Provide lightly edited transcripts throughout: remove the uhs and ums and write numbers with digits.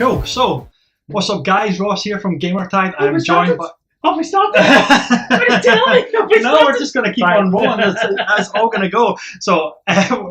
Cool. So, what's up, guys? Ross here from Gamertag. I'm joined by. Have we started? What are you telling me? No, we're just going to keep on rolling. That's all going to go. So,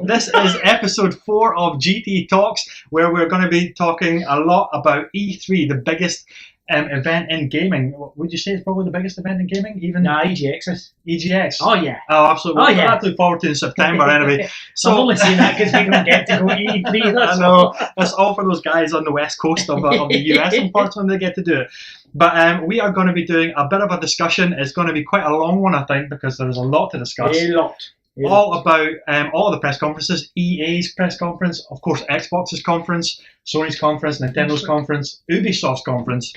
this is episode 4 of GT Talks, where we're going to be talking a lot about E3, the biggest event in gaming. Would you say it's probably the biggest event in gaming? Even EGX is. EGX. Oh yeah. Oh, absolutely. Oh yeah. I look forward to in September anyway. So I'm only saying that because we don't get to go to E3. I know. That's all for those guys on the west coast of the US, unfortunately, they get to do it. But we are going to be doing a bit of a discussion. It's going to be quite a long one, I think, because there's a lot to discuss. A lot. All about all the press conferences, EA's press conference, of course, Xbox's conference, Sony's conference, Nintendo's conference, Ubisoft's conference.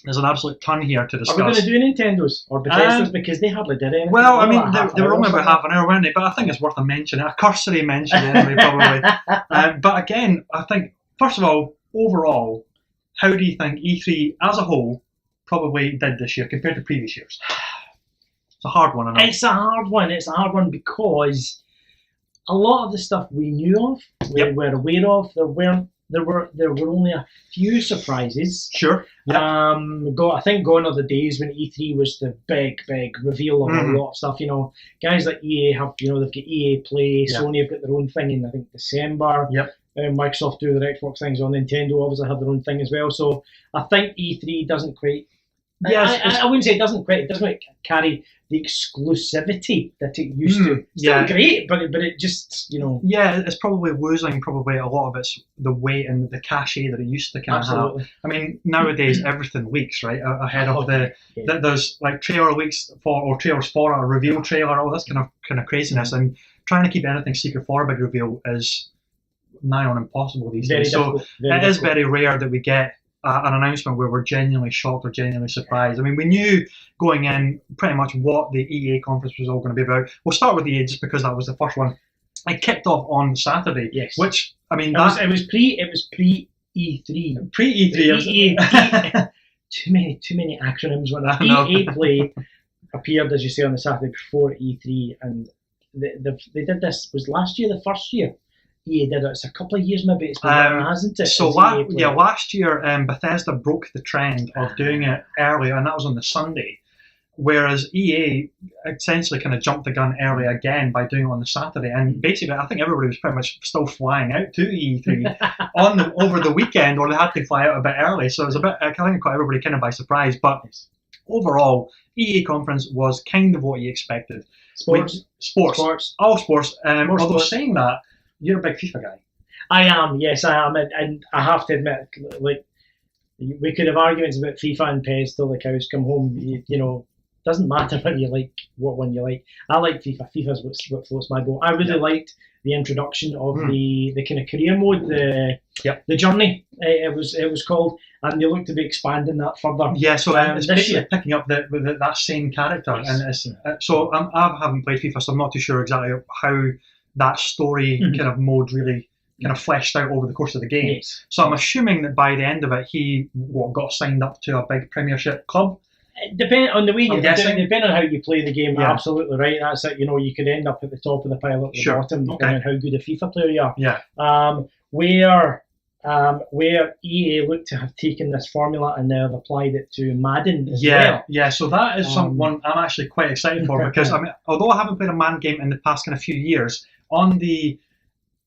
There's an absolute ton here to discuss. Are we going to do Nintendo's or Bethesda's because they hardly did anything? Well, I mean, they were only about half an hour, weren't they? But I think it's worth a mention, a cursory mention anyway, probably. But again, I think, first of all, overall, how do you think E3 as a whole probably did this year compared to previous years? It's a hard one, I know. It's a hard one. It's a hard one because a lot of the stuff we knew of, we were aware of. There were only a few surprises. Sure. Yep. I think gone are the days when E3 was the big reveal of a lot of stuff. You know, guys like EA have, they've got EA Play. Yep. Sony have got their own thing in I think December. Yep. Microsoft do their Xbox things on. Nintendo obviously have their own thing as well. So I think E3 doesn't quite. Yes, I wouldn't say it doesn't carry the exclusivity that it used to. Still great, but it just, Yeah, it's probably losing a lot of its the weight and the cachet that it used to kind of have. I mean, nowadays everything leaks, right? Ahead of there's like trailers for a reveal trailer, all this kind of craziness, and trying to keep anything secret for a big reveal is nigh on impossible these days. So it is very rare that we get an announcement where we're genuinely shocked or genuinely surprised. I mean, we knew going in pretty much what the EA conference was all going to be about. We'll start with EA just because that was the first one. It kicked off on Saturday, which, I mean, it was pre E3. Pre-E3. Too many acronyms. EA Play appeared, as you say, on the Saturday before E3, and they did this, was last year the first year EA did it? It's a couple of years maybe, it's been hasn't it? So last year Bethesda broke the trend of doing it early, and that was on the Sunday, whereas EA essentially kind of jumped the gun early again by doing it on the Saturday, and basically I think everybody was pretty much still flying out to E3 over the weekend, or they had to fly out a bit early, so it was a bit, I think, caught everybody kind of by surprise. But overall, EA conference was kind of what you expected. Sports. All sports. Although saying that, you're a big FIFA guy. I am, yes, I am, and I have to admit, like, we could have arguments about FIFA and PES till the cows come home. Doesn't matter what one you like. I like FIFA. FIFA's what floats my boat. I really liked the introduction of the kind of career mode, the journey. It was called, and they look to be expanding that further. Yeah, so it's basically picking up that same character, and so I haven't played FIFA, so I'm not too sure exactly how that story kind of mode really kind of fleshed out over the course of the game. Yes. So I'm assuming that by the end of it, he got signed up to a big Premiership club. Depending on the way depending on how you play the game, absolutely right. That's it. You could end up at the top of the pile, at the bottom, depending on how good a FIFA player you are. Yeah. Where EA look to have taken this formula and now have applied it to Madden as well. Yeah, so that is one I'm actually quite excited for, because I mean, although I haven't played a Madden game in the past kind of few years, on the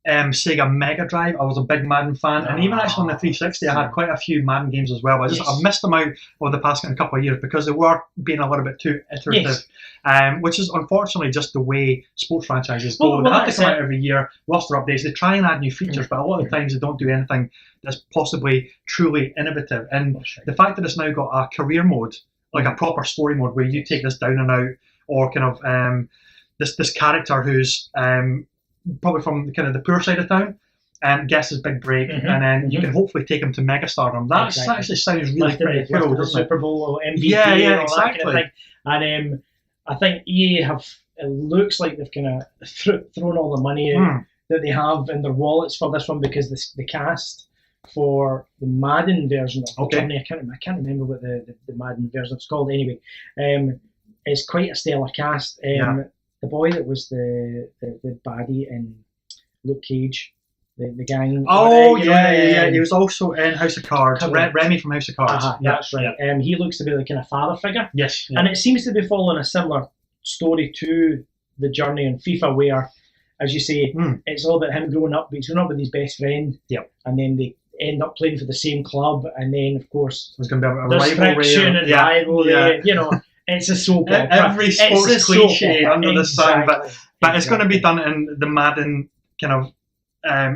Sega Mega Drive, I was a big Madden fan, and even actually on the 360, I had quite a few Madden games as well. I've missed them out over the past couple of years because they were being a little bit too iterative, which is unfortunately just the way sports franchises go. They have to come out every year, roster updates, they try and add new features, but a lot of the times they don't do anything that's possibly truly innovative. And the fact that it's now got a career mode, like a proper story mode, where you take this down and out, or kind of this character who's probably from kind of the poor side of town, and gets his big break, and then you can hopefully take him to megastardom. That actually sounds really pretty cool, doesn't it? Super Bowl or MVP, yeah, or exactly. That kind of thing. And I think EA it looks like they've kind of thrown all the money that they have in their wallets for this one, because the cast for the Madden version of Journey, I can't remember what the Madden version is called anyway. It's quite a stellar cast. The boy that was the baddie in Luke Cage, the gang. Oh yeah. He was also in House of Cards. Remy from House of Cards. That's right. He looks to be the kind of father figure. Yes. And it seems to be following a similar story to the journey in FIFA, where, as you say, it's all about him growing up. He's growing up with his best friend. Yep. And then they end up playing for the same club, and then of course there's going to be a there's friction and rivalry. You know, it's a soap opera. Every sports cliche under the sun, but it's going to be done in the Madden kind of.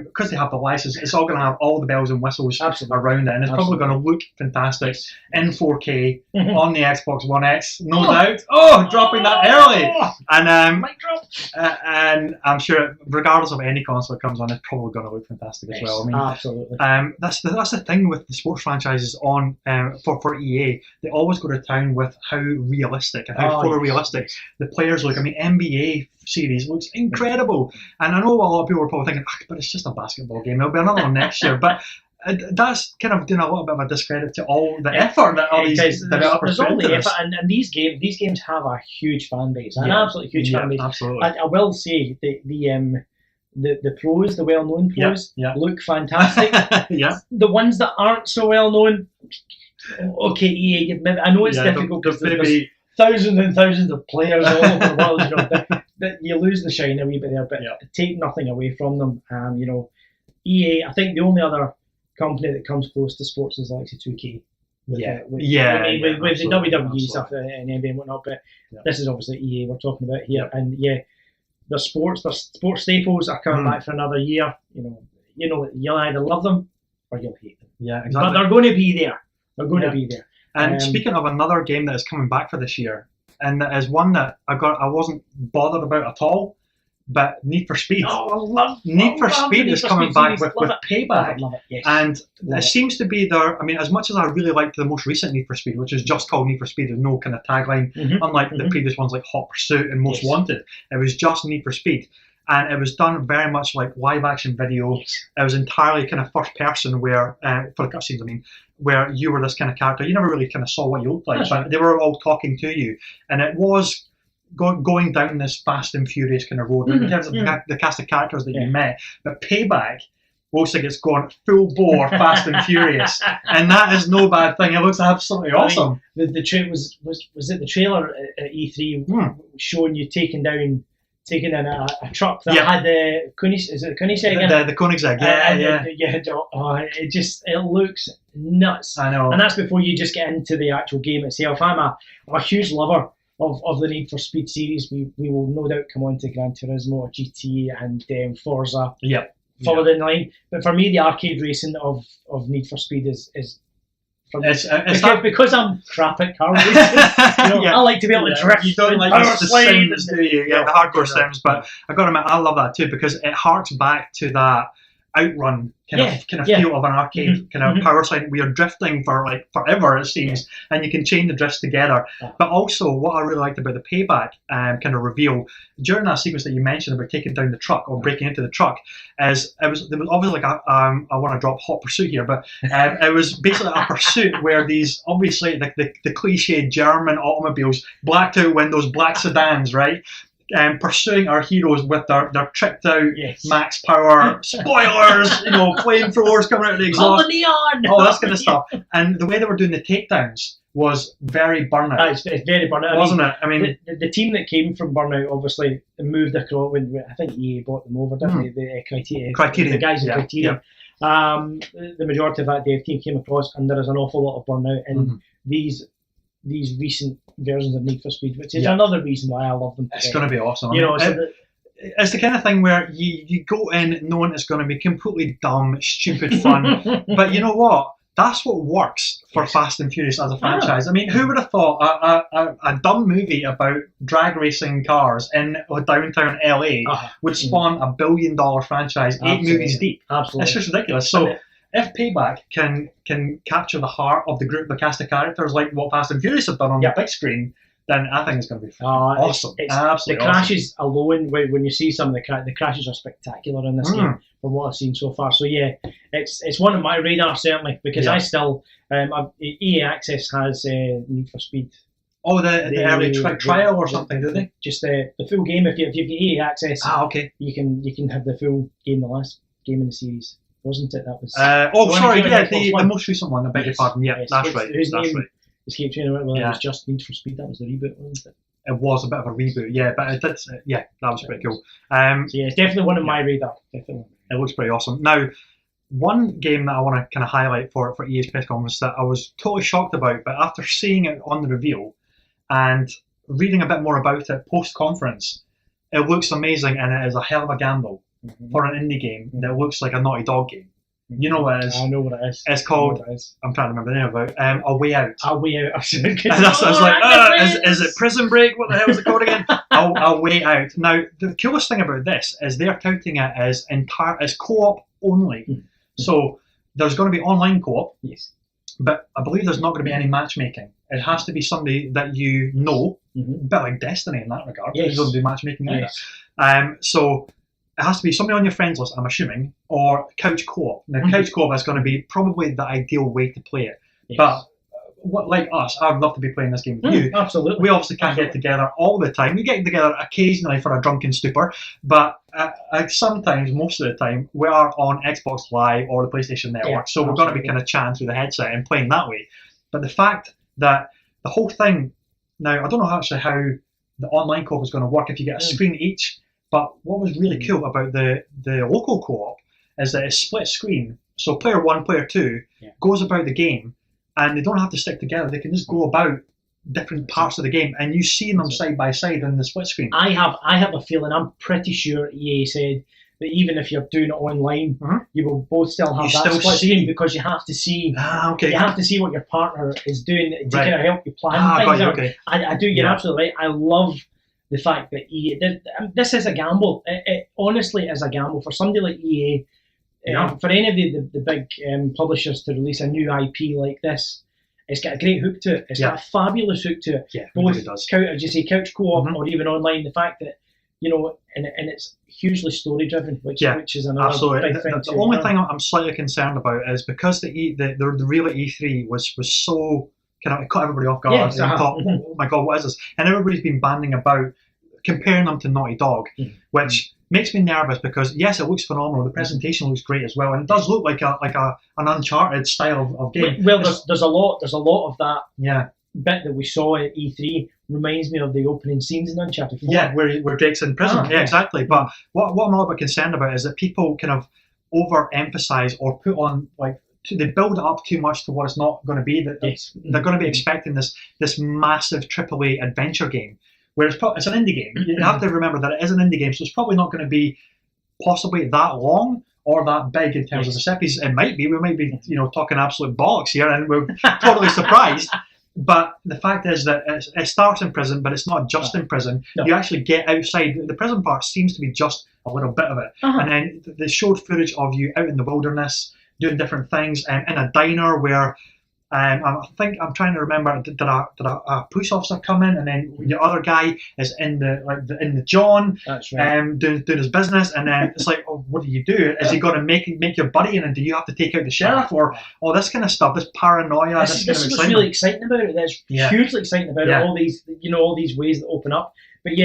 Because they have the license, it's all going to have all the bells and whistles around it, and it's probably going to look fantastic in 4K on the Xbox One X, no doubt. Oh, dropping that early, and I'm sure, regardless of any console that comes on, it's probably going to look fantastic as well. I mean, absolutely. That's the thing with the sports franchises on for EA. They always go to town with how realistic and how photorealistic the players look. I mean, NBA series looks incredible, and I know a lot of people are probably thinking, but it's just a basketball game, there'll be another one next year, but that's kind of doing a little bit of a discredit to all the effort that all these developers put into this. And these games have a huge fan base, an absolutely huge fan base. Absolutely. I will say the pros, the well-known pros, look fantastic. The ones that aren't so well-known, okay, EA, I know it's difficult because there's thousands and thousands of players all over the world, you know, that you lose the shine a wee bit there, but take nothing away from them. You know, EA, I think the only other company that comes close to sports is actually 2K. With the WWE stuff and NBA and whatnot, but this is obviously EA we're talking about here, and the sports staples are coming back for another year. You know, you'll either love them or you'll hate them. Yeah, exactly. But they're going to be there. They're going to be there. And speaking of another game that is coming back for this year, and that is one that I wasn't bothered about at all, but Need for Speed. Need for Speed is coming back with Payback. Love it, yes. And it seems to be I mean, as much as I really liked the most recent Need for Speed, which is just called Need for Speed, there's no kind of tagline, unlike the previous ones like Hot Pursuit and Most Wanted. It was just Need for Speed. And it was done very much like live action video. It was entirely kind of first person, where for the cutscenes, I mean, where you were this kind of character. You never really kind of saw what you looked like, but they were all talking to you, and it was going down this Fast and Furious kind of road in terms of the cast of characters that you met. But Payback looks like it's gone full bore Fast and Furious, and that is no bad thing. It looks absolutely awesome. I mean, was it the trailer at E3 showing you taking in a truck that had the Koenigsegg? The Koenigsegg, it looks nuts. I know. And that's before you just get into the actual game itself. I'm a huge lover of the Need for Speed series. We will no doubt come on to Gran Turismo, GT, and Forza. Followed in line. But for me, the arcade racing of Need for Speed is because I'm crap at car racing. I like to be able to drift. You don't like the sims, do you? Yeah, the hardcore sims. But I've got to admit, I love that too, because it harks back to that outrun kind of feel of an arcade kind of power slide. We are drifting for like forever, it seems, and you can chain the drifts together. But also, what I really liked about the Payback kind of reveal during that sequence that you mentioned about taking down the truck or breaking into the truck, there was obviously like I want to drop Hot Pursuit here, but it was basically a pursuit where these obviously the cliche German automobiles, blacked out windows, black sedans, right? Pursuing our heroes with their tricked out max power spoilers, flamethrowers coming out of the exhaust, all this kind of stuff. And the way they were doing the takedowns was very Burnout. It's very Burnout, wasn't it? I mean, the team that came from Burnout obviously moved across. I think EA bought them over, didn't they? The Criterion, the guys at Criterion. The majority of that dev team came across, and there is an awful lot of Burnout in these recent versions of Need for Speed, which is another reason why I love them. It's going to be awesome. It's the kind of thing where you go in knowing it's going to be completely dumb, stupid fun, but you know what? That's what works for Fast and Furious as a franchise. I mean, who would have thought a dumb movie about drag racing cars in downtown LA would spawn $1 billion franchise, 8 movies deep? Absolutely. It's just ridiculous. So if Payback can capture the heart of the group, the cast of characters, like what Fast and Furious have done on the big screen, then I think it's going to be awesome. Absolutely. The crashes alone, when you see some of the crashes are spectacular in this game from what I've seen so far. So yeah, it's one of my radar certainly, because I still EA Access has Need for Speed. Oh, the early trial or something, do they? Just the full game. If you've got EA Access, okay, you can have the full game, the last game in the series, wasn't it? That was. The most recent one. I beg your pardon. Yeah, that's right. Whose That's name right. escapes me. Well, it was just Need for Speed. That was the reboot, wasn't it? It was a bit of a reboot, yeah, but it did. Yeah, that was pretty cool. So yeah, it's definitely one of my radar. Definitely. It looks pretty awesome. Now, one game that I want to kind of highlight for EA's press conference that I was totally shocked about, but after seeing it on the reveal and reading a bit more about it post-conference, it looks amazing and it is a hell of a gamble for an indie game that looks like a Naughty Dog game. You know what it is? I know what it is. It's called, I'm trying to remember the name of it, A Way Out. A Way Out. I was like, is it Prison Break? What the hell is it called again? A Way Out. Now, the coolest thing about this is they're touting it as co-op only. So there's going to be online co-op. Yes. But I believe there's not going to be any matchmaking. It has to be somebody that you know, a bit like Destiny in that regard. Yes. There's going to be matchmaking either. So it has to be somebody on your friends list, I'm assuming, or couch co-op. Now, couch co-op is going to be probably the ideal way to play it. Yes. But like us, I'd love to be playing this game with you. Absolutely. We obviously can't get together all the time. We get together occasionally for a drunken stupor, but sometimes, most of the time, we are on Xbox Live or the PlayStation Network, so we're going to be kind of chatting through the headset and playing that way. But the fact that the whole thing, now, I don't know actually how the online co-op is going to work if you get a screen each, but what was really cool about the local co-op is that it's split screen, so player 1, player 2 goes about the game, and they don't have to stick together. They can just go about different parts of the game, and you see them side by side in the split screen. I have a feeling. I'm pretty sure EA said that even if you're doing it online, you will both still have that split screen because you have to see. You have to see what your partner is doing to kind of help you plan things. I do. You're absolutely right. I love the fact that EA. This is a gamble. It honestly is a gamble for somebody like EA. For any of the big publishers to release a new IP like this, it's got a great hook to it. It's got a fabulous hook to it. Yeah, both it does. As you say, couch co-op or even online. The fact that and it's hugely story driven, which is another big thing. The only thing I'm slightly concerned about is because the real E3 was so kind of, it caught everybody off guard. And thought, oh my god, what is this? And everybody's been banding about comparing them to Naughty Dog, which makes me nervous because yes, it looks phenomenal. The presentation looks great as well, and it does look like an Uncharted style of game. Well, there's a lot of that bit that we saw at E3 reminds me of the opening scenes in Uncharted 4. Yeah, where Drake's in prison. Exactly. But what I'm a little bit concerned about is that people kind of overemphasize or put on they build it up too much to what it's not going to be. That they're going to be expecting this massive AAA adventure game. Whereas it's an indie game. You have to remember that it is an indie game, so it's probably not going to be possibly that long or that big in terms of the set pieces. It might be. We might be, talking absolute bollocks here, and we're totally surprised. But the fact is that it starts in prison, but it's not just in prison. No. You actually get outside. The prison part seems to be just a little bit of it. And then they showed footage of you out in the wilderness doing different things, in a diner where. I think I'm trying to remember. Did a police officer come in, and then your other guy is in the John, that's right. doing his business, and then it's like, oh, what do you do? Is he going to make your buddy in, and do you have to take out the sheriff or all this kind of stuff? This paranoia. This is what's really exciting about it. There's hugely exciting about it. All these ways that open up. But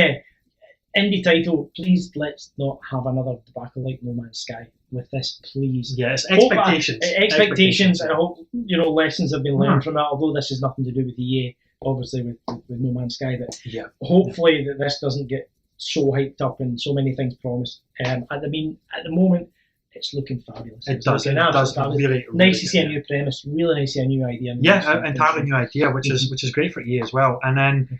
indie title. Please let's not have another debacle like No Man's Sky with this, please. Yeah, it's expectations. Expectations, and I hope lessons have been learned from that. Although this has nothing to do with EA, obviously with No Man's Sky, but hopefully that this doesn't get so hyped up and so many things promised. At the moment, it's looking fabulous. It does really nice to see a new premise. Really nice to see a new idea. Entirely new idea, which is great for EA as well. And then.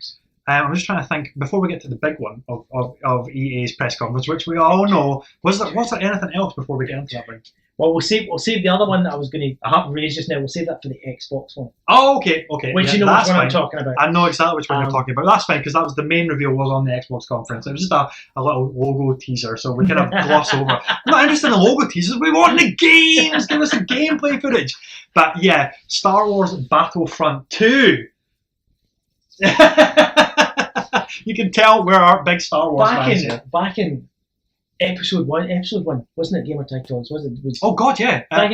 I'm just trying to think before we get to the big one of EA's press conference, which we all know. Was there anything else before we get into that one? Well, we'll save the other one that I was going to raise just now. We'll save that for the Xbox one. Oh, okay. Which you know which one I'm talking about. I know exactly which one you're talking about. That's fine because that was the main reveal was on the Xbox conference. It was just a little logo teaser, so we kind of gloss over. I'm not interested in the logo teasers. We want the games. Give us the gameplay footage. But yeah, Star Wars Battlefront 2. You can tell we're our big Star Wars fans here. Back in episode one, wasn't it? Gamer Titles, wasn't it? Oh God, yeah. At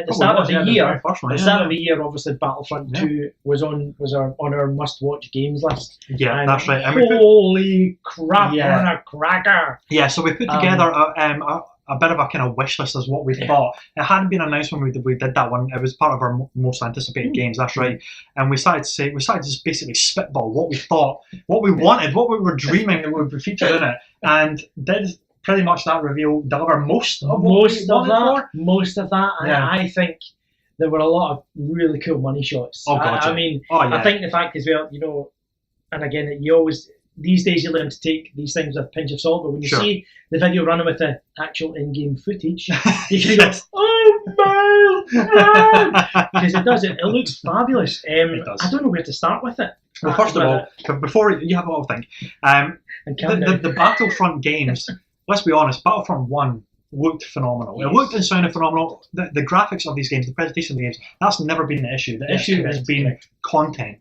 the start of the year, obviously Battlefront 2 was on our must-watch games list. Yeah, that's right. And holy crap! What a cracker! Yeah, so we put together a a bit of a kind of wish list as what we thought. It hadn't been announced when we did that one. It was part of our most anticipated games. That's right. And we started to just basically spitball what we thought, what we wanted, what we were dreaming that would be featured in it, and did pretty much that reveal deliver most of that. And I think there were a lot of really cool money shots. I mean, I think the fact as well, you know, and again, you always. These days you learn to take these things with a pinch of salt, but when you see the video running with the actual in-game footage, you can go, oh man! Because it does, it looks fabulous. It does. I don't know where to start with it. Well, first of all, before you have a little think, the Battlefront games, let's be honest, Battlefront 1 looked phenomenal. Yes. It looked and sounded phenomenal. The graphics of these games, the presentation of the games, that's never been the issue. The issue has been content.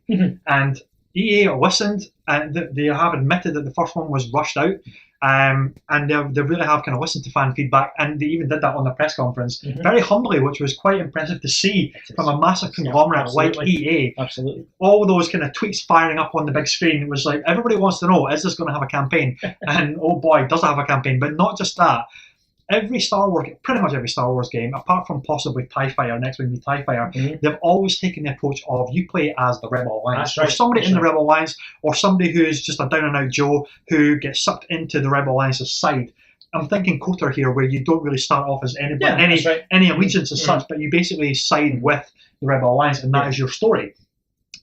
And EA listened, and they have admitted that the first one was rushed out, and they really have kind of listened to fan feedback, and they even did that on the press conference very humbly, which was quite impressive to see from a massive conglomerate like EA. Absolutely. All those kind of tweets firing up on the big screen. It was like, everybody wants to know, is this going to have a campaign? And oh boy, does it have a campaign. But not just that. Pretty much every Star Wars game, apart from possibly TIE Fighter, Next Wing TIE Fighter, they've always taken the approach of you play as the Rebel Alliance. Or somebody in the Rebel Alliance, or somebody who's just a down-and-out Joe who gets sucked into the Rebel Alliance's side. I'm thinking KOTOR here, where you don't really start off as any allegiance as such, but you basically side with the Rebel Alliance, and that is your story.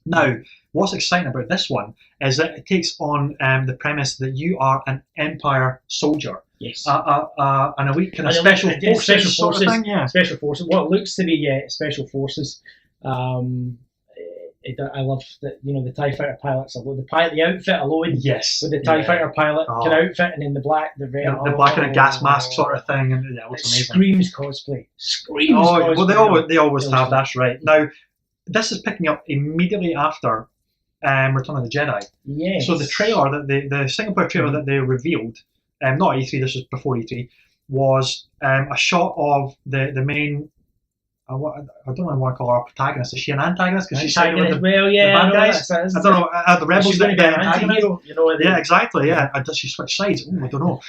Now, what's exciting about this one is that it takes on the premise that you are an Empire soldier. Yes. An elite kind of special forces sort of thing. Yeah. Special forces. What looks to be special forces. I love that, you know, the TIE Fighter pilots. The outfit alone. Yes. With the TIE Fighter pilot kind of outfit, and then the black, the red, the black and a gas mask sort of thing, and it looks amazing. Screams cosplay. Cosplay. Well, they always have. That's right. Now, this is picking up immediately after Return of the Jedi. Yes. So the trailer the single player trailer that they revealed. Not E3, this was before E3, was a shot of the main, I don't know what I call her, protagonist. Is she an antagonist? Because she's siding with the bad guys. I don't know, are the rebels going to be an antagonist? Yeah, exactly, yeah. Does she switch sides? Ooh, I don't know.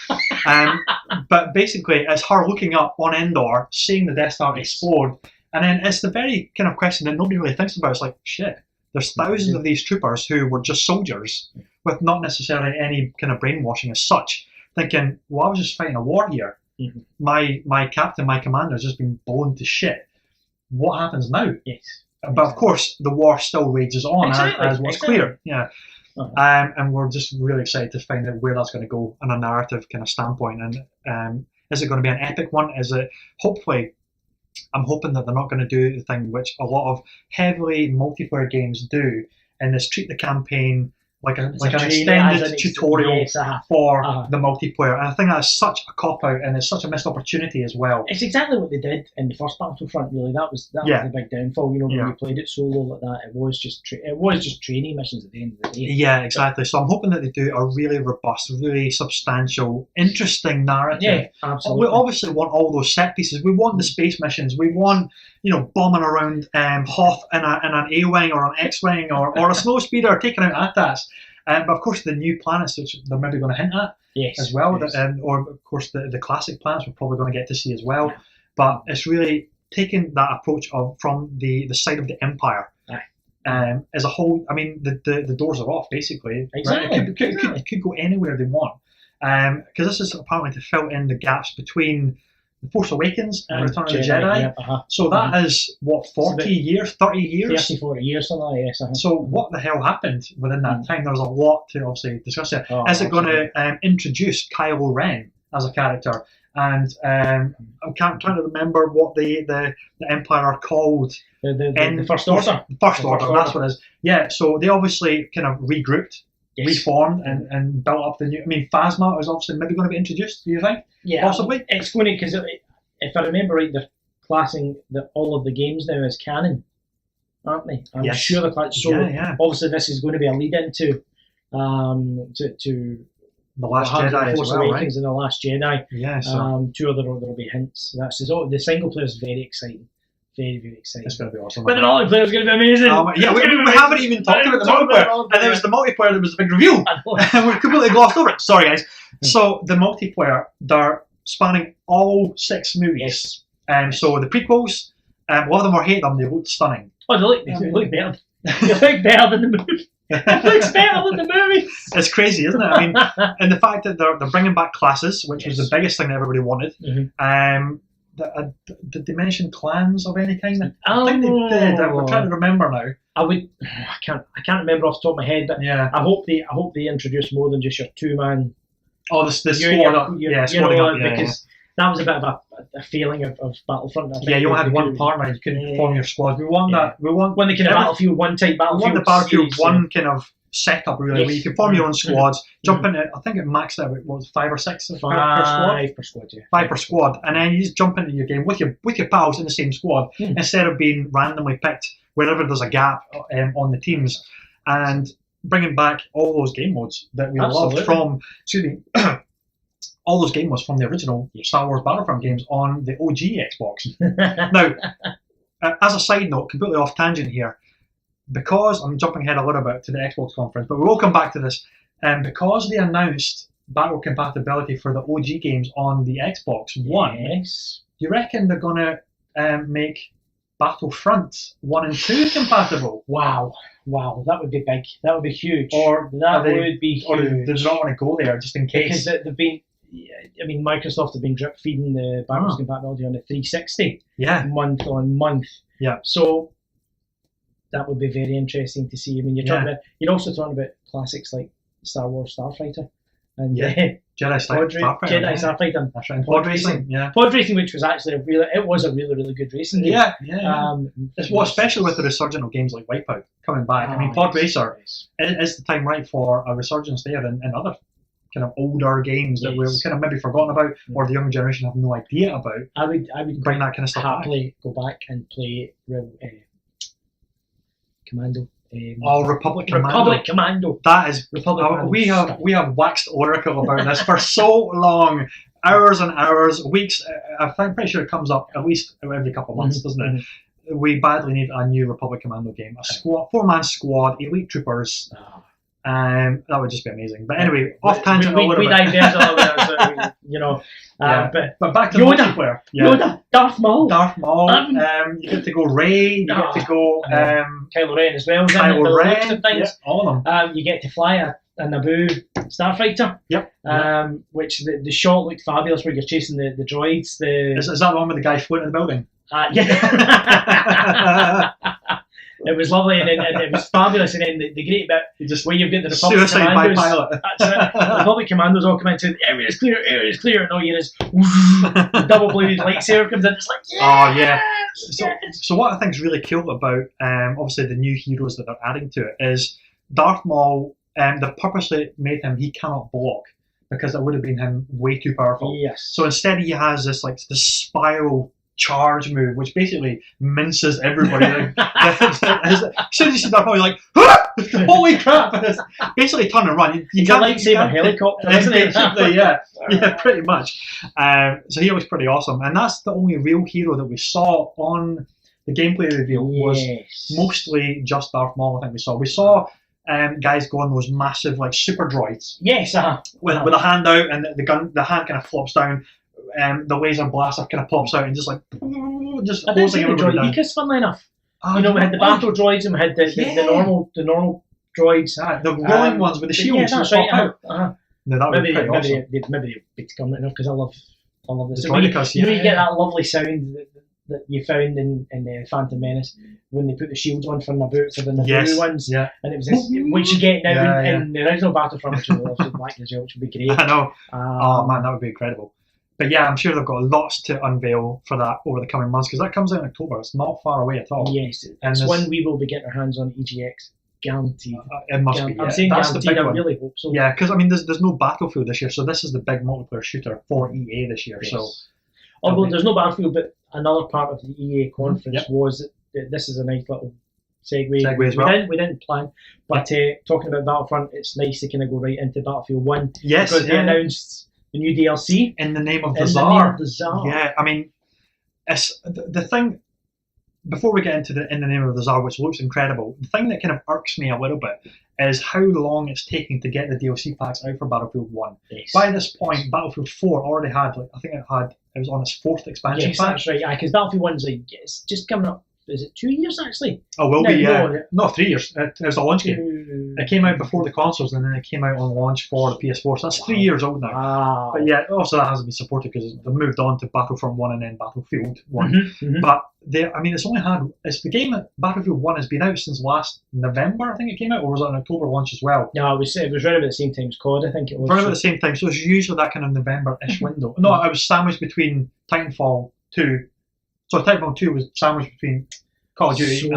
But basically, it's her looking up on Endor, seeing the Death Star explode, and then it's the very kind of question that nobody really thinks about. It's like, shit, there's thousands of these troopers who were just soldiers with not necessarily any kind of brainwashing as such. Thinking, well, I was just fighting a war here. My captain, my commander has just been blown to shit. What happens now? Yes. But of course, the war still rages on, as what's clear. Yeah. And we're just really excited to find out where that's going to go on a narrative kind of standpoint. And is it going to be an epic one? Is it, hopefully, I'm hoping that they're not going to do the thing which a lot of heavily multiplayer games do, and is treat the campaign like an extended tutorial for the multiplayer. And I think that's such a cop-out, and it's such a missed opportunity as well. It's exactly what they did in the first Battlefront, really. That was the big downfall, you know, when you played it solo like that. It was just training missions at the end of the day. Yeah, exactly. So I'm hoping that they do a really robust, really substantial, interesting narrative. Yeah, absolutely. We obviously want all those set pieces. We want the space missions. We want, you know, bombing around Hoth in an A-wing or an X-wing or a snowspeeder taking out AT-ATs. But of course, the new planets, which they're maybe going to hint at as well, or of course the classic planets we're probably going to get to see as well. But it's really taking that approach from the side of the Empire as a whole. I mean, the doors are off basically. Exactly. Right? It could go anywhere they want, because this is apparently to fill in the gaps between The Force Awakens and Return of the Jedi. So that is, what, 40 years, 30 years? 30, 40 years, something like that, yes. So what the hell happened within that time? There's a lot to obviously discuss here. Is it going to introduce Kylo Ren as a character? And I'm trying to remember what the Empire are called. The First Order. First Order, that's what it is. Yeah, so they obviously kind of regrouped. Reformed and built up the new. I mean, Phasma is obviously maybe going to be introduced. Do you think? Yeah, possibly. It's going to, because if I remember right, they're classing all of the games now as canon, aren't they? I'm sure they're classing. So obviously, this is going to be a lead into to the Last Jedi, Force Awakens, and the Last Jedi. Yeah. So. Two other there'll be hints. The single player is very exciting. Very, very exciting. It's going to be awesome. But the multiplayer is going to be amazing. We haven't even talked about the multiplayer. And there was the multiplayer that was a big reveal. And we've completely glossed over it. Sorry, guys. So the multiplayer, they're spanning all 6 movies. So the prequels, a lot of them were hate them. They looked stunning. Oh, they look better. They look better than the movie. It looks better than the movie. It's crazy, isn't it? I mean, and the fact that they're bringing back classes, which was the biggest thing that everybody wanted. Did they mention clans of any kind? I think they did. I'm trying to remember now. I can't remember off the top of my head, but I hope they introduce more than just your 2-man. Oh, the squad up, squadding up, because that was a bit of a feeling of Battlefront. I think you only had one partner. You couldn't form your squad. We want that. We want when they kind of Battlefield 1 type Battlefield. We want the Battlefield 1 kind of setup really, where you can form your own squads, jump into it. I think it maxed out what was 5 or 6 per squad. 5 per squad, and then you just jump into your game with your pals in the same squad instead of being randomly picked wherever there's a gap on the teams, and bringing back all those game modes that we loved from. All those game modes from the original Star Wars Battlefront games on the OG Xbox. Now, as a side note, completely off tangent here, because I'm jumping ahead a little bit to the Xbox conference, but we will come back to this, because they announced backward compatibility for the OG games on the Xbox One, do you reckon they're going to make Battlefront 1 and 2 compatible? Wow, that would be big. That would be huge. Or do they not want to go there just in case? Because they've been, Microsoft have been drip feeding the backwards compatibility on the 360 month on month. Yeah. So that would be very interesting to see. I mean, you're also talking about classics like Star Wars Starfighter and Jedi Starfighter. That's right. Pod racing. Pod racing, which was actually a really good racing game. It's especially with the resurgence of games like Wipeout coming back. I mean, Pod Racer is the time right for a resurgence there and other kind of older games that we've kind of maybe forgotten about or the younger generation have no idea about. I would bring that kind of stuff happily go back and play Commando. Republic Commando. That is Republic. We have waxed oracle about this for so long, hours and hours, weeks. I'm pretty sure it comes up at least every couple of months, doesn't it? We badly need a new Republic Commando game. A squad, 4-man squad, elite troopers. That would just be amazing. But anyway, off tangent a little bit. We diverge a little bit, but back to Yoda, the multiplayer. Yoda, Darth Maul. You get to go Rey. You get to go Kylo Ren as well. Kylo Ren. All of them. You get to fly a Naboo starfighter. Which the shot looked fabulous where you're chasing the droids. Is that the one with the guy floating in the building? It was lovely, and it was fabulous. And then the great bit where you've got the Republic Suicide Commandos. by pilot. That's it. The Republic Commandos all come into the area is clear, and all you hear is double bladed lightsaber comes in. It's like So what I think is really cool about obviously the new heroes that they're adding to it is Darth Maul. They purposely made him he cannot block because it would have been him way too powerful. Yes. So instead he has this spiral charge move, which basically minces everybody. As soon as you see Darth Maul, you're like, ah! Holy crap! Basically, turn and run. You can't lightsaber helicopter, isn't it? Yeah, pretty much. So he was pretty awesome, and that's the only real hero that we saw on the gameplay reveal. Was mostly just Darth Maul. I think we saw guys go on those massive super droids. Yes, with a hand out, and the hand kind of flops down. The laser blaster kind of pops out and just closing everybody down. Because funnily enough, we had the battle droids and we had the normal droids. The rolling ones with the shields that pop out. No, that would be pretty awesome. Maybe they'd become enough because I love this. You get that lovely sound that you found in the Phantom Menace when they put the shields on for Naboo, so the Naboo ones, and it was this, which you get now in the original Battlefront, which would be great. I know. Oh man, that would be incredible. But yeah, I'm sure they've got lots to unveil for that over the coming months because that comes out in October. It's not far away at all. Yes, it's when we will be getting our hands on EGX. Guaranteed. It must be. I'm saying that's guaranteed. I really hope so. Yeah, because there's no Battlefield this year, so this is the big multiplayer shooter for EA this year. Yes. So, although there's no Battlefield, but another part of the EA conference was that this is a nice little segue as well. We didn't plan, but talking about Battlefront, it's nice to kind of go right into Battlefield 1. Yes, because they announced the new DLC in the name of the Tsar. Yeah, it's the thing. before we get into the In the Name of the Tsar, which looks incredible, the thing that kind of irks me a little bit is how long it's taking to get the DLC packs out for Battlefield 1. Yes. By this point, Battlefield 4 already had, like, I think it was on its 4th expansion Yes, pack. that's right. Because Battlefield 1's like, it's just coming up. Is it 2 years actually? Oh, will No, be, yeah. no. No, 3 years. It was a launch game. It came out before the consoles, and then it came out on launch for the PS4. So that's 3 years old now. Wow. But yeah, also that hasn't been supported because they've moved on to Battlefront 1 and then Battlefield 1. Mhm. But it's the game that Battlefield 1 has been out since last November, I think it came out, or was it an October launch as well? No, it was right about the same time as COD, I think it was. Right about the same time, so it's usually that kind of November-ish window. No, I was sandwiched between Titanfall 2. So Titanfall 2 was sandwiched between Call of Duty,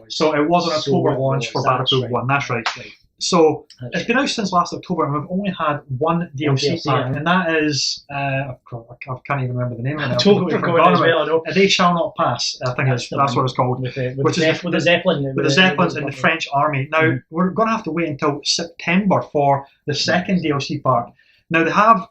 so it was an October launch for Battlefield 1, that's right. So it's been out since last October, and we've only had one DLC pack, and that is I can't even remember the name of it. I totally forgot as well. I know. They Shall Not Pass. I think that's what it's called. With the Zeppelin. With the Zeppelins in the French army. Now we're going to have to wait until September for the second DLC pack. Now they have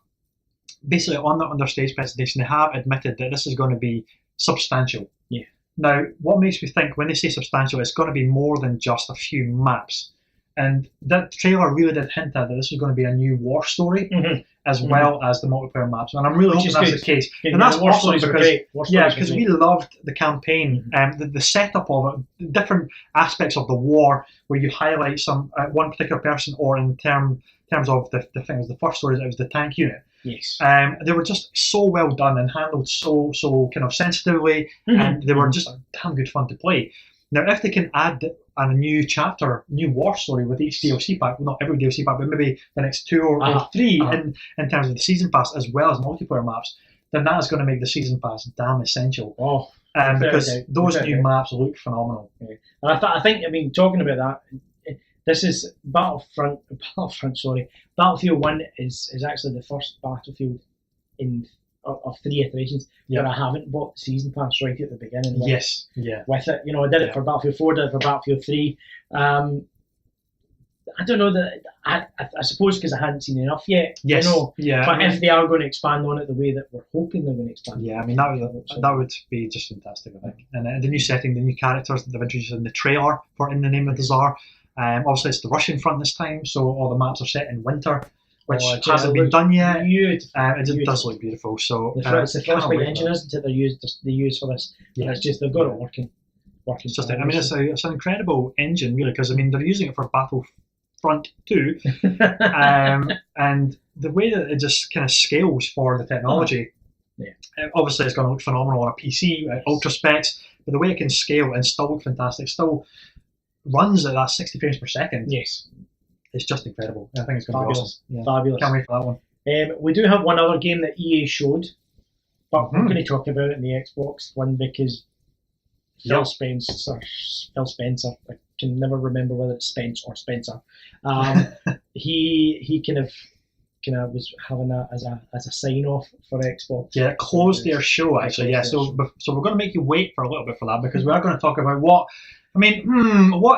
basically on their stage presentation, they have admitted that this is going to be substantial. Yeah. Now, what makes me think when they say substantial, it's going to be more than just a few maps. And that trailer really did hint at that this was going to be a new war story, as well as the multiplayer maps. And I'm really hoping that's the case. And that's awesome because we loved the campaign, the setup of it, the different aspects of the war, where you highlight one particular person, or in terms of the thing was the first story, it was the tank unit. Yes. They were just so well done and handled so kind of sensitively, and they were just damn good fun to play. Now, if they can add a new chapter, new war story with each DLC pack, well, not every DLC pack, but maybe the next 2 or 3 in terms of the season pass as well as multiplayer maps, then that is going to make the season pass damn essential. Oh, because those new maps look phenomenal. Yeah. And I think, talking about that, this is Battlefield 1 is actually the first Battlefield of 3 iterations that I haven't bought the season pass right at the beginning. With it, I did it for Battlefield 4, did it for Battlefield 3. I don't know that I suppose because I hadn't seen enough yet. Yes. But if they are going to expand on it the way that we're hoping they're going to expand. Yeah, I mean that would be just fantastic, I think. And the new setting, the new characters that they've introduced in the trailer for In the Name of the Tsar. Obviously, it's the Russian front this time, so all the maps are set in winter, which hasn't been done yet. It does look beautiful. So it's the Frostbite engine, isn't it? They use for this. Yeah. It's just they've got it working. It's just, it's an incredible engine, really, because they're using it for Battlefront 2, and the way that it just kind of scales for the technology. Obviously, it's going to look phenomenal on a PC, ultra specs, but the way it can scale and still look fantastic, still runs at that 60 frames per second. Yes. It's just incredible. I think it's going to be awesome. Yeah. Fabulous. Can't wait for that one. We do have one other game that EA showed, but we're going to talk about it in the Xbox one because Phil Spencer, I can never remember whether it's Spence or Spencer. He kind of was having that as a sign off for Xbox. Yeah, it closed their show actually. Yeah, so we're going to make you wait for a little bit for that because we are going to talk about what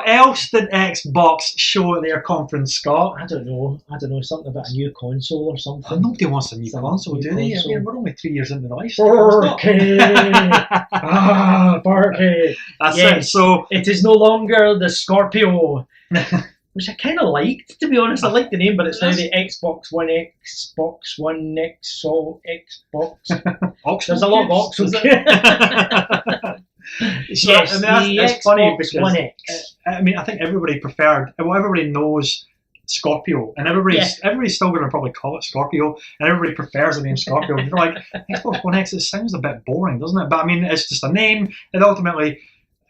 else did Xbox show at their conference, Scott? I don't know. Something about a new console or something. Nobody wants a new console, do they? I mean, we're only 3 years into the life. Barky! Barky! That's it. So it is no longer the Scorpio, which I kind of liked, to be honest. I like the name, but it's now the Xbox One X, Xbox One X, so Xbox. There's a lot of Oxford. So, yes, it's funny because One X. I think everybody everybody knows Scorpio, and everybody's still going to probably call it Scorpio, and everybody prefers the name Scorpio. They're like, Xbox One X, it sounds a bit boring, doesn't it? But it's just a name, and ultimately,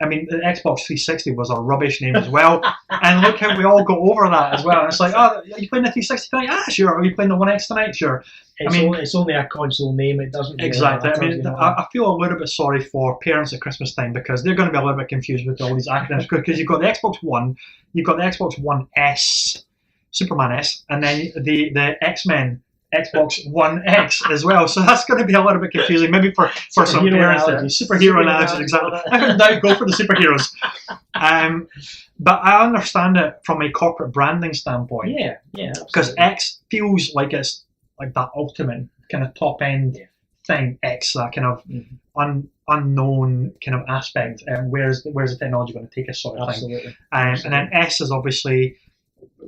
the Xbox 360 was a rubbish name as well, and look how we all go over that as well. And it's like, are you playing the 360 tonight? Ah, sure. Are you playing the One X tonight? Sure. It's only a console name. It doesn't really exactly. matter, I feel a little bit sorry for parents at Christmas time because they're going to be a little bit confused with all these acronyms because you've got the Xbox One, you've got the Xbox One S, Superman S, and then the X-Men Xbox One X as well. So that's going to be a little bit confusing, maybe for some parents. Superhero analogies, exactly. I would go for the superheroes. But I understand it from a corporate branding standpoint. Yeah. Because X feels like it's like that ultimate kind of top end thing. X, that kind of unknown kind of aspect. Where's the technology going to take us, sort of Absolutely. thing. And then S is obviously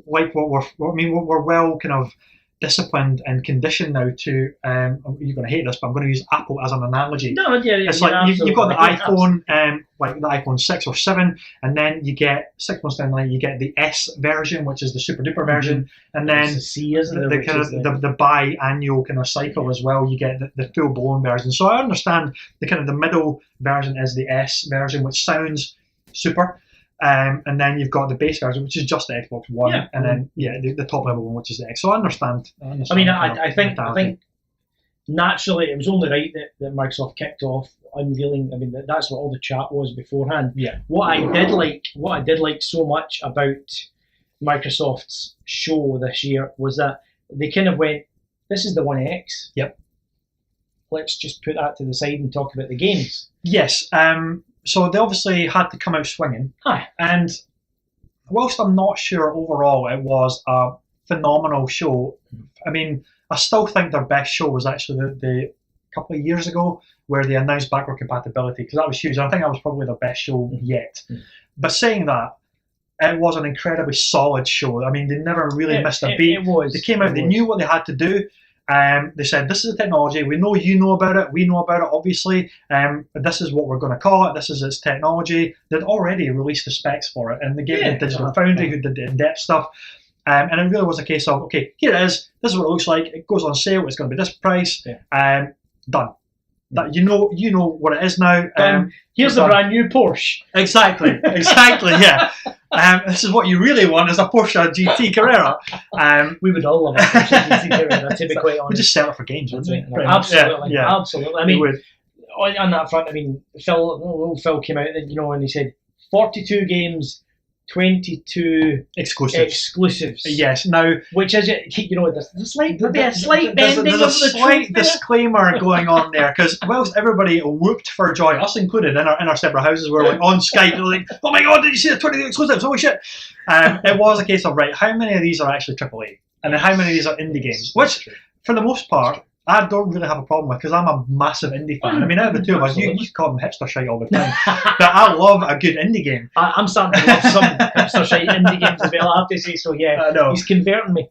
like what we're well kind of disciplined and conditioned now to. You're going to hate this, but I'm going to use Apple as an analogy. No, yeah, it's like you've got the iPhone, like the iPhone 6 or 7, and then you get 6 months down the line, you get the S version, which is the super duper version, and then the C, isn't it, the kind of the biannual kind of cycle as well. You get the full blown version. So I understand the middle version is the S version, which sounds super. And then you've got the base version, which is just the Xbox One, and then the top level one, which is the X. So I understand. I mean, I think naturally it was only right that Microsoft kicked off unveiling. I mean, that's what all the chat was beforehand. Yeah. What I did like so much about Microsoft's show this year was that they kind of went, "This is the One X. Yep. Let's just put that to the side and talk about the games." Yes. So they obviously had to come out swinging. Hi. And whilst I'm not sure overall it was a phenomenal show, I mean, I still think their best show was actually the couple of years ago where they announced backward compatibility, because that was huge. I think that was probably their best show yet. But saying that, it was an incredibly solid show. I mean, they never really missed a beat. They came out, they knew what they had to do. They said, this is the technology, we know you know about it, we know about it obviously, this is what we're going to call it, this is its technology. They'd already released the specs for it, and they gave it to Digital Foundry, who did the in-depth stuff, and it really was a case of, okay, here it is, this is what it looks like, it goes on sale, it's going to be this price, done. That you know what it is now. Here's a brand new Porsche. Exactly, yeah. This is what you really want, is a Porsche GT Carrera. We would all love a Porsche GT Carrera, to be quite honest. We just sell it for games, wouldn't we? Absolutely, absolutely. I mean, would. On that front, I mean, Phil came out, and he said 42 games, 22 exclusives. Yes. Now, which is it? There's a slight bending. There's a slight disclaimer going on there, because whilst everybody whooped for joy, us included, in our separate houses, we were like on Skype, we were like, "Oh my God, did you see the 22 exclusives? Holy shit!" It was a case of, right, how many of these are actually AAA, and then how many of these are indie games? Which, for the most part, I don't really have a problem with, because I'm a massive indie fan. I mean, out of the two of us, you call them hipster shite all the time, but I love a good indie game. I'm starting to love some hipster shite indie games as well, I have to say. So yeah, I know. He's converting me.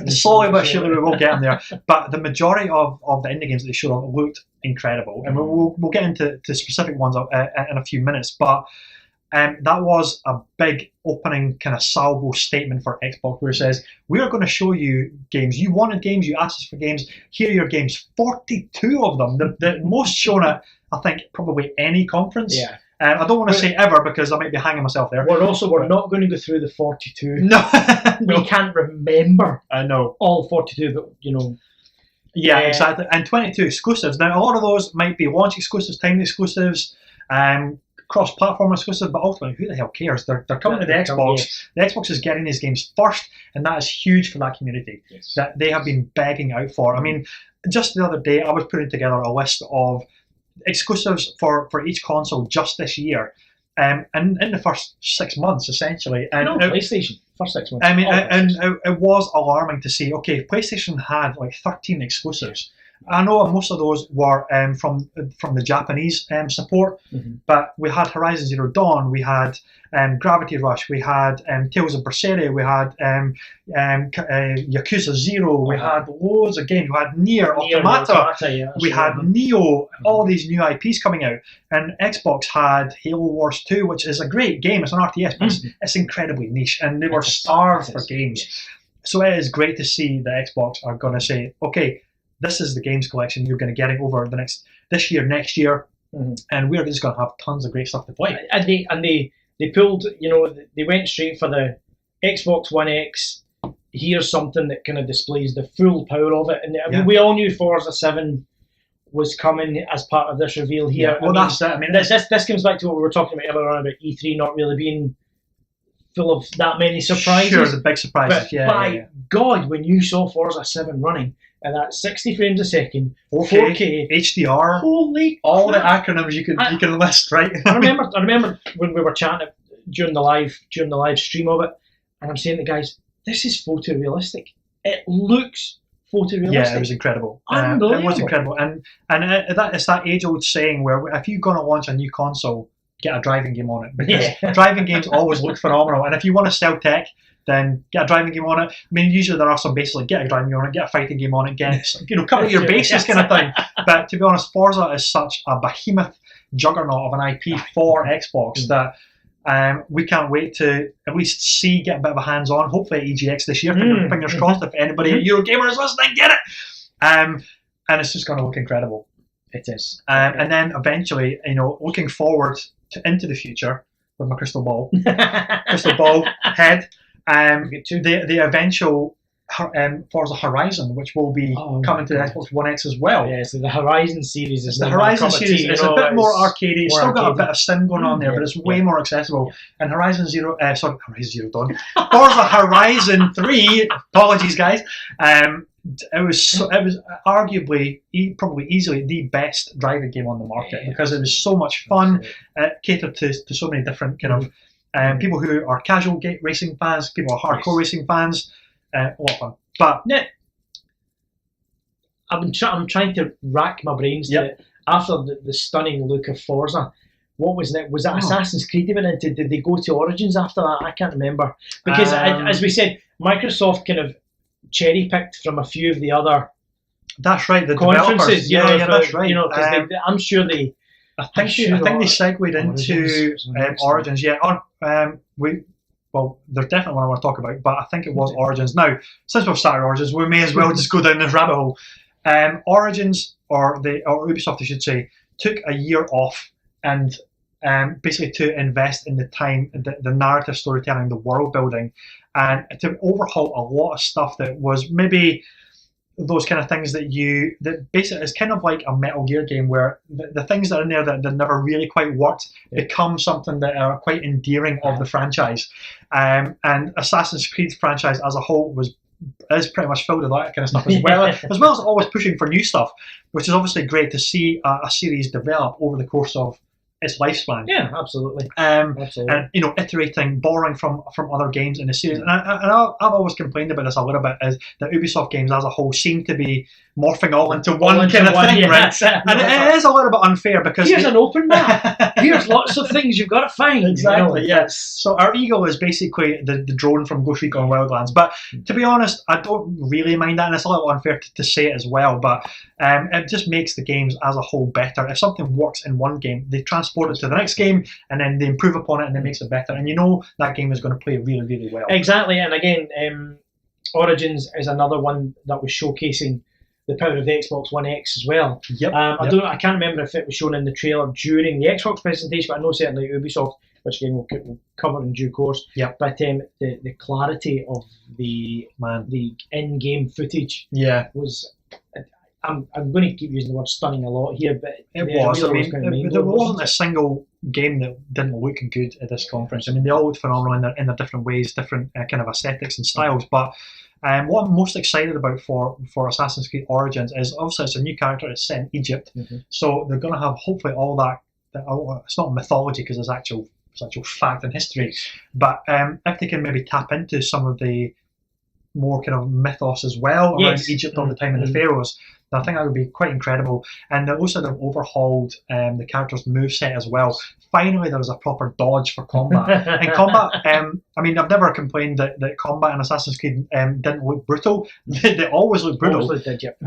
Slowly but surely we will get in there. But the majority of the indie games that they showed up looked incredible, and we'll get into specific ones in a few minutes. But that was a big opening kind of salvo statement for Xbox, where it says, we are going to show you games. You wanted games, you asked us for games, here are your games. 42 of them, the most shown at, I think, probably any conference. Yeah. I don't want to say ever, because I might be hanging myself there. We're not going to go through the 42. No. We can't remember I know. all 42, but Yeah, exactly. And 22 exclusives. Now, a lot of those might be launch exclusives, timed exclusives, cross-platform exclusive, but ultimately, who the hell cares? They're coming to the Xbox. Yes. The Xbox is getting these games first, and that is huge for that community. Yes. That they have been begging out for. I mean, just the other day, I was putting together a list of exclusives for each console just this year, and in the first 6 months, essentially. And PlayStation, first 6 months. I mean, it was alarming to see, okay, PlayStation had like 13 exclusives. I know most of those were from the Japanese support, but we had Horizon Zero Dawn, we had Gravity Rush, we had Tales of Berseria, we had Yakuza 0, we had loads of games, we had Nier Automata, we had Neo, all these new IPs coming out, and Xbox had Halo Wars 2, which is a great game, it's an RTS, but it's incredibly niche, and they were starved for games. So it is great to see the Xbox are going to say, okay, this is the games collection you're going to get over this year, next year, and we're just going to have tons of great stuff to play. And they pulled, they went straight for the Xbox One X. Here's something that kind of displays the full power of it. And I mean, we all knew Forza 7 was coming as part of this reveal here. Yeah, well, that's it. I mean, this comes back to what we were talking about earlier on about E3 not really being full of that many surprises. Sure, the big surprises. But by God, when you saw Forza 7 running, and that's 60 frames a second, 4K, HDR, holy all the acronyms you can list, right? I remember when we were chatting during the live stream of it, and I'm saying to the guys, this is photorealistic. It looks photorealistic. Yeah, it was incredible. Unbelievable. It was incredible, and it's that age-old saying where if you're going to launch a new console, get a driving game on it, because driving games always look phenomenal. And if you want to sell tech, then get a driving game on it. I mean, usually there are some bases like get a driving game on it, get a fighting game on it, cover your bases kind of thing. But to be honest, Forza is such a behemoth juggernaut of an IP for Xbox that we can't wait to at least see, get a bit of a hands-on, hopefully at EGX this year. Fingers crossed, if anybody at Eurogamer is listening, get it. And it's just going to look incredible. It is. And then eventually, looking forward into the future with my crystal ball head, the eventual Forza Horizon, which will be coming to the Xbox One X as well. Yeah, so the Horizon series is the Horizon series. It's a bit more arcadey. It's still got a bit of sim going on there, but it's way more accessible. Yeah. And Horizon Zero Dawn, Forza Horizon 3. Apologies, guys. It was arguably, probably easily the best driving game on the market because it was so much fun. It catered to so many different kind of people who are casual racing fans, people who are hardcore racing fans. A lot of fun. But I'm trying to rack my brains after the stunning look of Forza. What was it? Was that Assassin's Creed they went into? Did they go to Origins after that? I can't remember. Because as we said, Microsoft kind of cherry picked from a few of the other that's right, the conferences. That's right. I'm sure they. I think they segued into Origins. There's definitely one I want to talk about, but I think it was Origins. Now, since we've started Origins, we may as well just go down this rabbit hole. Origins, or Ubisoft, I should say, took a year off and basically to invest in the time, the narrative storytelling, the world building, and to overhaul a lot of stuff that was maybe those kind of things that basically is kind of like a Metal Gear game where the things that are in there that never really quite worked become something that are quite endearing of the franchise. And Assassin's Creed franchise as a whole is pretty much filled with that kind of stuff as well, as well as always pushing for new stuff, which is obviously great to see a series develop over the course of its lifespan. Yeah, absolutely. Absolutely. And iterating, borrowing from other games in the series. And I've always complained about this a little bit, is that Ubisoft games as a whole seem to be morphing all into one kind of thing, right? And it is a little bit unfair because here's an open map. Here's lots of things you've got to find. Exactly. Yes. So our Eagle is basically the drone from Ghost Recon Wildlands. But to be honest, I don't really mind that, and it's a little unfair to say it as well. But it just makes the games as a whole better. If something works in one game, they transport it to the next game, and then they improve upon it, and it makes it better. And that game is going to play really, really well. Exactly. And again, Origins is another one that was showcasing the power of the Xbox One X as well. Yep. I can't remember if it was shown in the trailer during the Xbox presentation, but I know certainly Ubisoft, which again we'll cover in due course. Yep. But the clarity of the in-game footage was. I'm going to keep using the word stunning a lot here, but it was. I mean, there wasn't a single game that didn't look good at this conference. I mean, they all looked phenomenal in their different ways, different kind of aesthetics and styles. But what I'm most excited about for Assassin's Creed Origins is obviously it's a new character. It's set in Egypt, so they're going to have hopefully all that. It's not mythology because it's actual fact and history, but if they can maybe tap into some of the more kind of mythos as well around Egypt all the time and the pharaohs, I think that would be quite incredible. And they also have overhauled the character's moveset as well. Finally, there was a proper dodge for combat. And combat, I mean, I've never complained that combat in Assassin's Creed didn't look brutal. They always look brutal.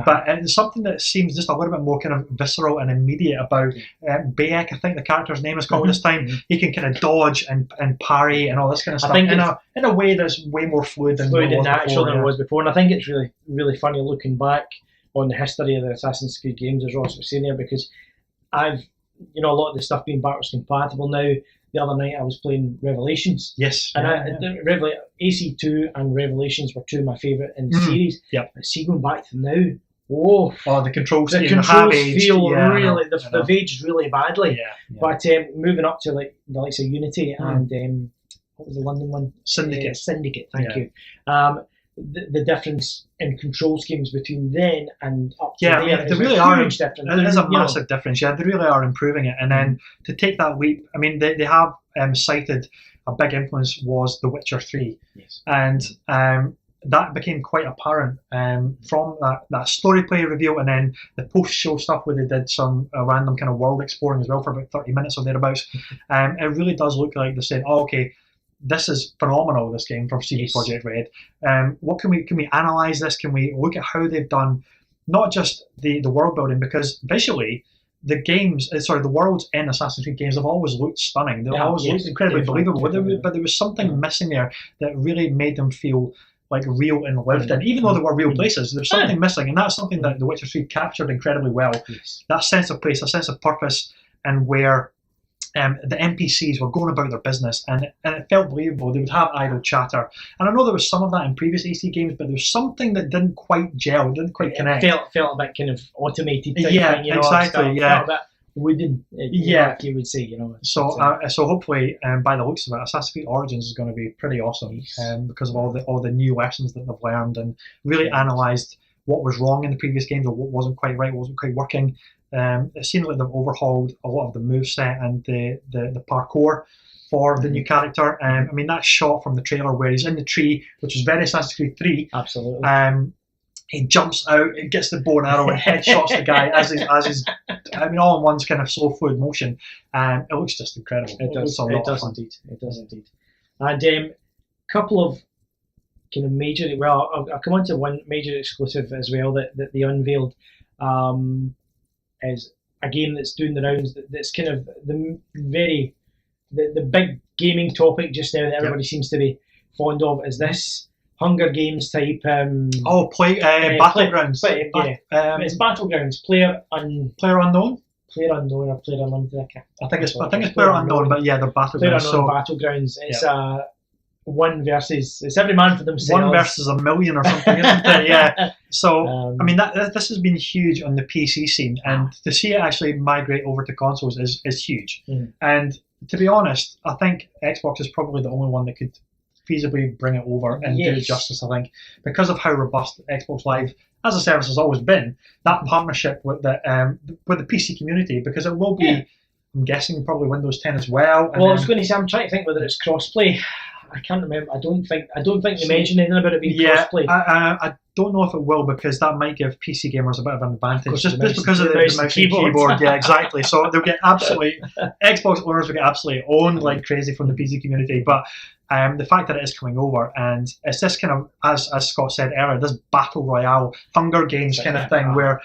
But it's something that seems just a little bit more kind of visceral and immediate about Bayek, I think the character's name is called this time. He can kind of dodge and parry and all this kind of stuff. In a way that's way more fluid and natural than it was before. And I think it's really, really funny looking back on the history of the Assassin's Creed games, as Ross was saying there, because I've, a lot of the stuff being backwards compatible now. The other night I was playing Revelations. Yes. And AC2 and Revelations were two of my favourite in the series. Yep. But see, going back to now, the controls feel really, they've aged really badly. Yeah. But moving up to like the likes of Unity and what was the London one? Syndicate. Thank you. The difference in control schemes between then and up to there they really are. Huge difference. There's a massive difference. Yeah, they really are improving it. And then to take that leap, I mean, they have cited a big influence was The Witcher 3. Yes. And that became quite apparent from that story play reveal, and then the post-show stuff where they did some random kind of world exploring as well for about 30 minutes or thereabouts. It really does look like they're saying, oh, okay, this is phenomenal, this game from CD Projekt Red. What can we analyze this? Can we look at how they've done not just the world building, because visually the worlds in Assassin's Creed games have always looked stunning. They've always looked incredibly believable, but there was something missing there that really made them feel like real and lived in. Even though they were real places, there's something missing, and that's something that The Witcher 3 captured incredibly well. That sense of place, a sense of purpose, and where the NPCs were going about their business, and it felt believable. They would have idle chatter, and I know there was some of that in previous AC games, but there's something that didn't quite gel, didn't quite connect. Felt a bit kind of automated type thing, exactly. Felt a bit wooden, you would say, So hopefully, by the looks of it, Assassin's Creed Origins is going to be pretty awesome, because of all the new lessons that they've learned and really analysed what was wrong in the previous games, or what wasn't quite right, what wasn't quite working. It seems like they've overhauled a lot of the moveset and the parkour for the new character. I mean, that shot from the trailer where he's in the tree, which is very Assassin's Creed 3. Absolutely. He jumps out, it gets the bow and arrow, and headshots the guy as he's. I mean, all in one kind of slow fluid motion. It looks just incredible. It does indeed. It does indeed. And couple of kind of major. Well, I'll come on to one major exclusive as well that they unveiled. Is a game that's doing the rounds. That's kind of the big gaming topic just now that everybody seems to be fond of. Is this Hunger Games type? Battlegrounds. It's Battlegrounds. Player Unknown. Player Unknown. Player Unknown or Player Unknown. I think it's Player Unknown, but yeah, they're Battlegrounds. Player Unknown Battlegrounds. It's one versus. It's every man for themselves. One versus a million or something, isn't it? Yeah. So I mean, this has been huge on the PC scene, and to see it actually migrate over to consoles is huge. And to be honest, I think Xbox is probably the only one that could feasibly bring it over and do it justice. I think because of how robust Xbox Live as a service has always been, that partnership with the PC community, because it will be, I'm guessing, probably Windows 10 as well. Well, I was going to say, I'm trying to think whether it's crossplay. I can't remember. I don't think they mentioned anything about it being crossplay. I don't know if it will, because that might give PC gamers a bit of an advantage, just because of the mouse and keyboard. Yeah, exactly. So they'll get absolutely Xbox owners will get absolutely owned like crazy from the PC community. But the fact that it is coming over, and it's this kind of, as Scott said earlier, this battle royale, Hunger Games kind of thing, where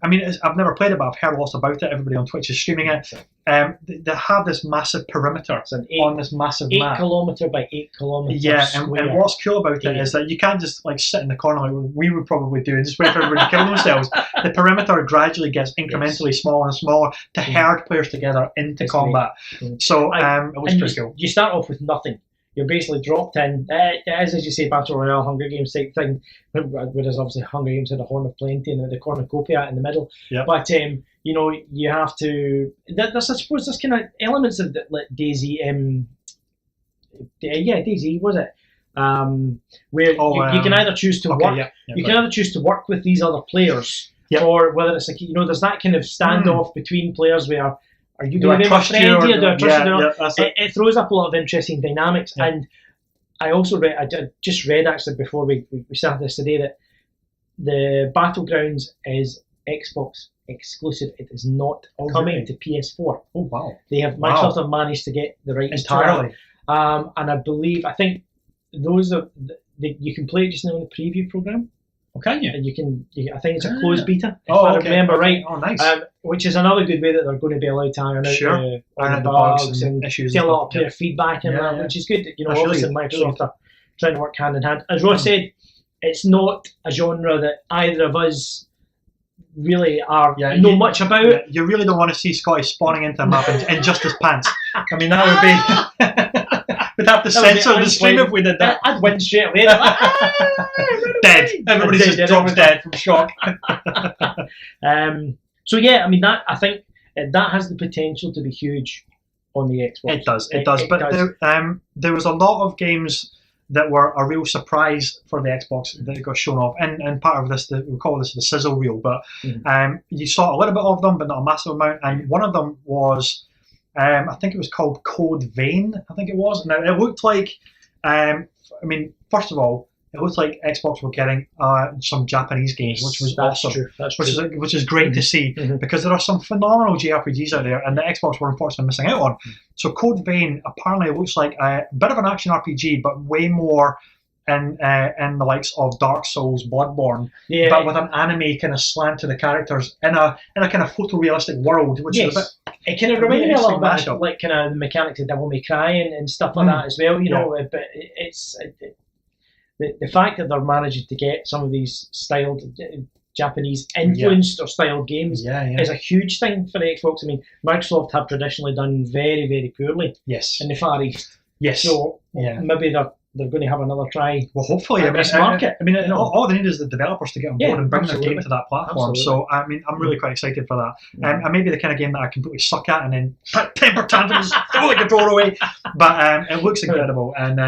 I mean, I've never played it, but I've heard lots about it. Everybody on Twitch is streaming it. They have this massive perimeter on this massive map. 8 kilometre by 8 kilometres. Yeah, and what's cool about it is that you can't just like sit in the corner like we would probably do and just wait for everybody to kill themselves. The perimeter gradually gets incrementally smaller and smaller to herd players together into combat. So it was pretty cool. You start off with nothing. You're basically dropped in. It is, as you say, Battle Royale, Hunger Games type thing. Whereas obviously Hunger Games had a Horn of Plenty and the cornucopia in the middle. Yep. But you have to. There's, I suppose, there's kind of elements of like DayZ. DayZ was it? Where you can either choose to work. You can either choose to work with these other players, or whether it's like there's that kind of standoff between players where. Are you going to be my friend here? Do I trust you? It throws up a lot of interesting dynamics. And I also read, I just read actually before we started this today, that the Battlegrounds is Xbox exclusive. It is not coming to PS4. Oh wow! Microsoft have managed to get the rights entirely. And I think those are you can play it just now in the preview program. Can you? And I think it's a closed beta, if I remember right. Oh, nice. Which is another good way that they're going to be allowed to iron out the bugs and issues, get a lot of player feedback and that, which is good. Obviously Microsoft are trying to work hand in hand. As Ross said, it's not a genre that either of us really know much about. You really don't want to see Scotty spawning into a map in just his pants. I mean, that would be. We'd have to censor the stream if we did that. I'd win straight away. Dead. Everybody just drops dead from shock. So yeah, I mean I think that has the potential to be huge on the Xbox. It does. But there was a lot of games that were a real surprise for the Xbox that got shown off, and part of this, we call this the sizzle reel. But you saw a little bit of them, but not a massive amount. And one of them was. I think it was called Code Vein, I think it was. Now, it looked like, first of all, it looks like Xbox were getting some Japanese games, which was awesome. True. That's which is great to see, because there are some phenomenal JRPGs out there, and the Xbox were unfortunately missing out on. So Code Vein apparently looks like a bit of an action RPG, but way more in the likes of Dark Souls, Bloodborne, but with an anime kind of slant to the characters in a kind of photorealistic world, which is a bit. It kind of reminded me a little bit of like kind of the mechanics of Devil May Cry and stuff like that as well. You know, but it's the fact that they're managing to get some of these styled Japanese influenced or styled games is a huge thing for the Xbox. I mean, Microsoft have traditionally done very, very poorly in the Far East. So maybe they're going to have another try. Well, hopefully, this market. I mean, all they need is the developers to get on board and bring their game to that platform. So, I mean, I'm really quite excited for that. And maybe the kind of game that I completely suck at and then temper tantrums, throw the controller away. But it looks incredible. And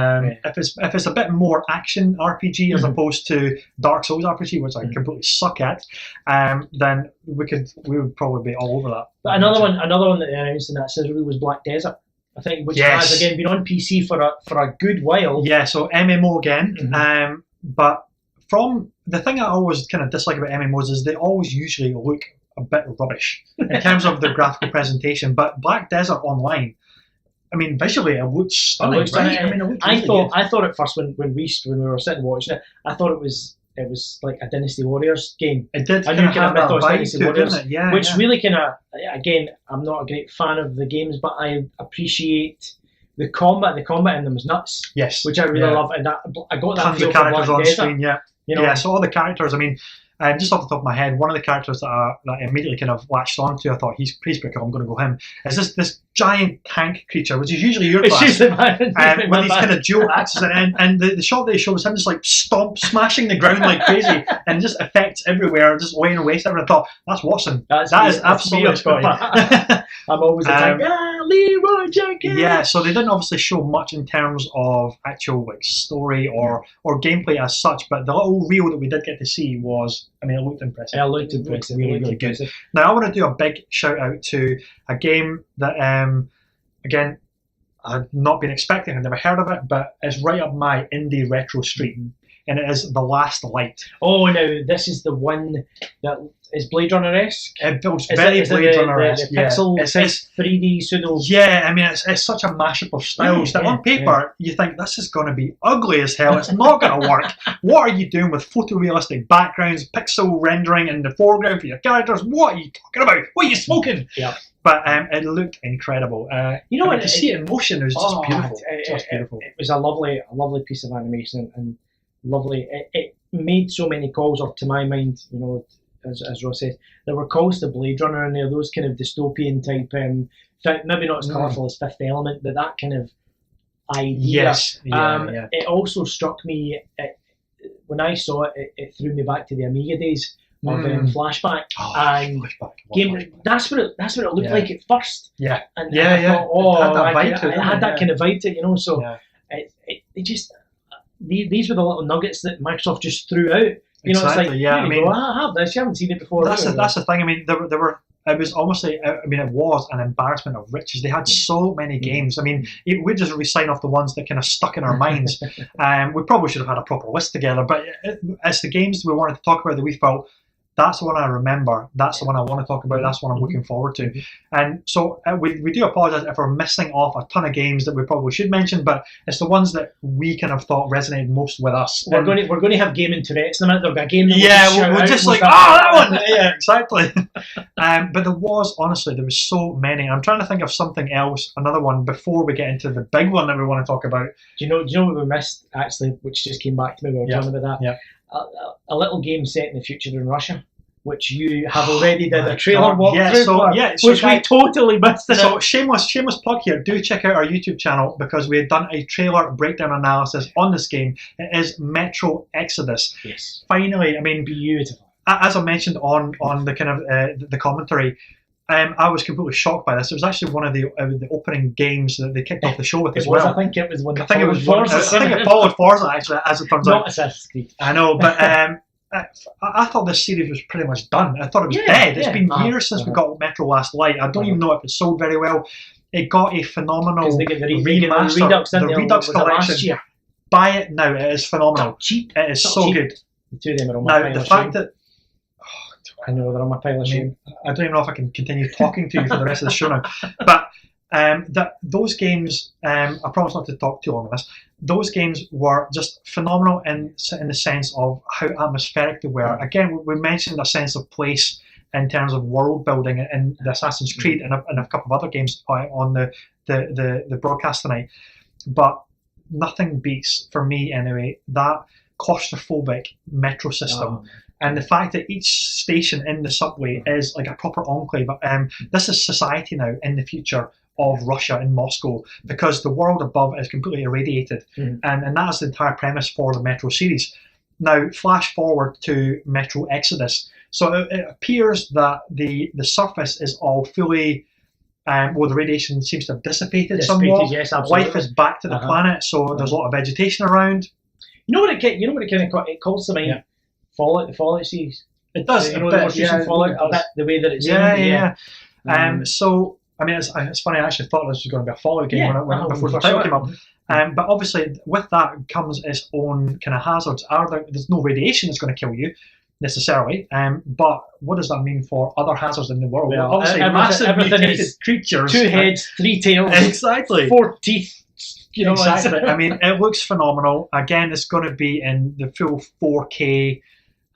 if it's a bit more action RPG as opposed to Dark Souls RPG, which I completely suck at, then we would probably be all over that. But another one that they announced in that Scissor was Black Desert. I think, which has again been on PC for a good while. Yeah, so MMO again. But from the thing I always kind of dislike about MMOs is they always usually look a bit rubbish in terms of the graphical presentation. But Black Desert Online, I mean, visually it looks stunning. I thought at first when we were sitting watching it, I thought it was like a Dynasty Warriors game. It did. I knew kind of mythos Dynasty Warriors, it? Yeah, which really kind of, again, I'm not a great fan of the games, but I appreciate the combat. The combat in them is nuts. Yes, which I really love, and I got that tons feel of characters on screen. You know? So all the characters. I mean, just off the top of my head, one of the characters that I immediately kind of latched onto, I thought he's pretty cool, I'm going to go him. Is this giant tank creature, which is usually your class, with these kind of dual axes, and the shot they show is him just like smashing the ground like crazy, and just effects everywhere, just laying waste everywhere. I thought that's Watson. That is absolutely Scotty. I'm always a tank. Leroy Jenkins. Yeah, so they didn't obviously show much in terms of actual like story or gameplay as such, but the little reel that we did get to see was, I mean, it looked impressive. It looked impressive. Really good. Now I want to do a big shout out to a game that again I've not been expecting, I've never heard of it, but it's right up my indie retro street, and it is The Last Light. Oh, now this is the one that is Blade Runner-esque. It feels very Blade Runner-esque. The pixel, it's 3D pseudo. Yeah, I mean, it's such a mashup of styles that on paper you think this is going to be ugly as hell. It's not going to work. What are you doing with photorealistic backgrounds, pixel rendering in the foreground for your characters? What are you talking about? What are you smoking? Yeah. But it looked incredible. You know, to see it in motion, it was just beautiful. It was a lovely piece of animation, and lovely. It made so many calls up to my mind. You know, as Ross says, there were calls to Blade Runner in there. Those kind of dystopian type, maybe not as colourful as Fifth Element, but that kind of idea. Yes. It also struck me when I saw it. It threw me back to the Amiga days of Flashback, and game. That's what it looked like at first. Yeah, and I thought, it had that kind of vibe to it, you know. So they just these were the little nuggets that Microsoft just threw out. You know, exactly, it's like, I have this. You haven't seen it before. That's the thing. I mean, there were. It was almost like, I mean, it was an embarrassment of riches. They had so many games. I mean, we just re-sign off the ones that kind of stuck in our minds. We probably should have had a proper list together. But it's the games we wanted to talk about that we felt, that's the one I remember. That's the one I want to talk about. That's what I'm looking forward to. And so we do apologise if we're missing off a ton of games that we probably should mention, but it's the ones that we kind of thought resonated most with us. We're going to have gaming Tourette's in a minute. There'll be a game that we're just like, that one! Yeah, exactly. But there was so many. I'm trying to think of something else, another one, before we get into the big one that we want to talk about. Do you know what we missed, actually, which just came back to me? We were talking about that. Yeah. A little game set in the future in Russia, which you have already did a trailer walkthrough for, which we totally missed. So shameless plug here. Do check out our YouTube channel, because we had done a trailer breakdown analysis on this game. It is Metro Exodus. Yes. Finally, I mean, beautiful. As I mentioned on the kind of the commentary, I was completely shocked by this. It was actually one of the opening games that they kicked off the show with as well. I think it was one. I think it followed Forza, actually, as it turns out. Not Assassin's Creed. I know, but I thought this series was pretty much done. I thought it was dead. It's been years since we got Metro Last Light. I don't even know if it sold very well. It got a phenomenal remaster. The Redux collection. last year. buy it now. It is phenomenal. Cheap. It is Not so cheap. good. The two of them are on my Now pile the of fact shame. that I know they're on my pile of shame. I don't even know if I can continue talking to you for the rest of the show now. But those games, I promise not to talk too long on this. Those games were just phenomenal in the sense of how atmospheric they were. Again, we mentioned a sense of place in terms of world building in the Assassin's Creed and a couple of other games on the broadcast tonight. But nothing beats, for me anyway, that claustrophobic metro system. And the fact that each station in the subway is like a proper enclave. This is society now in the future of Russia in Moscow, because the world above is completely irradiated. And that is the entire premise for the Metro series. Now, flash forward to Metro Exodus. So it appears that the surface is all fully, the radiation seems to have dissipated somewhat. Yes, absolutely. Life is back to the planet, so there's a lot of vegetation around. You know what it kind of calls to mind? Fallout, the Fallout series. It does. You know, the most recent Fallout, the way that it's So, I mean, it's funny. I actually thought this was going to be a Fallout game before the title came up. Mm-hmm. But obviously, with that comes its own kind of hazards. There's no radiation that's going to kill you necessarily. But what does that mean for other hazards in the world? Well, obviously, everything is creatures. 2 heads, 3 tails, exactly. 4 teeth. You know, exactly. I mean, it looks phenomenal. Again, it's going to be in the full 4K.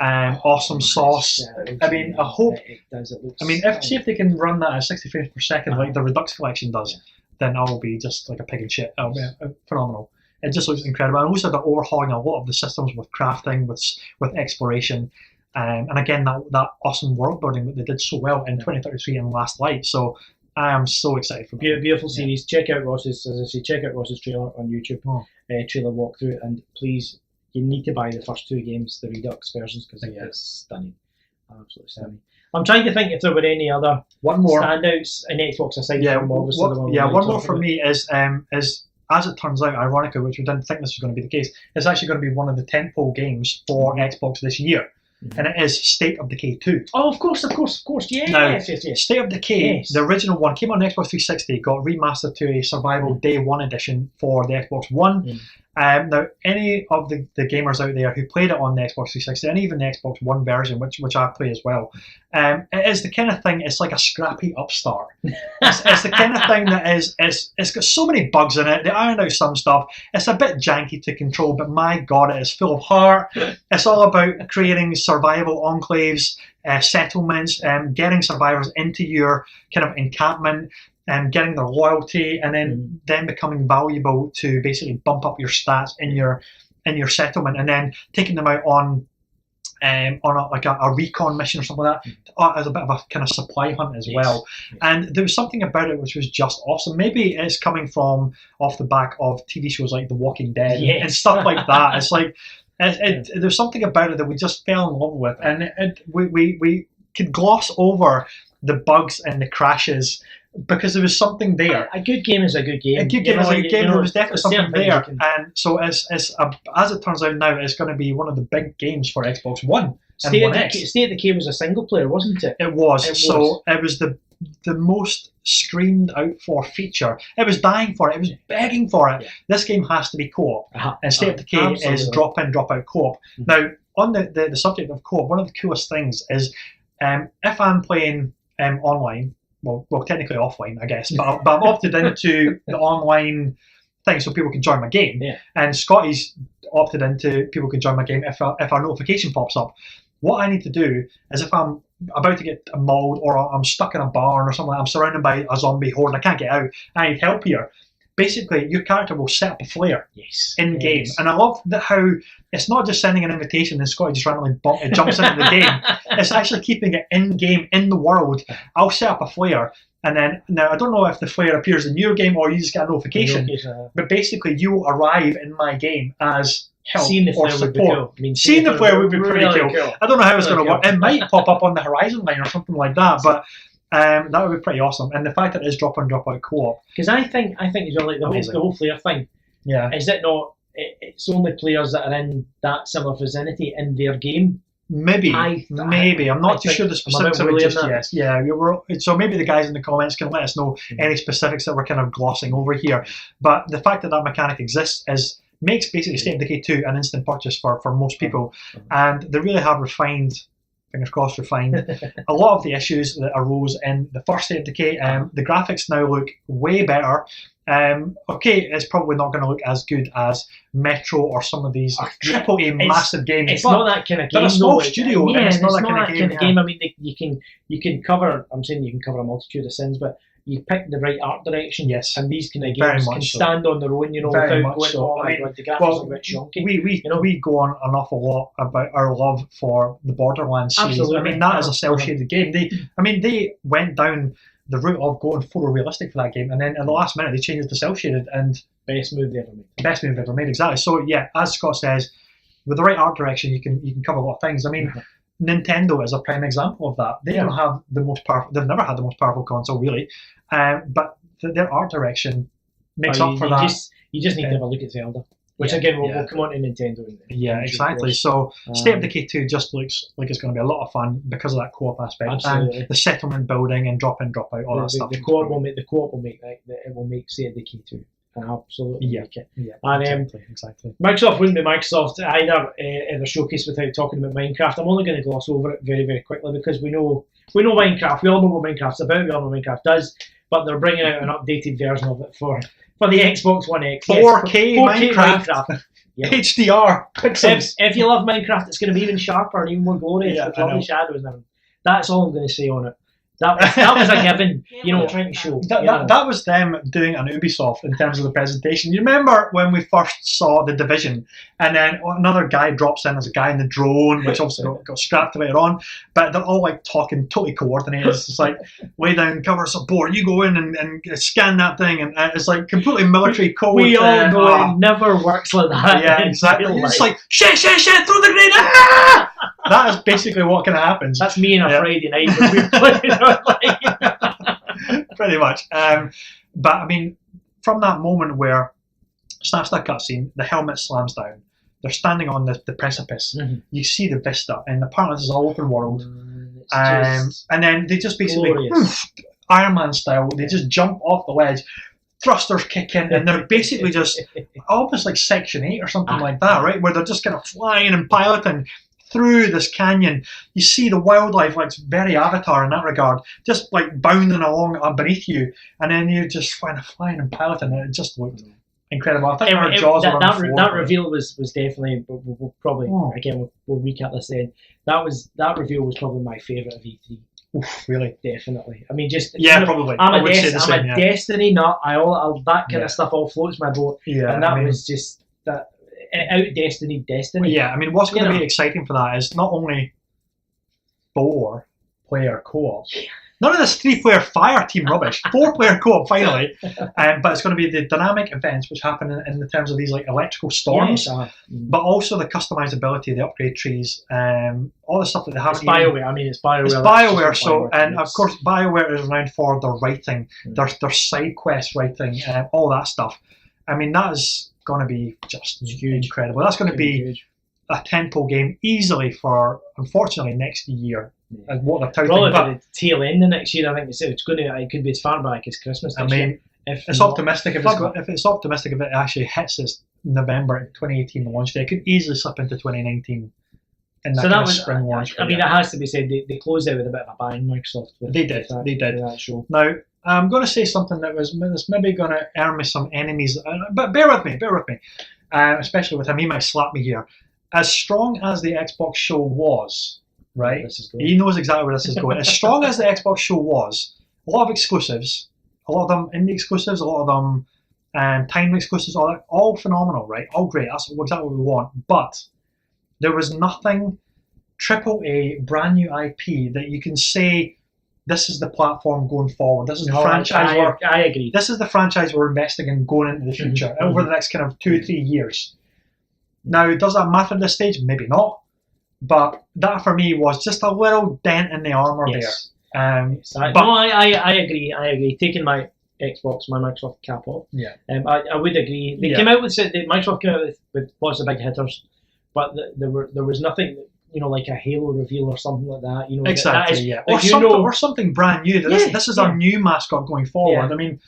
Awesome sauce. I mean, I hope. It does. It looks. I mean, if they can run that at 60 frames per second, like the Redux collection does, then I will be just like a pig in shit. It'll be phenomenal. It just looks incredible. And also, they're overhauling a lot of the systems with crafting, with exploration, and again that awesome world building that they did so well in 2033 and Last Light. So I am so excited for that. Beautiful series. Check out Ross's, as I say, check out Ross's trailer on YouTube. Trailer walkthrough, and please. You need to buy the first 2 games, the Redux versions, because it's stunning. Absolutely stunning. I'm trying to think if there were any other standouts in Xbox aside from obviously the one. One more for me is as it turns out, ironically, which we didn't think this was going to be the case, it's actually going to be one of the tentpole games for Xbox this year. And it is State of Decay 2. Oh, of course. Yes, now, yes. State of Decay, the original one, came on Xbox 360, got remastered to a Survival Day 1 edition for the Xbox One. Now, any of the gamers out there who played it on the Xbox 360, and even the Xbox One version, which I play as well, it is the kind of thing, it's like a scrappy upstart. It's the kind of thing that it's got so many bugs in it, they ironed out some stuff, it's a bit janky to control, but my god, it is full of heart. It's all about creating survival enclaves, settlements, getting survivors into your kind of encampment, and getting their loyalty, and then becoming valuable to basically bump up your stats in your settlement, and then taking them out on a recon mission or something like that as a bit of a kind of supply hunt as well. And there was something about it which was just awesome. Maybe it's coming from off the back of TV shows like The Walking Dead and stuff like that. It's like there's something about it that we just fell in love with, and we could gloss over the bugs and the crashes, because there was something there. A good game is a good game. A good game is a good game. There was definitely something there. And so as it turns out now, it's going to be one of the big games for Xbox One and One X. State of Decay was a single player, wasn't it? It was. It was the most screamed out for feature. It was dying for it. It was begging for it. This game has to be co-op. And State of Decay is drop in, drop out co-op. Now, on the subject of co-op, one of the coolest things is if I'm playing online, well, technically offline, I guess, but I've opted into the online thing so people can join my game. And Scotty's opted into people can join my game if our notification pops up. What I need to do is, if I'm about to get mauled or I'm stuck in a barn or something, I'm surrounded by a zombie horde, I can't get out, I need help here. Basically, your character will set up a flare in game, and I love how it's not just sending an invitation and Scotty just randomly jumps into the game. It's actually keeping it in game, in the world. I'll set up a flare, and then now I don't know if the flare appears in your game or you just get a notification. But basically, you will arrive in my game as help or support. Seeing the flare would be pretty cool. I don't know how it's going to work. It might pop up on the horizon line or something like that, but. That would be pretty awesome, and the fact that it is drop in, drop out co-op. Because I think as well, like the whole flare thing. Is it not? It's only players that are in that similar vicinity in their game. Maybe. I'm not too sure the specifics of it just yet. So maybe the guys in the comments can let us know any specifics that we're kind of glossing over here. But the fact that mechanic exists is makes basically State of Decay 2 an instant purchase for most people. And they really have refined, fingers crossed, refined a lot of the issues that arose in the first State of Decay. The graphics now look way better. Okay, it's probably not going to look as good as Metro or some of these AAA massive games. It's not that kind of game. They're a small studio, yeah, and it's not that kind of game. I mean, you can cover. I'm saying you can cover a multitude of sins, but you pick the right art direction. Yes, and these kind of games can stand on their own. You know, without going, so. I mean, the graphics are a bit chunky. We go on an awful lot about our love for the Borderlands series. Absolutely. I mean, that is a cel-shaded game. They went down the route of going photorealistic for that game, and then in the last minute they changed it to cel-shaded, and best move they ever made. Best move ever made, exactly. So yeah, as Scott says, with the right art direction, you can cover a lot of things. I mean, Nintendo is a prime example of that. They don't have the most powerful. They've never had the most powerful console, really, but their art direction makes up for that. You just need to have a look at Zelda. Which again, we'll come on to Nintendo. Yeah, exactly. So State of Decay 2 just looks like it's going to be a lot of fun because of that co-op aspect. Absolutely. And the settlement building and drop in, drop out, all that stuff. The co-op will make State of Decay 2. Absolutely. Yeah. And exactly. Microsoft wouldn't be Microsoft either in their showcase without talking about Minecraft. I'm only going to gloss over it very, very quickly because we know Minecraft. We all know what Minecraft's about. We all know what Minecraft does. But they're bringing out an updated version of it for the Xbox One X. 4K Minecraft. Yep. HDR pixels. If you love Minecraft, it's going to be even sharper and even more glorious with lovely shadows and everything. That's all I'm going to say on it. That was a given, trying to show. That was them doing an Ubisoft in terms of the presentation. You remember when we first saw The Division, and then another guy drops in as a guy in the drone, which obviously got scrapped later on, but they're all like talking totally coordinated. It's just like, lay down, cover support, you go in and scan that thing, and it's like completely military code. We all know it never works like that. Yeah, exactly. It's like, shit, throw the grenade! Ah! That is basically what kind of happens. That's me on a Friday night when we're playing. Pretty much. But I mean, from that moment where snaps that cutscene, the helmet slams down, they're standing on the precipice, you see the vista, and apparently this is all open world. And then they just basically, Iron Man style, they just jump off the ledge, thrusters kick in, and they're basically just almost like Section 8 or something like that, right? Where they're just kind of flying and piloting through this canyon. You see the wildlife, like it's very Avatar in that regard, just like bounding along beneath you, and then you're just flying and piloting, and it just looked incredible. I think our jaws were on the floor. That reveal was definitely. We'll probably again we'll recap this then. That reveal was probably my favourite of E3. Oof, really? Definitely. I mean, just probably. I'm a Destiny nut. That kind of stuff all floats my boat. Yeah, and that was just that. Out Destiny. Yeah, I mean, what's going to be exciting for that is not only 4-player co-op, none of this 3-player fire team rubbish, 4-player co-op finally, but it's going to be the dynamic events which happen in the terms of these like electrical storms, but also the customizability, the upgrade trees, all the stuff that they have. It's BioWare. I mean, it's BioWare. It's BioWare. So, and of course, BioWare is renowned for their writing, their side quest writing, all that stuff. I mean, that is going to be just incredible. That's going to be a tentpole game easily for, unfortunately, next year. What they're touting. Probably by the tail end of next year. I think it could be as far back as Christmas. I mean, it's optimistic if it actually hits this November 2018 launch day. It could easily slip into 2019. So that was spring launch. I mean, it has to be said they closed out with a bit of a bang. Microsoft. They did. That show. Now, I'm going to say something that's maybe going to earn me some enemies, but bear with me, especially with him. He might slap me here. As strong as the Xbox show was, right? He knows exactly where this is going. As strong as the Xbox show was, a lot of exclusives, a lot of them indie exclusives, a lot of them time exclusives, all phenomenal, right? All great. That's exactly what we want. But there was nothing AAA, brand new IP that you can say, this is the platform going forward. This is the franchise. I agree. This is the franchise we're investing in going into the future over the next kind of 2-3 years. Now, does that matter at this stage? Maybe not. But that for me was just a little dent in the armor there. I agree. Taking my Microsoft cap off. Yeah. I would agree. They came out with Microsoft came out with lots of big hitters, but there was nothing. Like a Halo reveal or something like that. Exactly. Or something brand new. This is our new mascot going forward. I mean,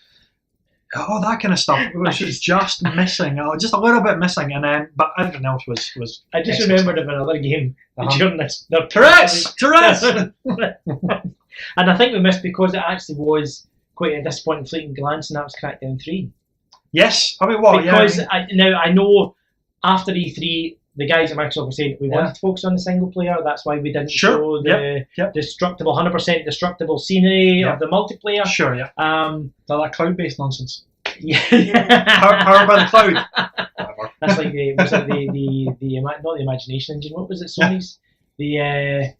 all that kind of stuff, which was just missing, just a little bit missing, and then but everything else was. I just excellent. remembered of another game during this. Tourette's! And I think we missed because it actually was quite a disappointing fleeting glance, and that was Crackdown 3. Yes, I mean, what? Because yeah, I know after E3, the guys at Microsoft were saying we wanted to focus on the single player. That's why we didn't show the destructible, 100% destructible scenery of the multiplayer. Sure, yeah. That cloud-based nonsense. Yeah. Powered by the cloud. That's like the not the imagination engine. What was it? Sony's the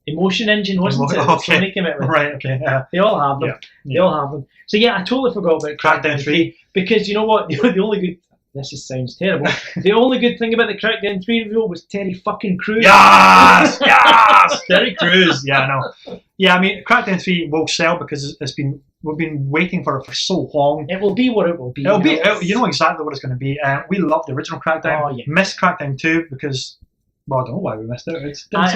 emotion engine, wasn't it? Okay. Sony came out with. Right. Okay. Yeah. They all have them. Yeah. They all have them. So yeah, I totally forgot about Crackdown 3 because you know what? The only good. Sounds terrible. The only good thing about the Crackdown 3 reveal was Terry fucking Crews. Yes! Terry Crews. Yeah, I know. Yeah, I mean, Crackdown 3 will sell because we've been waiting for it for so long. It will be what it will be. You know exactly what it's going to be. We love the original Crackdown. Oh, yeah. Missed Crackdown 2 because, well, I don't know why we missed it. I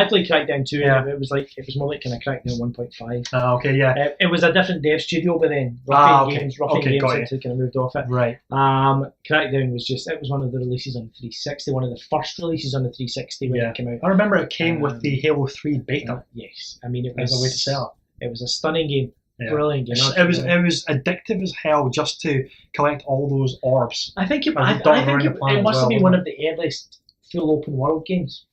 played Crackdown 2 and it was more like kind of Crackdown 1.5. Okay, yeah. It was a different dev studio by then. Roughing Games had kind of moved off it. Right. Crackdown it was one of the releases on 360, one of the first releases on the 360 when it came out. I remember it came with the Halo 3 beta. Yes. I mean, it was as a way to sell it. It was a stunning game. Yeah. Brilliant game. It was addictive as hell just to collect all those orbs. I think it must have been one of the earliest full open world games.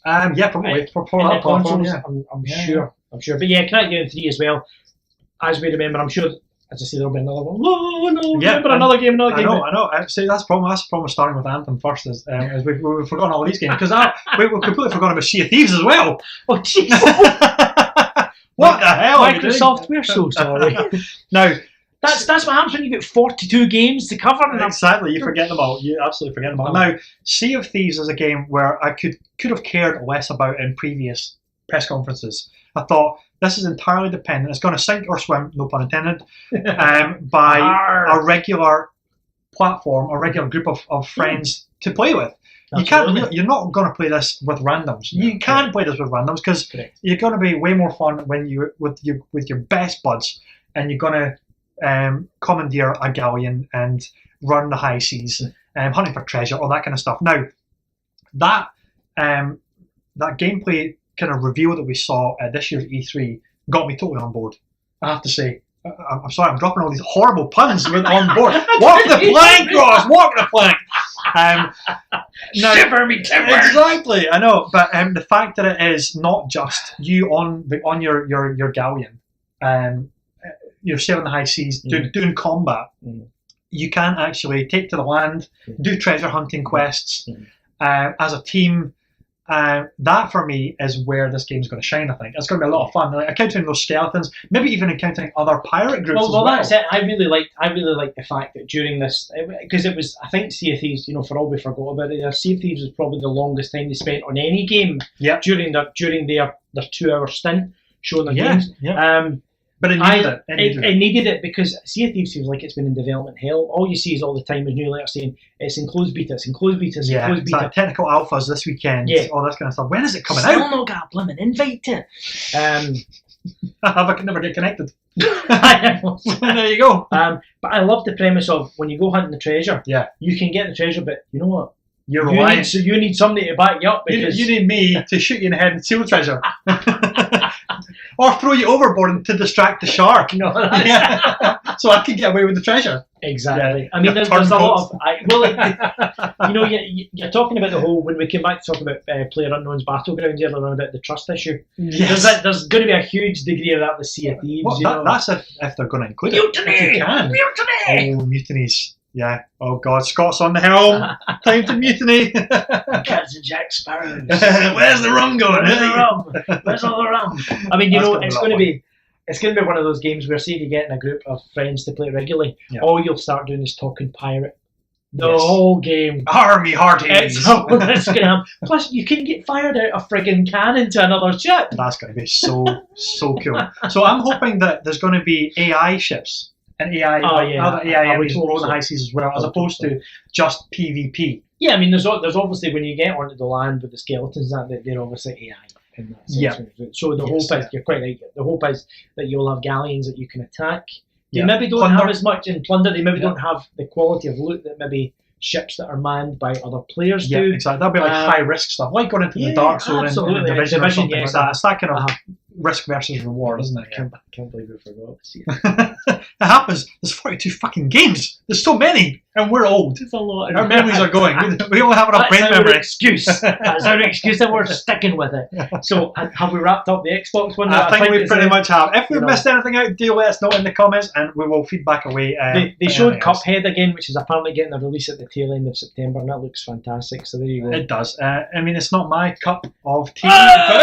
Yeah, probably. For that platform, yeah. I'm sure. But yeah, Crackdown 3 as well. As we remember, I'm sure, as I say, there'll be another one. Oh, no, remember another game. I know. See, that's the problem. That's the problem with starting with Anthem first, is we've forgotten all these games. Because we've completely forgotten about Sea of Thieves as well. Oh, jeez. What the hell? Microsoft, we're so sorry. Now, that's what happens when you get 42 games to cover. Exactly, you forget them all. You absolutely forget them all. Now, Sea of Thieves is a game where I could have cared less about in previous press conferences. I thought this is entirely dependent. It's going to sink or swim, no pun intended, by a regular platform, a regular group of friends to play with. You're not going to play this with randoms. You can play this with randoms because you're going to be way more fun when you with your best buds, and you're going to commandeer a galleon and run the high seas, hunting for treasure, all that kind of stuff. Now, that gameplay kind of reveal that we saw at this year's E3 got me totally on board. I have to say. I'm sorry, I'm dropping all these horrible puns on board. Walk the plank, Ross! Walk the plank! Shiver me timbers! Exactly, I know. But the fact that it is not just you on your galleon, you're sailing the high seas, doing combat. You can actually take to the land, do treasure hunting quests as a team. That for me is where this game's going to shine. I think it's going to be a lot of fun. Like, encountering those skeletons, maybe even encountering other pirate groups. Well, that's it. I really like the fact that during this, because it was, I think Sea of Thieves. For all we forgot about it, Sea of Thieves was probably the longest time they spent on any game. Yeah. During their 2-hour stint showing their games. Yeah. But it needed it needed it because Sea of Thieves feels like it's been in development hell. All you see is all the time is new letters saying it's in closed beta, it's in closed beta, it's in closed beta. Like technical alphas this weekend, all this kind of stuff. When is it coming Still out? Still not got a blooming invite to it. I can never get connected. There you go. But I love the premise of when you go hunting the treasure, you can get the treasure, but you know what? You need somebody to back you up because you need me to shoot you in the head and steal the treasure. Or throw you overboard to distract the shark. So I can get away with the treasure. Exactly. I mean, there's a lot of... you're talking about the whole... When we came back to talk about PlayerUnknown's Battlegrounds earlier on about the trust issue, there's going to be a huge degree of that with Sea of Thieves. That's if they're going to include Mutiny! It. If you can. Mutiny! Oh, mutinies. Yeah. Oh, God. Scott's on the helm. Time to mutiny. Captain Jack Sparrow. Where's the rum going? Where's the rum? Where's all the rum? I mean, it's going to be one of those games where, say, if you get in a group of friends to play regularly, all you'll start doing is talking pirate. The whole game. Army hearties. It's all that's going to happen. Plus, you can get fired out a friggin' cannon to another ship. That's going to be so cool. So I'm hoping that there's going to be AI ships. And AI, other AI enemies roll the high seas as well, as opposed to just PvP. Yeah, I mean, there's obviously when you get onto the land with the skeletons, that they're obviously AI in that sense. So the hope is, you're quite right. The hope is that you'll have galleons that you can attack, They maybe don't have as much in plunder. They maybe don't have the quality of loot that maybe ships that are manned by other players do. Yeah, exactly. That'll be like high risk stuff, like going into the dark zone in the Division or something like that. It's that kind of risk versus reward, isn't it? I can't believe we forgot to see it happens. There's 42 fucking games. There's so many, and we're old. It's a lot. Our memories are going. We only have enough brain memory. Excuse. That's our excuse, and we're sticking with it. So, have we wrapped up the Xbox one? I think we pretty much have. If we've missed anything out, do let us know in the comments, and we will feedback away. They showed Cuphead again, which is apparently getting a release at the tail end of September, and that looks fantastic. So there you go. It does. I mean, it's not my cup of tea, but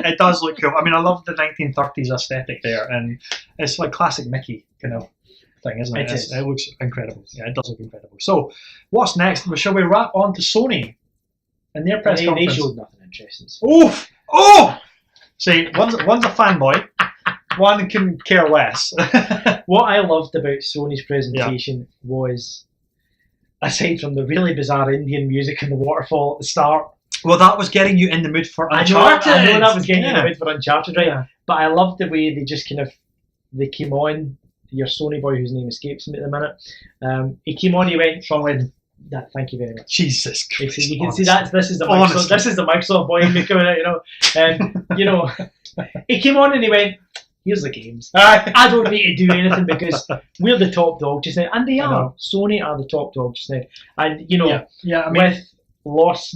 it does look cool. I mean, I love the 1930s aesthetic there, and it's like classic Mickey kind of thing, isn't it? It looks incredible. Yeah, it does look incredible. So, what's next? Shall we wrap on to Sony and their press conference? They showed nothing interesting. Oof! Oh! See, one's a fanboy, one can care less. What I loved about Sony's presentation was, aside from the really bizarre Indian music and the waterfall at the start. Well, that was getting you in the mood for Uncharted. I know that was getting you in the mood for Uncharted, right? Yeah. But I loved the way they just they came on. Your Sony boy, whose name escapes me at the minute, he came on. He went from thank you very much. Jesus Christ! You can see that this is the Microsoft. This is the Microsoft boy in me coming out, and he came on and he went, "Here's the games. I don't need to do anything because we're the top dog just now," and they are. Sony are the top dog just now, and I mean, with Lost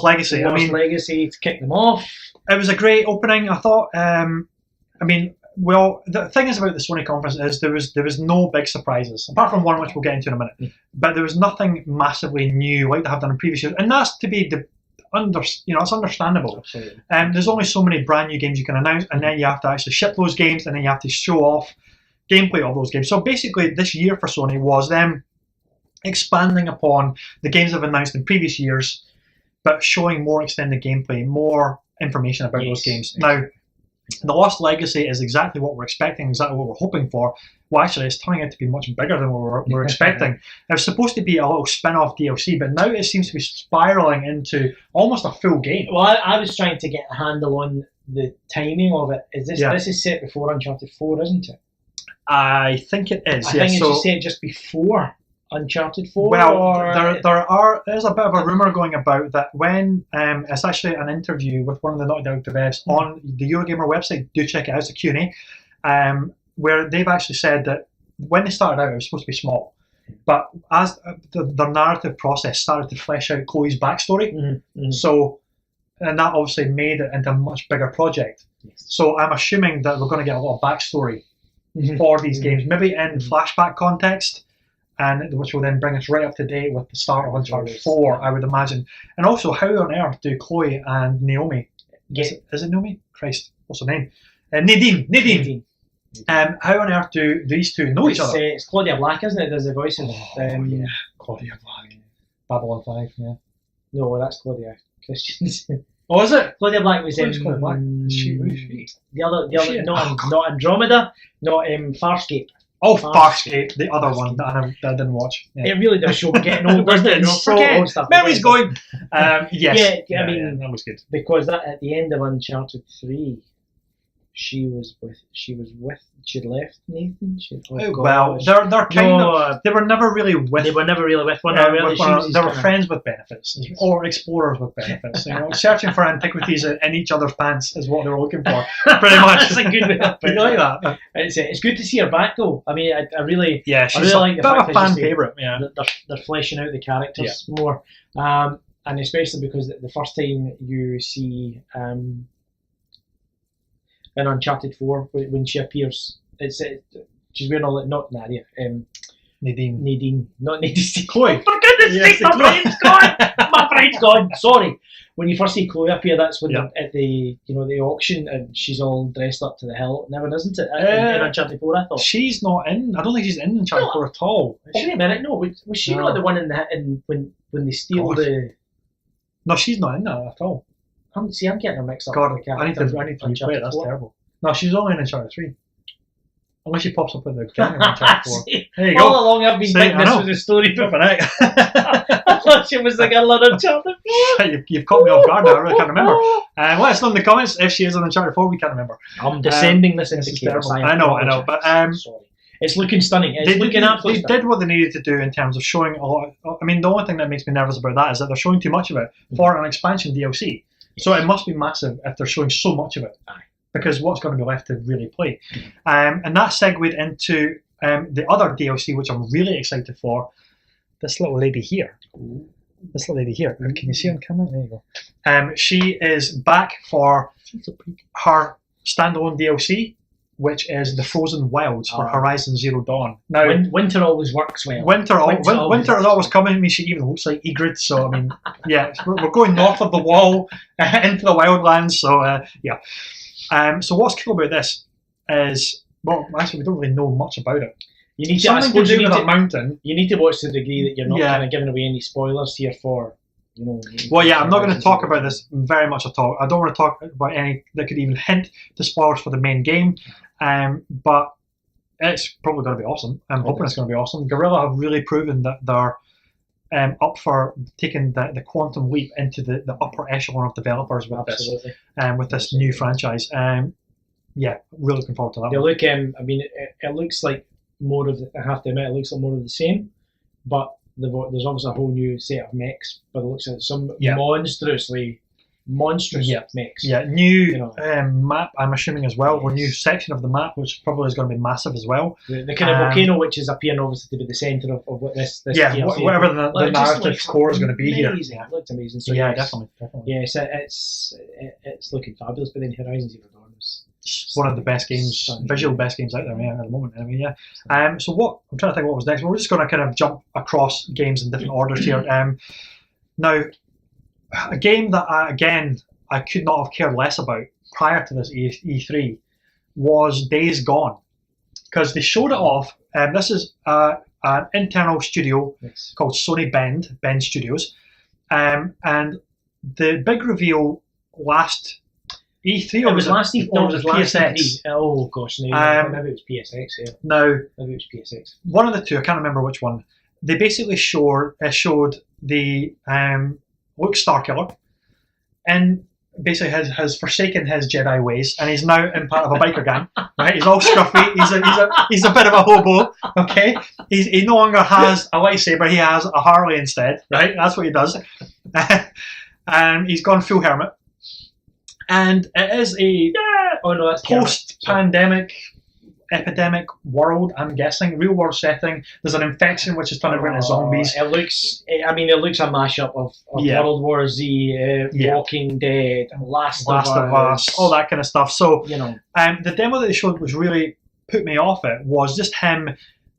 Legacy. Legacy to kick them off. It was a great opening. I thought. I mean. Well, the thing is about the Sony conference is there was no big surprises, apart from one which we'll get into in a minute. But there was nothing massively new like they have done in previous years, and that's to be it's understandable. There's only so many brand new games you can announce, and then you have to actually ship those games, and then you have to show off gameplay of those games. So basically, this year for Sony was them expanding upon the games they've announced in previous years, but showing more extended gameplay, more information about those games. Now, The Lost Legacy is exactly what we're expecting, exactly what we're hoping for. Well, actually, it's turning out to be much bigger than what we're expecting. It was supposed to be a little spin-off DLC, but now it seems to be spiralling into almost a full game. Well, I was trying to get a handle on the timing of it. This is set before Uncharted 4, isn't it? I think it is. I think it's set just before Uncharted 4? Well, there's a bit of a rumour going about that when it's actually an interview with one of the Naughty Dog devs on the Eurogamer website. Do check it out. It's a Q&A, where they've actually said that when they started out, it was supposed to be small, but as the narrative process started to flesh out Chloe's backstory, so and that obviously made it into a much bigger project. So I'm assuming that we're going to get a lot of backstory for these games, maybe in flashback context. And which will then bring us right up to date with the start of Uncharted 4, I would imagine. And also, how on earth do Chloe and Naomi, is it Naomi? Christ, what's her name? Nadine. How on earth do these two know each other? It's Claudia Black, isn't it? There's a voice of... Claudia Black. Babylon 5, yeah. No, that's Claudia Christensen. Oh, is it? Claudia Black was in... Claudia Black? Is she? The other, not Andromeda, not Farscape. Oh, Farscape, the other one that I didn't watch. Yeah. It really does show we're getting old, doesn't it? Old stuff. Memory's going. Yes. I mean, that was good. Because at the end of Uncharted 3, she'd left Nathan. They're kind of. They were never really with. They were never really with one another. They were friends with benefits, or explorers with benefits. Searching for antiquities in each other's pants is what they were looking for. Pretty much. That's a good way to put it. Like that. It's good to see her back though. I mean, I really. Yeah, she's like the fact a fan favourite. Yeah, they're fleshing out the characters more, and especially because the first time you see. In Uncharted 4, when she appears, she's wearing all that. Not Nadia, Nadine, not Nadine. Chloe. For goodness sake, my brain's gone. My brain's gone. Sorry. When you first see Chloe appear, that's when at the auction, and she's all dressed up to the hilt. Never, isn't it? In Uncharted 4, I thought she's not in. I don't think she's in Uncharted 4 at all. Wait a minute. No, was she not the one in when they steal the? No, she's not in that at all. I'm getting her mixed up. God, I need to replay it. That's terrible. No, she's only in Uncharted 3. Unless she pops up with the gun in Uncharted 4. There you All go. along I've been thinking this was a story for I thought she was the girl on Uncharted 4. You've caught me off guard now, I really can't remember. Let us know in the comments if she is on Uncharted 4, we can't remember. I'm descending this into chaos. I know, but sorry. It's looking stunning. It's looking absolutely They did what they needed to do in terms of showing a lot. I mean, the only thing that makes me nervous about that is that they're showing too much of it for an expansion DLC. So it must be massive if they're showing so much of it. Because what's going to be left to really play? And that segued into the other DLC, which I'm really excited for. This little lady here. This little lady here. Can you see on camera? There you go. She is back for her standalone DLC, which is the Frozen Wilds for Horizon Zero Dawn. Now, winter always works well. Winter is always coming. I mean, she even looks like Ygritte. So I mean, yeah, we're going north of the wall into the wildlands. So yeah. So what's cool about this is, well, actually, we don't really know much about it. You need something to do with a mountain. You need to watch to the degree that you're not kind of giving away any spoilers here for. Well, yeah, I'm not going to talk about this very much at all. I don't want to talk about any that could even hint to spoilers for the main game, but it's probably going to be awesome. I'm hoping it's going to be awesome. Guerrilla have really proven that they're up for taking the quantum leap into the upper echelon of developers with this new franchise. Yeah, really looking forward to that. They look, I mean, it looks like more of. I have to admit, it looks like more of the same, but there's obviously a whole new set of mechs, but it looks like some monstrous mechs. Yeah, new map, I'm assuming as well, or new section of the map, which probably is going to be massive as well. The kind of volcano, which is appearing obviously to be the centre of what this DLC whatever the narrative core is going to be here. It looks amazing. So yeah, definitely. Yes, it's looking fabulous, but then Horizon Zero Dawn is one of the best games, visual best games out there at the moment. I mean, yeah. So what I'm trying to think what was next. We're just going to kind of jump across games in different orders here. Now, a game that I could not have cared less about prior to this E3 was Days Gone, because they showed it off. This is an internal studio called Sony Bend Studios, and the big reveal last E3 or was it last E3? No, it was PSX. E3. Oh gosh, no, maybe it was PSX. Yeah. Now, maybe it was PSX. One of the two, I can't remember which one. They basically showed the Luke Starkiller, and basically has forsaken his Jedi ways, and he's now in part of a biker gang. Right, he's all scruffy. He's a bit of a hobo. Okay, he no longer has a lightsaber. He has a Harley instead. Right, that's what he does. And he's gone full hermit. And it is a post-pandemic epidemic world, I'm guessing, real world setting. There's an infection which is turned around into zombies. It looks a mashup of World War Z, Walking Dead, Last of Us, all that kind of stuff. So the demo that they showed was really put me off it was just him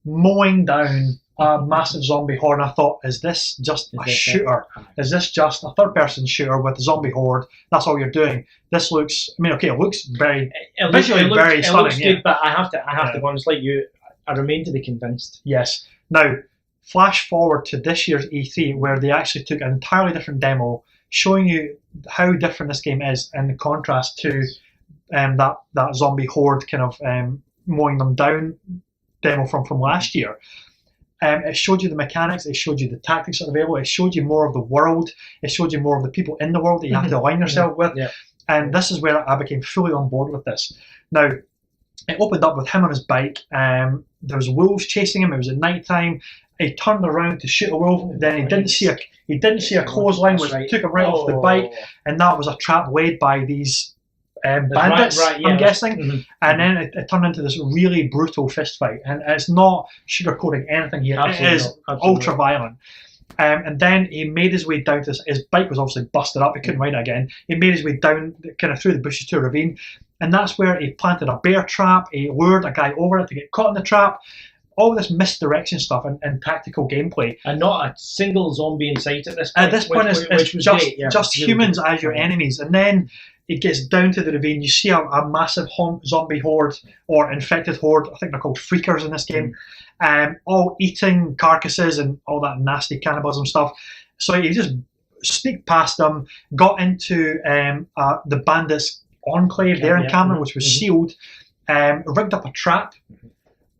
mowing down a massive zombie horde. And I thought, is this just a shooter? Is this just a third-person shooter with a zombie horde? That's all you're doing. This looks. I mean, okay, it looks very visually very stunning. It looks good, but I have to be honest, like you, I remain to be convinced. Yes. Now, flash forward to this year's E3, where they actually took an entirely different demo, showing you how different this game is in contrast to that zombie horde kind of mowing them down demo from last year. It showed you the mechanics, it showed you the tactics that are available, it showed you more of the world, it showed you more of the people in the world that you have to align yourself with. Yeah. And this is where I became fully on board with this. Now, it opened up with him on his bike. There was wolves chasing him. It was at night time. He turned around to shoot a wolf. Then he didn't see a clothesline, which took him right off the bike, and that was a trap laid by these bandits, I'm guessing. Mm-hmm. And then it turned into this really brutal fist fight, and it's not sugarcoating anything here. It is ultra violent. And then he made his way down to his bike was obviously busted up. He couldn't ride it again. He made his way down, kind of through the bushes to a ravine, and that's where he planted a bear trap. He lured a guy over it to get caught in the trap. All this misdirection stuff and tactical gameplay, and not a single zombie in sight at this point. At this point, it's just humans as your enemies. And then it gets down to the ravine. You see a massive zombie horde or infected horde. I think they're called freakers in this game. All eating carcasses and all that nasty cannibalism stuff. So you just sneaked past them, got into the bandits' enclave there in Cameron, which was sealed, rigged up a trap,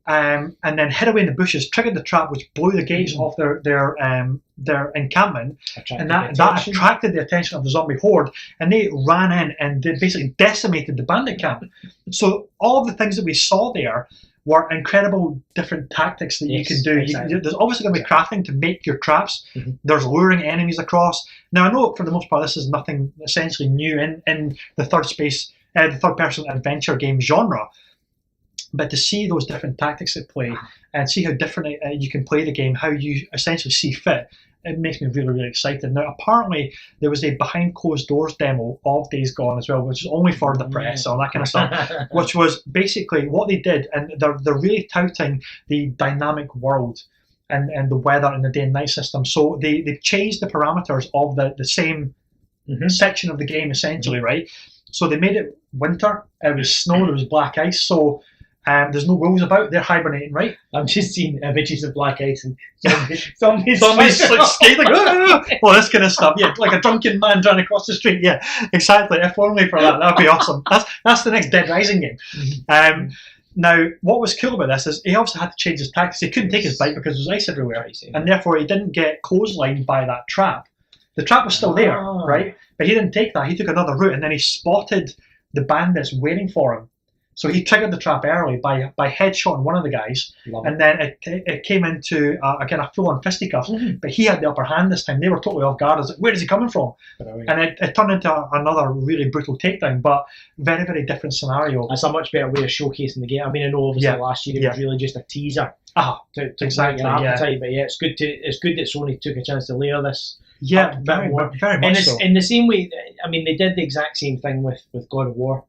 and then hid away in the bushes, triggered the trap, which blew the gates off their encampment, and that attracted the attention of the zombie horde, and they ran in and they basically decimated the bandit camp. So all of the things that we saw there were incredible different tactics that you can do. Exactly. There's obviously going to be crafting to make your traps. There's luring enemies across. Now I know for the most part this is nothing essentially new in the third person adventure game genre. But to see those different tactics at play and see how different you can play the game, how you essentially see fit, it makes me really, really excited. Now, apparently, there was a behind closed doors demo of Days Gone as well, which is only for the press, all that kind of stuff, which was basically what they did, and they're really touting the dynamic world and the weather and the day and night system. So they've changed the parameters of the same section of the game, essentially, right? So they made it winter, it was snow, there was black ice, so there's no wolves about, they're hibernating, right? I'm just seeing images of black ice and zombies like skating, all this kind of stuff. Yeah, like a drunken man trying to cross the street. Yeah, exactly. If only for that, that'd be awesome. That's the next Dead Rising game. Now, what was cool about this is he obviously had to change his tactics. He couldn't take his bike because there was ice everywhere, and therefore he didn't get clotheslined by that trap. The trap was still there, right? But he didn't take that. He took another route, and then he spotted the bandits waiting for him. So he triggered the trap early by headshotting one of the guys, and then it came into again a full-on fisticuffs. But he had the upper hand this time. They were totally off guard. Where is he coming from? And it turned into another really brutal takedown, but very, very different scenario. That's a much better way of showcasing the game. I mean, I know obviously last year it was really just a teaser to exactly your appetite, but it's good that Sony took a chance to layer this. Yeah, very much so. In the same way, I mean, they did the exact same thing with God of War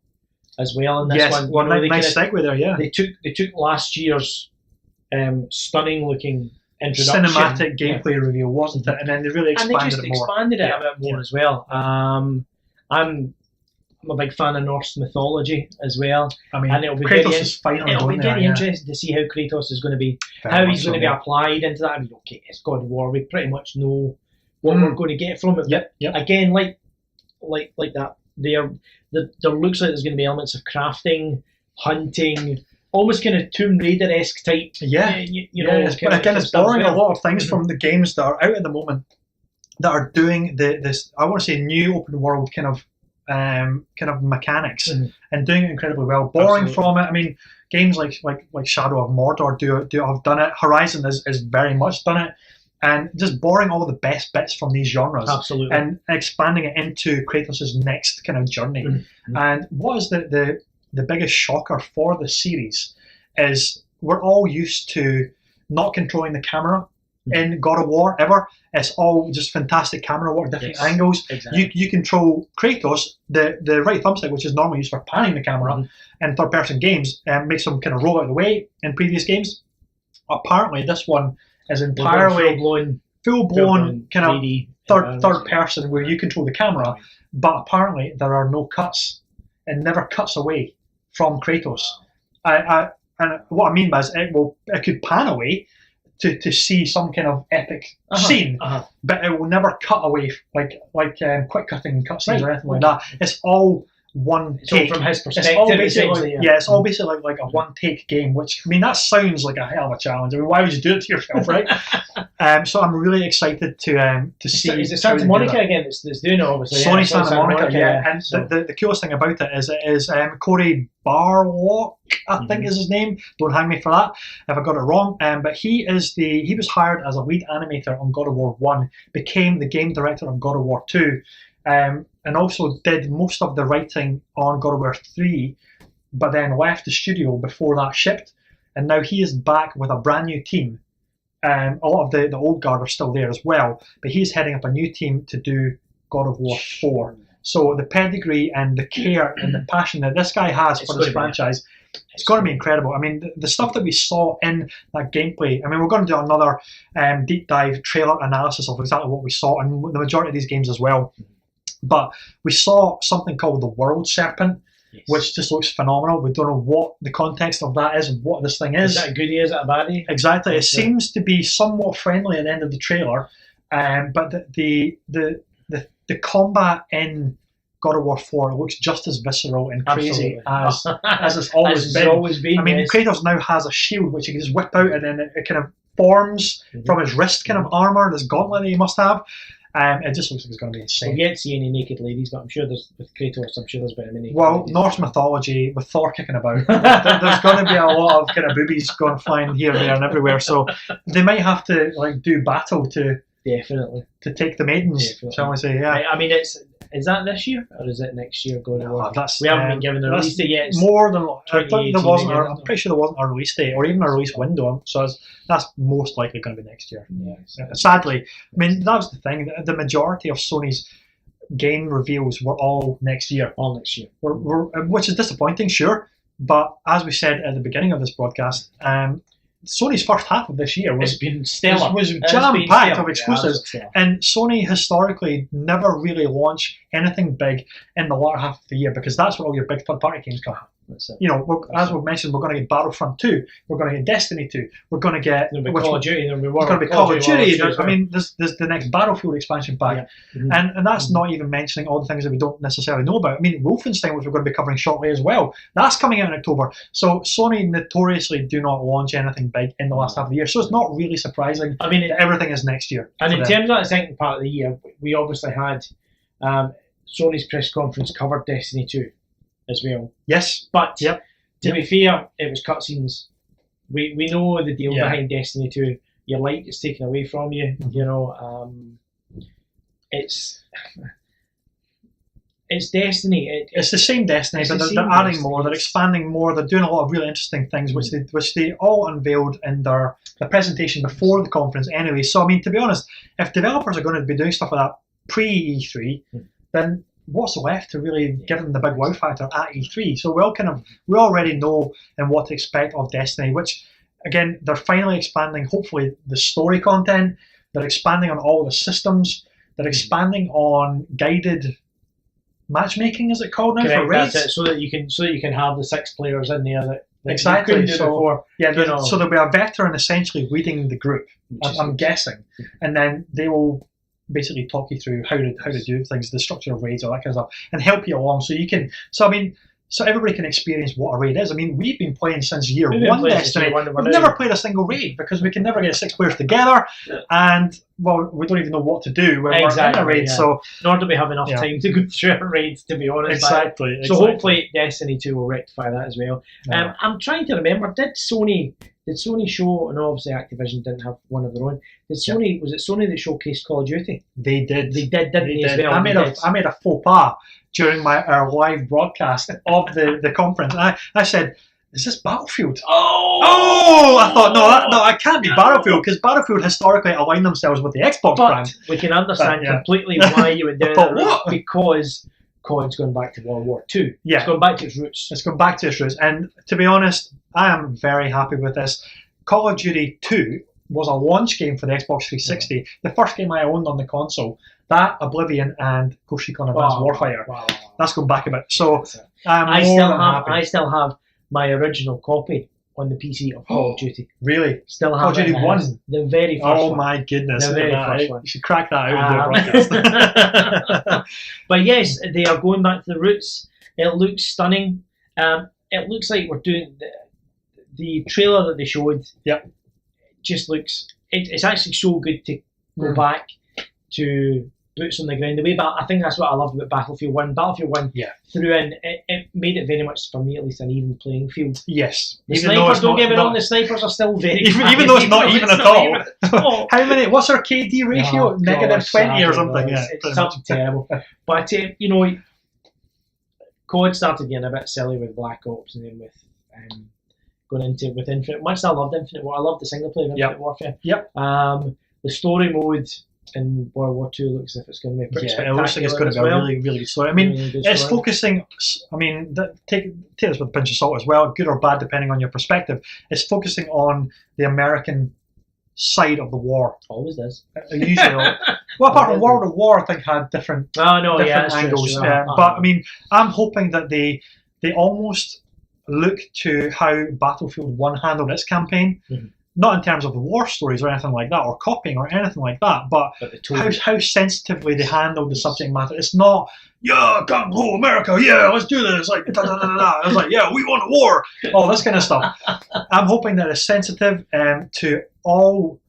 as well in this one. Well, nice segue there, yeah. They took last year's stunning looking introduction, cinematic gameplay reveal, wasn't it? And then they really expanded it more. A bit more as well. I'm a big fan of Norse mythology as well. I mean, and it'll be very interesting to see how Kratos is going to be, how he's going to be applied into that. I mean, okay, it's God of War. We pretty much know what we're going to get from it. Yep. Again, like that. There looks like there's going to be elements of crafting, hunting, almost kind of Tomb Raider-esque type. Yeah, but again, it's borrowing a lot of things from the games that are out at the moment that are doing this. I want to say new open world kind of mechanics and doing it incredibly well. Borrowing from it. I mean, games like Shadow of Mordor do have done it. Horizon is very much done it. And just borrowing all the best bits from these genres and expanding it into Kratos' next kind of journey. And what is the biggest shocker for the series is we're all used to not controlling the camera in God of War ever. It's all just fantastic camera work, different angles. Exactly. You control Kratos, the right thumbstick, which is normally used for panning the camera in third-person games, makes them kind of roll out of the way in previous games. Apparently, this one is entirely full-blown kind of third person where you control the camera, but apparently there are no cuts. It never cuts away from Kratos. And what I mean by is it could pan away to see some kind of epic scene, but it will never cut away like quick cutting cutscenes or anything like that. It's all one take. So from his perspective, it's all basically like a one-take game, which, I mean, that sounds like a hell of a challenge. I mean, why would you do it to yourself, right? So I'm really excited to see. Is it Santa Monica again that's doing it, obviously? Sony Santa Monica, yeah. And the coolest thing about it is Corey Barlock, I think is his name. Don't hang me for that if I got it wrong. But he was hired as a lead animator on God of War 1, became the game director of God of War 2. And also did most of the writing on God of War 3, but then left the studio before that shipped. And now he is back with a brand new team. A lot of the old guard are still there as well, but he's heading up a new team to do God of War 4. So the pedigree and the care and the passion that this guy has for this franchise, it's going to be incredible. I mean, the stuff that we saw in that gameplay, I mean, we're going to do another deep dive trailer analysis of exactly what we saw in the majority of these games as well. But we saw something called the World Serpent, which just looks phenomenal. We don't know what the context of that is, what this thing is. Is that a goodie? Is it a baddie? Exactly. It seems to be somewhat friendly at the end of the trailer, but the combat in God of War 4 looks just as visceral and crazy Absolutely. as it's always As been. it's always been. I mean, yes. Kratos now has a shield which he can just whip out, and then it kind of forms from his wrist kind of armor, this gauntlet that he must have. It just looks like it's going to be insane. We've yet to see any naked ladies, but I'm sure there's, with Kratos, I'm sure there's been many. Well, Norse mythology, with Thor kicking about, there's going to be a lot of kind of boobies going flying here, there, and everywhere. So they might have to like do battle to definitely to take the maidens, Definitely. shall we say? Yeah. I mean, is that this year or is it next year? Going on? That's, We haven't been given a release date yet. It's more than I thought there wasn't. 2018 I'm pretty sure there wasn't a release date or even a release window. So that's most likely going to be next year. Yes. Sadly, I mean that was the thing. The majority of Sony's game reveals were all next year. All next year. Which is disappointing, sure. But as we said at the beginning of this broadcast, Sony's first half of this year was been stellar. Was jam-packed of Yeah, exclusives. And Sony historically never really launched anything big in the latter half of the year because that's where all your big third-party games come out. That's it. You know, as we've mentioned, we're going to get Battlefront 2, we're going to get Destiny 2, we're going to get Call of Duty. There's going to be Call of Duty. I mean, there's the next Battlefield expansion pack, and that's not even mentioning all the things that we don't necessarily know about. I mean, Wolfenstein, which we're going to be covering shortly as well, that's coming out in October. So Sony notoriously do not launch anything big in the last half of the year. So it's not really surprising. I mean, that everything is next year. And in terms of the second part of the year, we obviously had Sony's press conference covered Destiny 2 as well. Yes, but to be fair, it was cutscenes. We know the deal behind Destiny 2. Your light is taken away from you. You know, it's Destiny. It's the same Destiny, but they're adding more. They're expanding more. They're doing a lot of really interesting things, which they all unveiled in the presentation before the conference. Anyway, so I mean, to be honest, if developers are going to be doing stuff like that pre E3, then what's left to really give them the big wow factor at E3? So we already know and what to expect of Destiny, which again they're finally expanding. Hopefully the story content. They're expanding on all the systems. They're expanding on guided matchmaking, is it called now? Correct, for raids? that's it, so that you can have the 6 players in there that exactly. you couldn't do before. Yeah, so there'll be a veteran essentially leading the group. I'm guessing, and then they will basically talk you through how to do things, the structure of raids, all that kind of stuff, and help you along. So you can. So I mean. So everybody can experience what a raid is. I mean, we've been playing since year one Destiny. We've never played a single raid because we can never get 6 players together, and well, we don't even know what to do when we're in a raid. So nor do we have enough time to go through our raids, to be honest. Exactly. So hopefully Destiny 2 will rectify that as well. I'm trying to remember. Did Sony show? And obviously Activision didn't have one of their own. Was it Sony that showcased Call of Duty? They did. They did, didn't they? As well? I made a faux pas during our live broadcast of the conference. And I said, "Is this Battlefield?" Oh! I thought, no, it can't be Battlefield because Battlefield historically aligned themselves with the Xbox brand. We can understand completely why you would do that because COD's going back to World War II. Yeah. It's going back to its roots. It's going back to its roots. And to be honest, I am very happy with this. Call of Duty 2 was a launch game for the Xbox 360. The first game I owned on the console. Oblivion, and Ghost Recon Advanced Warfighter. Wow. That's going back a bit. So I still have my original copy on the PC of Call of Duty. Really? Still have Call of Duty 1? The very first one. Oh my goodness. The very first one. You should crack that out in the broadcast. But yes, they are going back to the roots. It looks stunning. It looks like we're doing the trailer that they showed. Yep. Just looks. It's actually so good to go back to boots on the ground away. But I think that's what I loved about Battlefield 1. Battlefield 1 threw in, it made it very much, for me at least, an even playing field. Yes. The snipers, don't get me wrong, the snipers are still very even though it's not even at all. How many, what's our KD ratio? Negative 20 or something. It's something terrible. But, COD started getting a bit silly with Black Ops and then with going into with Infinite. Much I loved Infinite Warfare. I loved the single player of Infinite Warfare. Yep. The story mode in World War II looks as if it's going to be pretty spectacular. It looks like it's going to be a really, really good story. I mean, it's focusing. I mean, take this with a pinch of salt as well, good or bad depending on your perspective. It's focusing on the American side of the war. Always does. Usually, well, apart from World of War, I think had different angles. But I mean, I'm hoping that they almost look to how Battlefield 1 handled its campaign. not in terms of war stories or anything like that, or copying or anything like that, but how sensitively they handled the subject matter. It's not, yeah, gun ho, America, yeah, let's do this, like, da, da, da, da, da. It's like, yeah, we want a war, all this kind of stuff. I'm hoping that it's sensitive to all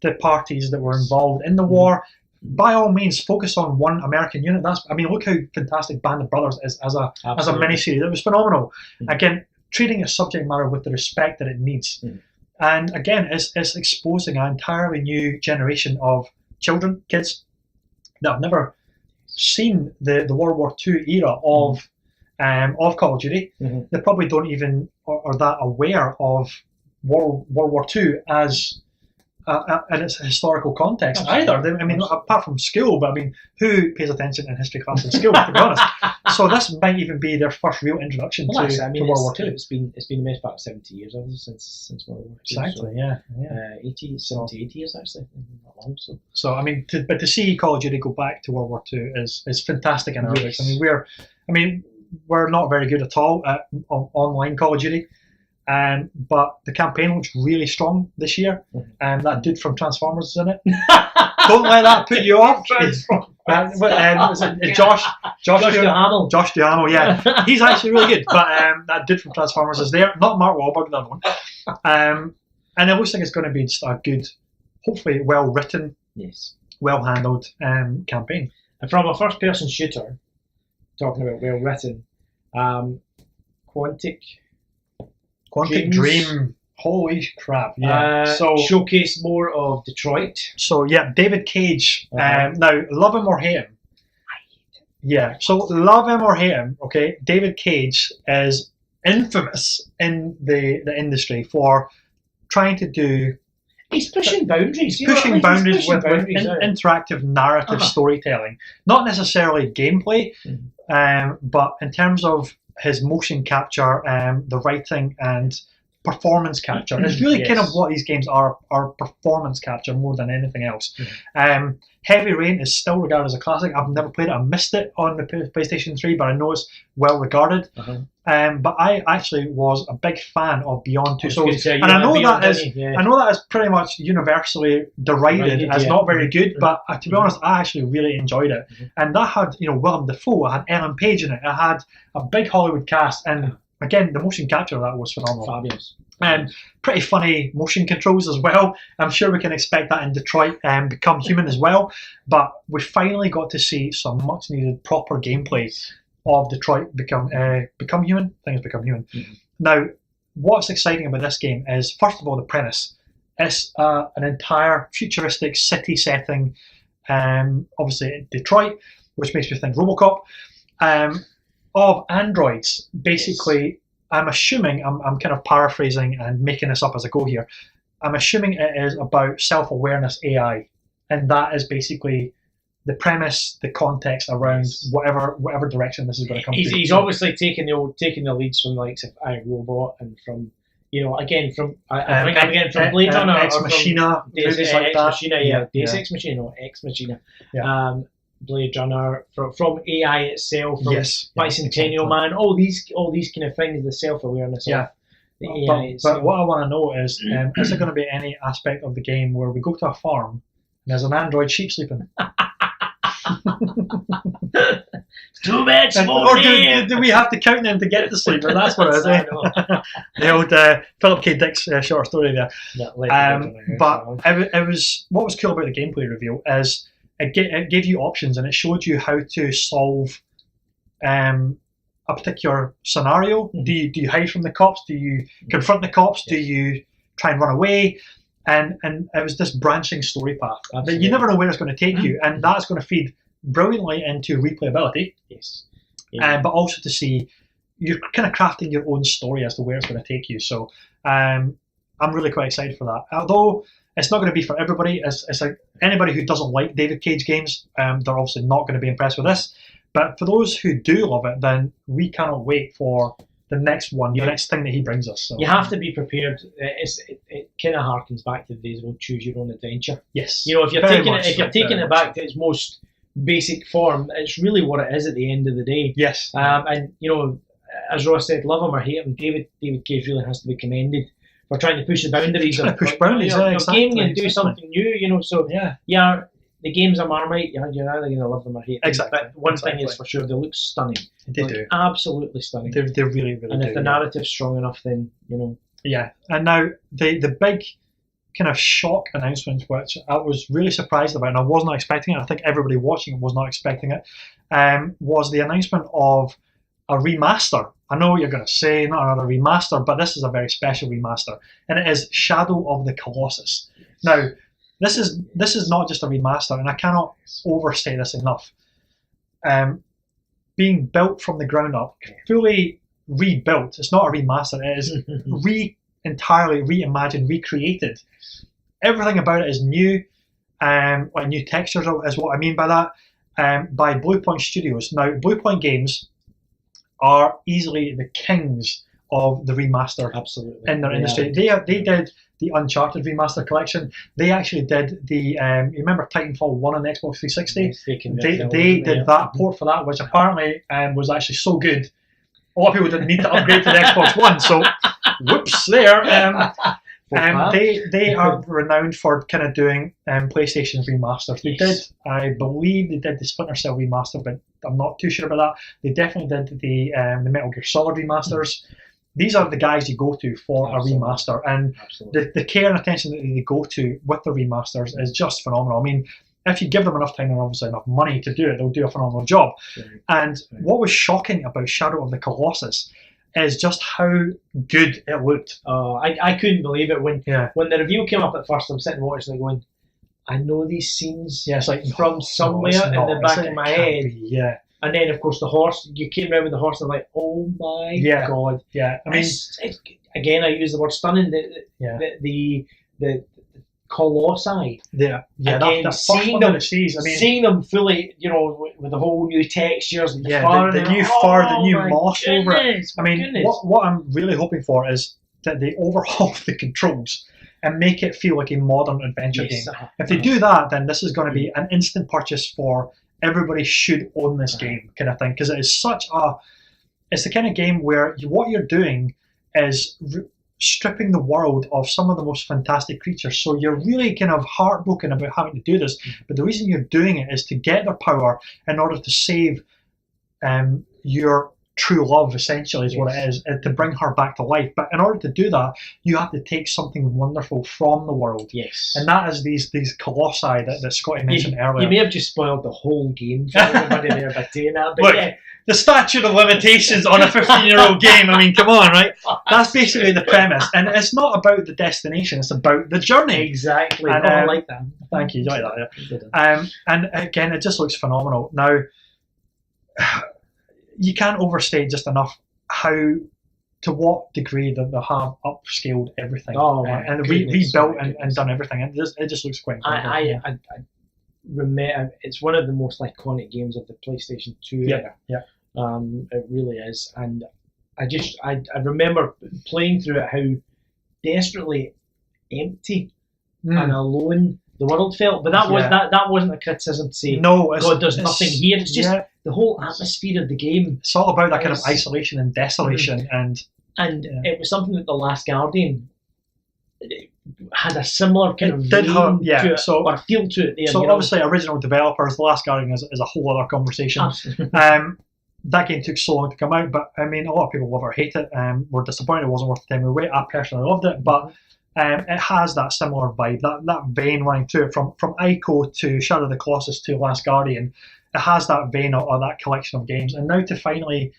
the parties that were involved in the war. By all means, focus on one American unit. Look how fantastic Band of Brothers is as a miniseries. It was phenomenal. Again, treating a subject matter with the respect that it needs. And again, it's exposing an entirely new generation of kids that have never seen the World War II era of Call of Duty. They probably don't even are that aware of World War II as in its historical context either. Apart from school, but who pays attention in history class in school, to be honest? So this might even be their first real introduction to World War II. It's been the best part of 70 years since World War II. Exactly, so, 80 years actually, not long. So to see Call of Duty go back to World War II is fantastic in our Yes. We're not very good at all at online Call of Duty. But the campaign looks really strong this year, and that dude from Transformers is in it. Don't let that put you off. Josh Duhamel. Josh Duhamel, yeah, he's actually really good. But that dude from Transformers is there, not Mark Wahlberg, the other one. And it looks like it's going to be just a good, hopefully well written, well handled campaign. And from a first person shooter, talking about well written, Quantic Dream. Holy crap! Yeah. So showcase more of Detroit. So yeah, David Cage. Now, love him or hate him. I hate him. Yeah. So love him or hate him. Okay. David Cage is infamous in the industry for trying to do. He's pushing boundaries. Pushing boundaries with interactive narrative storytelling, not necessarily gameplay, but in terms of his motion capture, the writing and performance capture. It's really kind of what these games are performance capture more than anything else. Heavy Rain is still regarded as a classic. I've never played it. I missed it on the PlayStation 3, but I know it's well regarded. But I actually was a big fan of Beyond Two Souls, and I know that is pretty much universally derided as not very good. But to be honest, I actually really enjoyed it, and that had Willem Dafoe, it had Ellen Page in it, it had a big Hollywood cast, and again the motion capture of that was phenomenal. Fabulous. Pretty funny motion controls as well. I'm sure we can expect that in Detroit Become Human as well. But we finally got to see some much needed proper gameplay of Detroit Become Human. I think it's Become Human. Now, what's exciting about this game is, first of all, the premise. It's an entire futuristic city setting, obviously in Detroit, which makes me think RoboCop, of androids. Basically, I'm assuming, I'm kind of paraphrasing and making this up as I go here, I'm assuming it is about self-awareness AI, and that is basically the premise, the context around whatever direction this is going to come. He's obviously taking the leads from the likes of iRobot and from from Blade Runner, Ex Machina, movies like that. Deus Ex Machina or Ex Machina. Blade Runner, from AI itself, from Bicentennial Man, all these kind of things, the self-awareness of the AI itself. But what I want to know is there going to be any aspect of the game where we go to a farm and there's an android sheep sleeping? Too much smoking! Or do we have to count them to get to sleep? Or that's what it is. The old Philip K. Dick's short story there. But it was, what was cool about the gameplay reveal is it gave you options, and it showed you how to solve a particular scenario. Do you hide from the cops? Do you confront the cops? Do you try and run away? And it was this branching story path that you never know where it's going to take you, and that's going to feed brilliantly into replayability. But also to see you're kind of crafting your own story as to where it's going to take you. So I'm really quite excited for that. Although it's not going to be for everybody. It's like anybody who doesn't like David Cage games, they're obviously not going to be impressed with this. But for those who do love it, then we cannot wait for the next one, the next thing that he brings us. So. You have to be prepared. It kind of harkens back to the days of choose your own adventure. Yes. If you're taking it back to its most basic form, it's really what it is at the end of the day. Yes. And as Ross said, love him or hate him, David Cage really has to be commended we're trying to push the boundaries Trying to push boundaries, of exactly, gaming and do something new, so yeah, the games are Marmite, you're either going to love them or hate them. Exactly. But one thing is for sure, they look stunning. They do. Absolutely stunning. They're really, really and do. if the narrative's strong enough, then, Yeah, and now the big kind of shock announcement, which I was really surprised about, and I wasn't expecting it, I think everybody watching it was not expecting it, was the announcement of a remaster. I know what you're going to say, not another remaster, but this is a very special remaster, and it is Shadow of the Colossus. Now, this is not just a remaster, and I cannot overstate this enough. Being built from the ground up, fully rebuilt. It's not a remaster. It is entirely reimagined, recreated. Everything about it is new. Like new textures is what I mean by that. By Bluepoint Studios. Now, Bluepoint Games are easily the kings of the remaster in their industry. They did the Uncharted remaster collection. They actually did the you remember Titanfall 1 on the Xbox 360? Yes, they did that port for that, which apparently was actually so good. A lot of people didn't need to upgrade to the Xbox One, so whoops there. They are renowned for kind of doing PlayStation remasters. They did, I believe, they did the Splinter Cell remaster, but I'm not too sure about that. They definitely did the Metal Gear Solid remasters. These are the guys you go to for a remaster, and the care and attention that they go to with the remasters is just phenomenal. I mean, if you give them enough time and obviously enough money to do it, they'll do a phenomenal job. And what was shocking about Shadow of the Colossus is just how good it looked. I couldn't believe it when the review came up at first. I'm sitting watching it going, I know these scenes from somewhere in the back of my head. And then, of course, the horse, you came around with the horse and I'm like, oh my God. Yeah, I mean, again, I use the word stunning, the colossi. Again, seeing them fully, with the whole new textures, and the new moss over it. I mean, what I'm really hoping for is that they overhaul the controls and make it feel like a modern adventure game. If they do that, then this is going to be an instant purchase for everybody should own this game kind of thing, because it is it's the kind of game where what you're doing is stripping the world of some of the most fantastic creatures. So you're really kind of heartbroken about having to do this, but the reason you're doing it is to get their power in order to save your true love, essentially, is what it is, to bring her back to life. But in order to do that, you have to take something wonderful from the world. Yes. And that is these colossi that Scotty mentioned earlier. You may have just spoiled the whole game for everybody there by saying that. But look, the statute of limitations on a 15-year-old game, I mean, come on, right? That's basically the premise. And it's not about the destination, it's about the journey. Exactly. And, I like that. Thank you. You like that, yeah. And again, it just looks phenomenal. Now, you can't overstate just enough to what degree that they have upscaled everything and rebuilt and done everything. It just looks quite incredible. I remember, it's one of the most iconic games of the PlayStation 2 era. It really is. And I remember playing through it, how desperately empty and alone the world felt. But that wasn't a criticism to say, God, there's nothing here. It's just the whole atmosphere of the game. It's all about that kind of isolation and desolation. And it was something that The Last Guardian had a similar kind of did have, to it, or feel to it there. So obviously, original developers, The Last Guardian is a whole other conversation. That game took so long to come out, but I mean, a lot of people love it or hate it. Were disappointed it wasn't worth the time we wait. I personally loved it, but it has that similar vibe, that vein running through it, from Ico to Shadow of the Colossus to Last Guardian. It has that vein or that collection of games, and now to finally,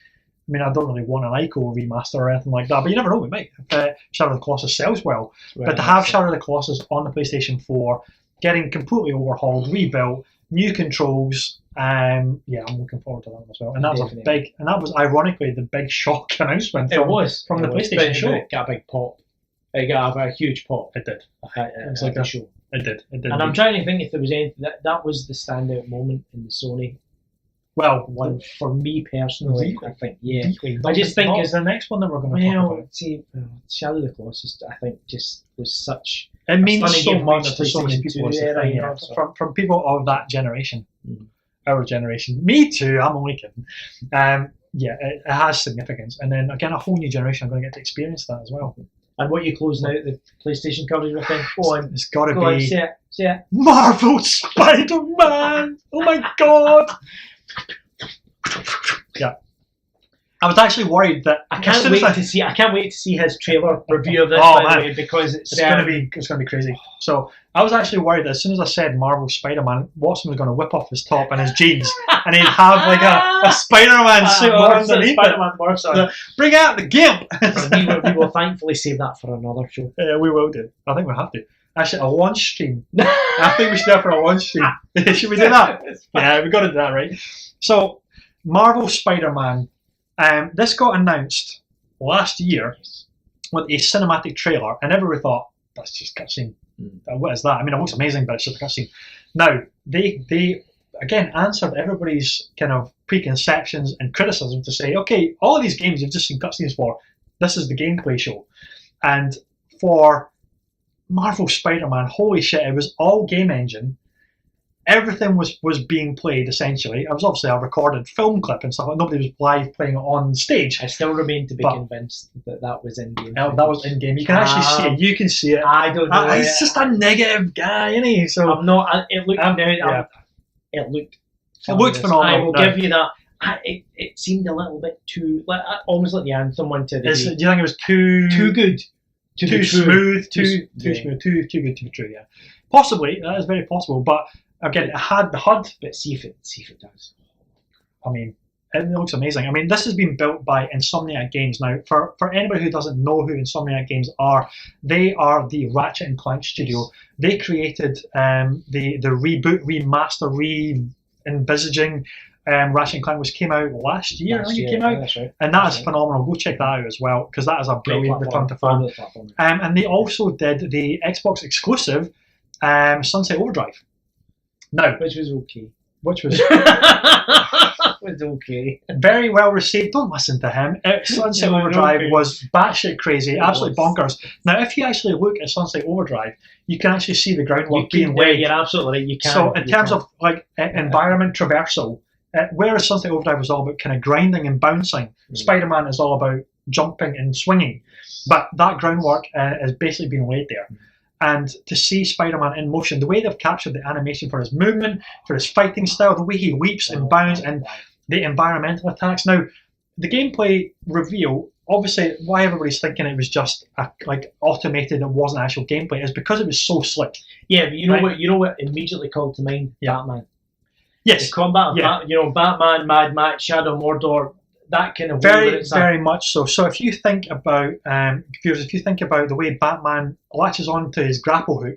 I mean, I don't really want an Ico remaster or anything like that, but you never know, we might, if Shadow of the Colossus sells well. But to have Shadow of the Colossus on the PlayStation 4, getting completely overhauled, rebuilt, new controls, I'm looking forward to that as well. And that was that was ironically the big shock announcement from the PlayStation show. It got a big pop. It got a huge pop. It did. It was like a show. It did. And I'm trying to think if there was anything that was the standout moment in the Sony. Well, one for me personally, I think, I just think is the next one that we're going to talk about. See, Shadow of the Colossus, I think, just was such. It means so much to so many people. From people of that generation, our generation. Me too. I'm only kidding. It has significance, and then again, a whole new generation are going to get to experience that as well. And what you closing out the PlayStation coverage with then? Go on. It's got to Go on, be say it. Marvel Spider-Man. Oh my god. Yeah. I was actually worried that I can't wait to see his trailer review of this, by the way, because it's gonna be crazy. So I was actually worried that as soon as I said Marvel Spider-Man, Watson was gonna whip off his top and his jeans and he'd have like a Spider-Man suit on underneath it. Bring out the gimp. we will thankfully save that for another show. Yeah, we will do. I think we have to. Actually, a launch stream. I think we should have for a launch stream. Should we do that? Yeah, we got to do that, right? So, Marvel Spider-Man. This got announced last year with a cinematic trailer, and everybody thought, that's just a cutscene. What is that? I mean, it looks amazing, but it's just a cutscene. Now, they again answered everybody's kind of preconceptions and criticism to say, okay, all of these games you've just seen cutscenes for, this is the gameplay show. And for Marvel Spider-Man, holy shit, it was all game engine. Everything was being played essentially. It was obviously a recorded film clip and stuff. Nobody was live playing it on stage. I still remain to be convinced that was in game. That was in game. You can actually see it. You can see it. I don't know. He's just a negative guy, isn't he? So I'm not. It looked. It looked. It looked phenomenal. I will give you that. It seemed a little bit too almost like the Anthem one to the. Do you think it was too good? Too smooth? Too smooth? Too good to be true? Yeah, possibly. That is very possible, but. Again, it had the HUD, but see if it does. I mean, it looks amazing. I mean, this has been built by Insomniac Games. Now, for anybody who doesn't know who Insomniac Games are, they are the Ratchet and Clank studio. They created the reboot, remaster, re-envisaging Ratchet and Clank, which came out last year. I think it came out. That's right. And that is phenomenal. Go check that out as well, because that is a brilliant return to form. And they also did the Xbox exclusive Sunset Overdrive. Now, which was okay. Which was okay. Very well received. Don't listen to him. Sunset Overdrive was batshit crazy, absolutely bonkers. Now, if you actually look at Sunset Overdrive, you can actually see the groundwork being laid. You're absolutely right. You can. So, in terms of like environment traversal, whereas Sunset Overdrive was all about kind of grinding and bouncing, Spider-Man is all about jumping and swinging. But that groundwork has basically been laid there. And to see Spider-Man in motion, the way they've captured the animation for his movement, for his fighting style, the way he leaps and bounds, and the environmental attacks. Now, the gameplay reveal, obviously, why everybody's thinking it was just like automated, it wasn't actual gameplay, is because it was so slick. Yeah, but you know what immediately called to mind? Batman. Yes. The combat of Batman, Mad Max, Shadow Mordor. That kind of very much so. So if you think about viewers, if you think about the way Batman latches onto his grapple hook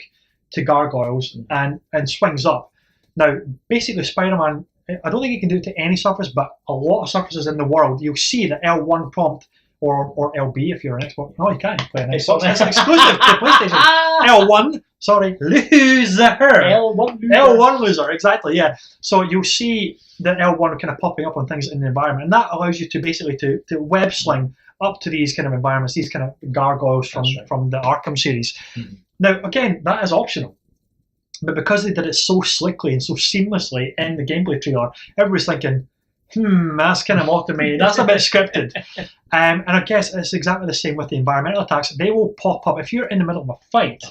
to gargoyles and swings up. Now, basically, Spider-Man, I don't think he can do it to any surface, but a lot of surfaces in the world, you'll see the L1 prompt or LB if you're an Xbox. No, you can't play an Xbox. It's exclusive to PlayStation. L1, sorry, loser. L1 loser, exactly, yeah. So you'll see the L1 kind of popping up on things in the environment, and that allows you to basically to web sling up to these kind of environments, these kind of gargoyles from the Arkham series. Now, again, that is optional. But because they did it so slickly and so seamlessly in the gameplay trailer, everybody's thinking, that's kind of automated, that's a bit scripted. And I guess it's exactly the same with the environmental attacks. They will pop up if you're in the middle of a fight.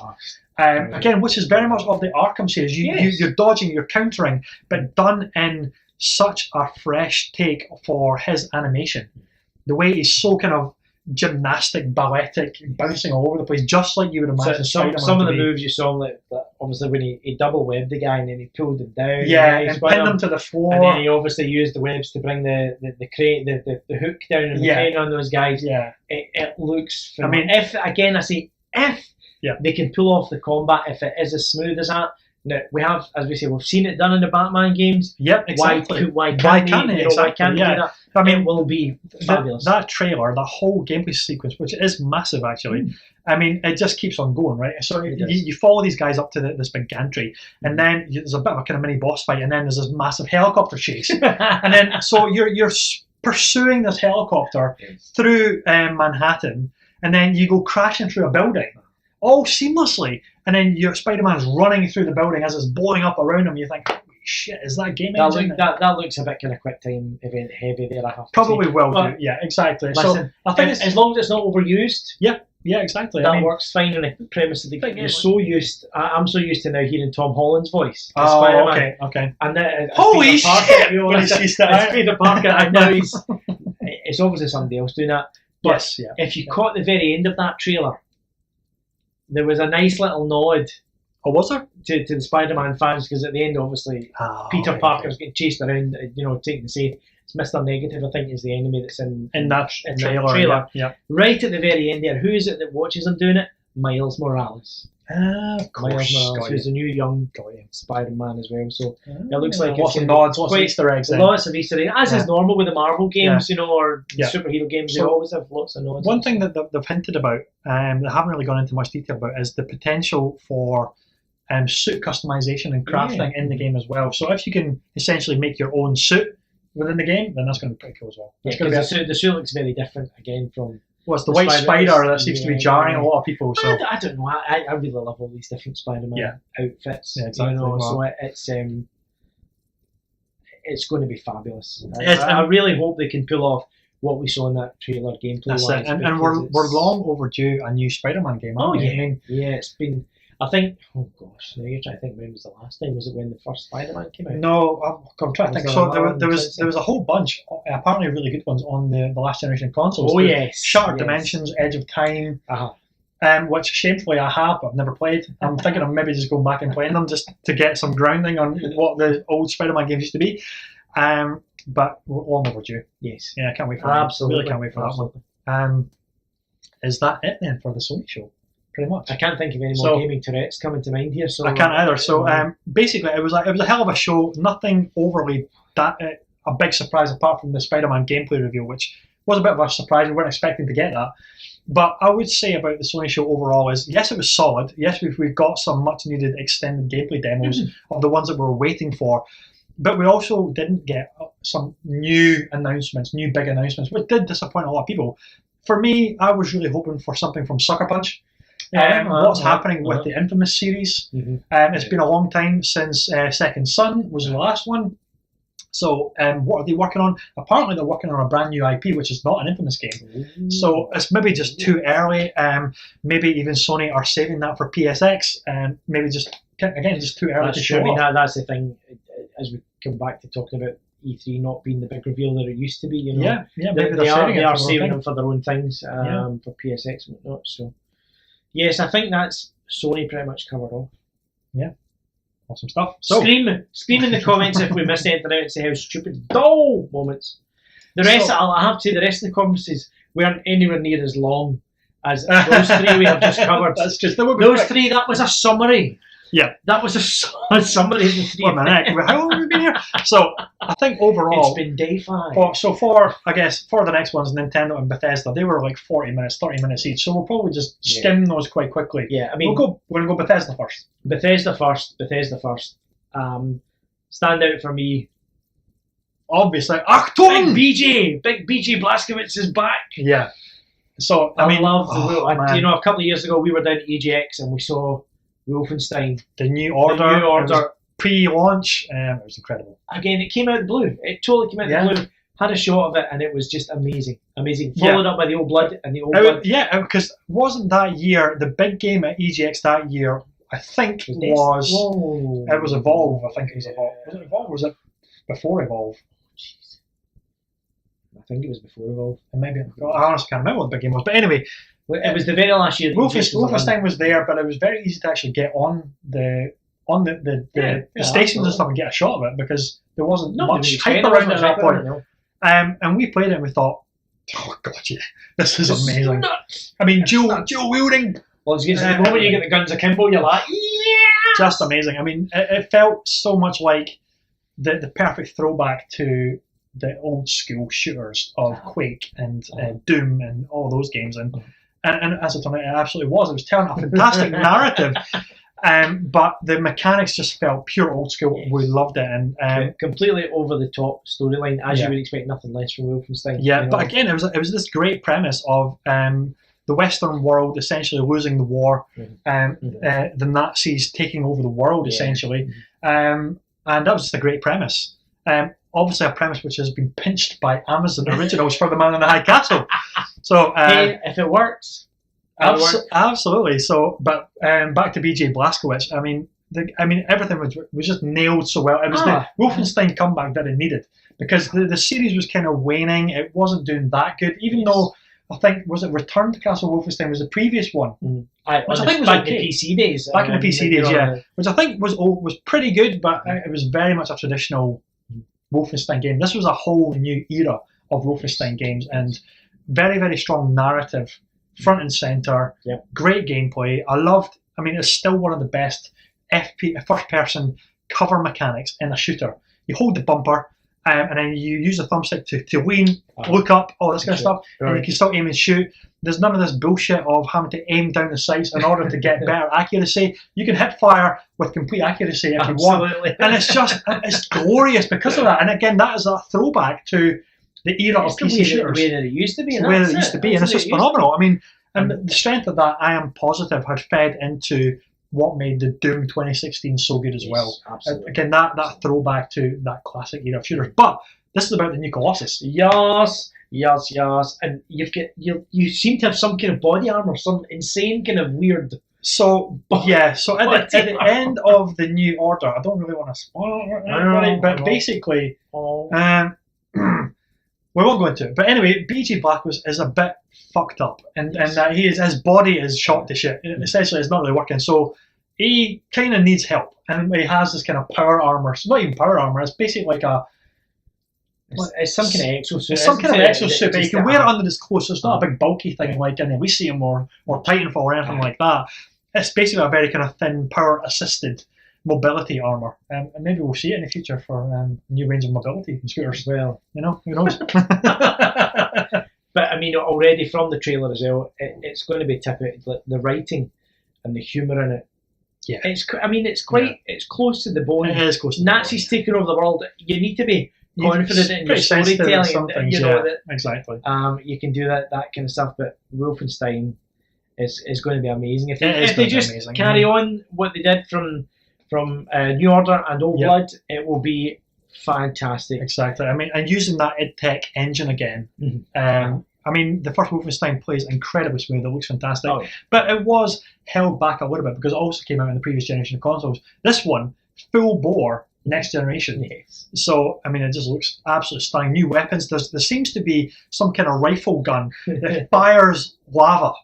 Again, which is very much of the Arkham series. You're dodging, you're countering, but done in such a fresh take for his animation. The way he's so kind of gymnastic, balletic, bouncing all over the place, just like you would imagine. Some of the moves you saw, like obviously when he double webbed the guy and then he pulled him down, and pinned him to the floor, and then he obviously used the webs to bring the crane, the hook down and the crane on those guys. It looks phenomenal. I mean, if they can pull off the combat, if it is as smooth as that. Now, we have, as we say, we've seen it done in the Batman games. Yep, exactly. Why can't they do that? I mean, it will be fabulous. That trailer, that whole gameplay sequence, which is massive actually, I mean, it just keeps on going, right? So you follow these guys up to this big gantry, and then there's a bit of a kind of mini boss fight, and then there's this massive helicopter chase. And then, so you're pursuing this helicopter through Manhattan, and then you go crashing through a building, all seamlessly. And then your Spider-Man's running through the building as it's blowing up around him. You think, holy shit, is that game engine? That looks a bit kind of quick time event heavy there, I have to Probably say. will do, yeah, exactly. Listen, so I think as long as it's not overused, Yeah, exactly. That works fine in the premise of the game. I'm so used to now hearing Tom Holland's voice. Oh, Spider-Man. okay. And then holy shit! It's Peter Parker, and now it's obviously somebody else doing that. But if you caught the very end of that trailer, there was a nice little nod. Oh, was there? To the Spider-Man fans, because at the end, obviously, Peter Parker's getting chased around, taking the safe. It's Mr. Negative, I think, is the enemy that's in that trailer. Yeah. Right at the very end there, who is it that watches him doing it? Miles Morales. Of course. Miles Morales, who's a new young Spider-Man as well. So it looks like lots of nods, lots of Easter eggs. Lots of Easter eggs, as is normal with the Marvel games, or superhero games. They always have lots of nods. One thing that they've hinted about, they haven't really gone into much detail about, is the potential for suit customization and crafting in the game as well. So if you can essentially make your own suit within the game, then that's going to be pretty cool as well. The suit looks very different again from. Well, it's the white spider that seems to be jarring a lot of people. So I don't know. I really love all these different Spider-Man outfits. Yeah, exactly. So it's going to be fabulous. I really hope they can pull off what we saw in that trailer gameplay. That's it. And we're long overdue a new Spider-Man game. Oh yeah, it's been. I think. Oh gosh, now you're trying to think when was the last time? Was it when the first Spider-Man came out? No, I'm trying to think. So there was a whole bunch, apparently really good ones on the last generation consoles. Oh yes, Shattered Dimensions, Edge of Time, which shamefully I have, but I've never played. I'm thinking of maybe just going back and playing them just to get some grounding on what the old Spider-Man games used to be. But we're long overdue. Yes. Yeah, I can't wait for that. Absolutely. Really can't wait for that one. Is that it then for the Sony show? Pretty much. I can't think of any more gaming Tourette's coming to mind here. So I can't either. So basically, it was a hell of a show. Nothing overly a big surprise apart from the Spider-Man gameplay reveal, which was a bit of a surprise. We weren't expecting to get that. But I would say about the Sony show overall is, yes, it was solid. Yes, we've got some much needed extended gameplay demos of the ones that we were waiting for. But we also didn't get some new big announcements, which did disappoint a lot of people. For me, I was really hoping for something from Sucker Punch. What's happening with the Infamous series. It's been a long time since Second Son was the last one. So what are they working on? Apparently they're working on a brand new IP, which is not an Infamous game. So it's maybe just too early. Maybe even Sony are saving that for PSX. Maybe just too early to show off. That's the thing, as we come back to talking about E3 not being the big reveal that it used to be. Maybe they are saving them for their own things, for PSX and whatnot. So. Yes, I think that's Sony pretty much covered off. Yeah. Awesome stuff. So scream in the comments if we missed anything out and say how stupid dull moments. The rest, I have to say, the rest of the conferences weren't anywhere near as long as those three we have just covered. That's just those three. That was a summary. Yeah, that was a summary of the three. How long have we been here? So I think overall it's been day 5. So for the next ones, Nintendo and Bethesda, they were like 40 minutes, 30 minutes each. So we'll probably just skim those quite quickly. Yeah, I mean, we're going to go Bethesda first. Bethesda first. Stand out for me. Obviously, Achtung! Big BJ Blazkowicz is back. Yeah. So I love the a couple of years ago we were down at EGX and we saw Wolfenstein, the new order pre-launch. It was incredible. Again, it came out of the blue. It totally came out of the blue. Had a shot of it, and it was just amazing. Followed up by the Old Blood and the Old Blood. Yeah, because wasn't that year the big game at EGX that year? I think it was Evolve. I think it was Evolve. Was it Evolve? Or was it before Evolve? Jeez. I think it was before Evolve. And maybe I honestly can't remember what the big game was. But anyway. It was the very last year. Wolfenstein was there, but it was very easy to actually get on the stations and stuff and get a shot of it because there wasn't much hype around it at that point. And we played it and we thought, oh god, yeah, this is amazing. Nuts. I mean, dual wielding. Well, the moment you get the guns akimbo, you're like, yeah, just amazing. I mean, it felt so much like the perfect throwback to the old school shooters of Quake and Doom and all those games and as it turned out, it absolutely was. It was telling a fantastic narrative, but the mechanics just felt pure old school. Yeah. We loved it, and completely over the top storyline, as you would expect nothing less from Wolfenstein. Yeah, but again, it was this great premise of the Western world essentially losing the war, the Nazis taking over the world essentially, and that was just a great premise. Obviously, a premise which has been pinched by Amazon Originals for The Man in the High Castle. So, hey, if it works, Absolutely. So, but back to BJ Blazkowicz. I mean, everything was just nailed so well. It was the Wolfenstein comeback that it needed, because the series was kind of waning. It wasn't doing that good, even though I think, was it Return to Castle Wolfenstein was the previous one, which I think was back okay. in the PC days. Back in the PC days, yeah, which I think was pretty good, but it was very much a traditional Wolfenstein game. This was a whole new era of Wolfenstein games, and very, very strong narrative, front and center. Yep. Great gameplay. I mean, it's still one of the best first-person cover mechanics in a shooter. You hold the bumper, and then you use the thumbstick to lean, look up, all this kind of stuff, and you can still aim and shoot. There's none of this bullshit of having to aim down the sights in order to get better accuracy. You can hit fire with complete accuracy if you want, and it's glorious because of that. And again, that is a throwback to the era of PC shooters. The way that it used to be. And it's just phenomenal. I mean, and the strength of that, I am positive, had fed into what made the Doom 2016 so good as well. Absolutely. Again, that throwback to that classic era of shooters. But this is about the new Colossus. Yes. And you seem to have some kind of body armor, some insane kind of weird. So at the end of the New Order, I don't really want to spoil it, but basically, we won't go into it. But anyway, BG Black is a bit fucked up, and that his body is shot to shit. Essentially, it's not really working. So he kind of needs help, and he has this kind of power armor. So not even power armor. It's basically like it's some kind of exosuit. It's some kind of exosuit, but you can wear it under his clothes. So it's not a big bulky thing like in Elysium or Titanfall or anything like that. It's basically a very kind of thin, power-assisted mobility armor, and maybe we'll see it in the future for a new range of mobility in scooters. Well, who knows? But I mean, already from the trailer as well, it's going to be typical. The writing and the humour in it. Yeah, it's quite. It's close to the bone. It is close to Nazis the bone, taking over the world. You need to be confident in your storytelling. That exactly. You can do that kind of stuff. But Wolfenstein is going to be amazing if they just carry on what they did from New Order and Old Blood. It will be fantastic. Exactly. I mean, and using that id Tech engine again. I mean, the first Wolfenstein plays incredibly smooth. It looks fantastic. Oh, yeah. But it was held back a little bit because it also came out in the previous generation of consoles. This one, full bore, next generation. Yes. So, I mean, it just looks absolutely stunning. New weapons. There seems to be some kind of rifle gun that fires lava.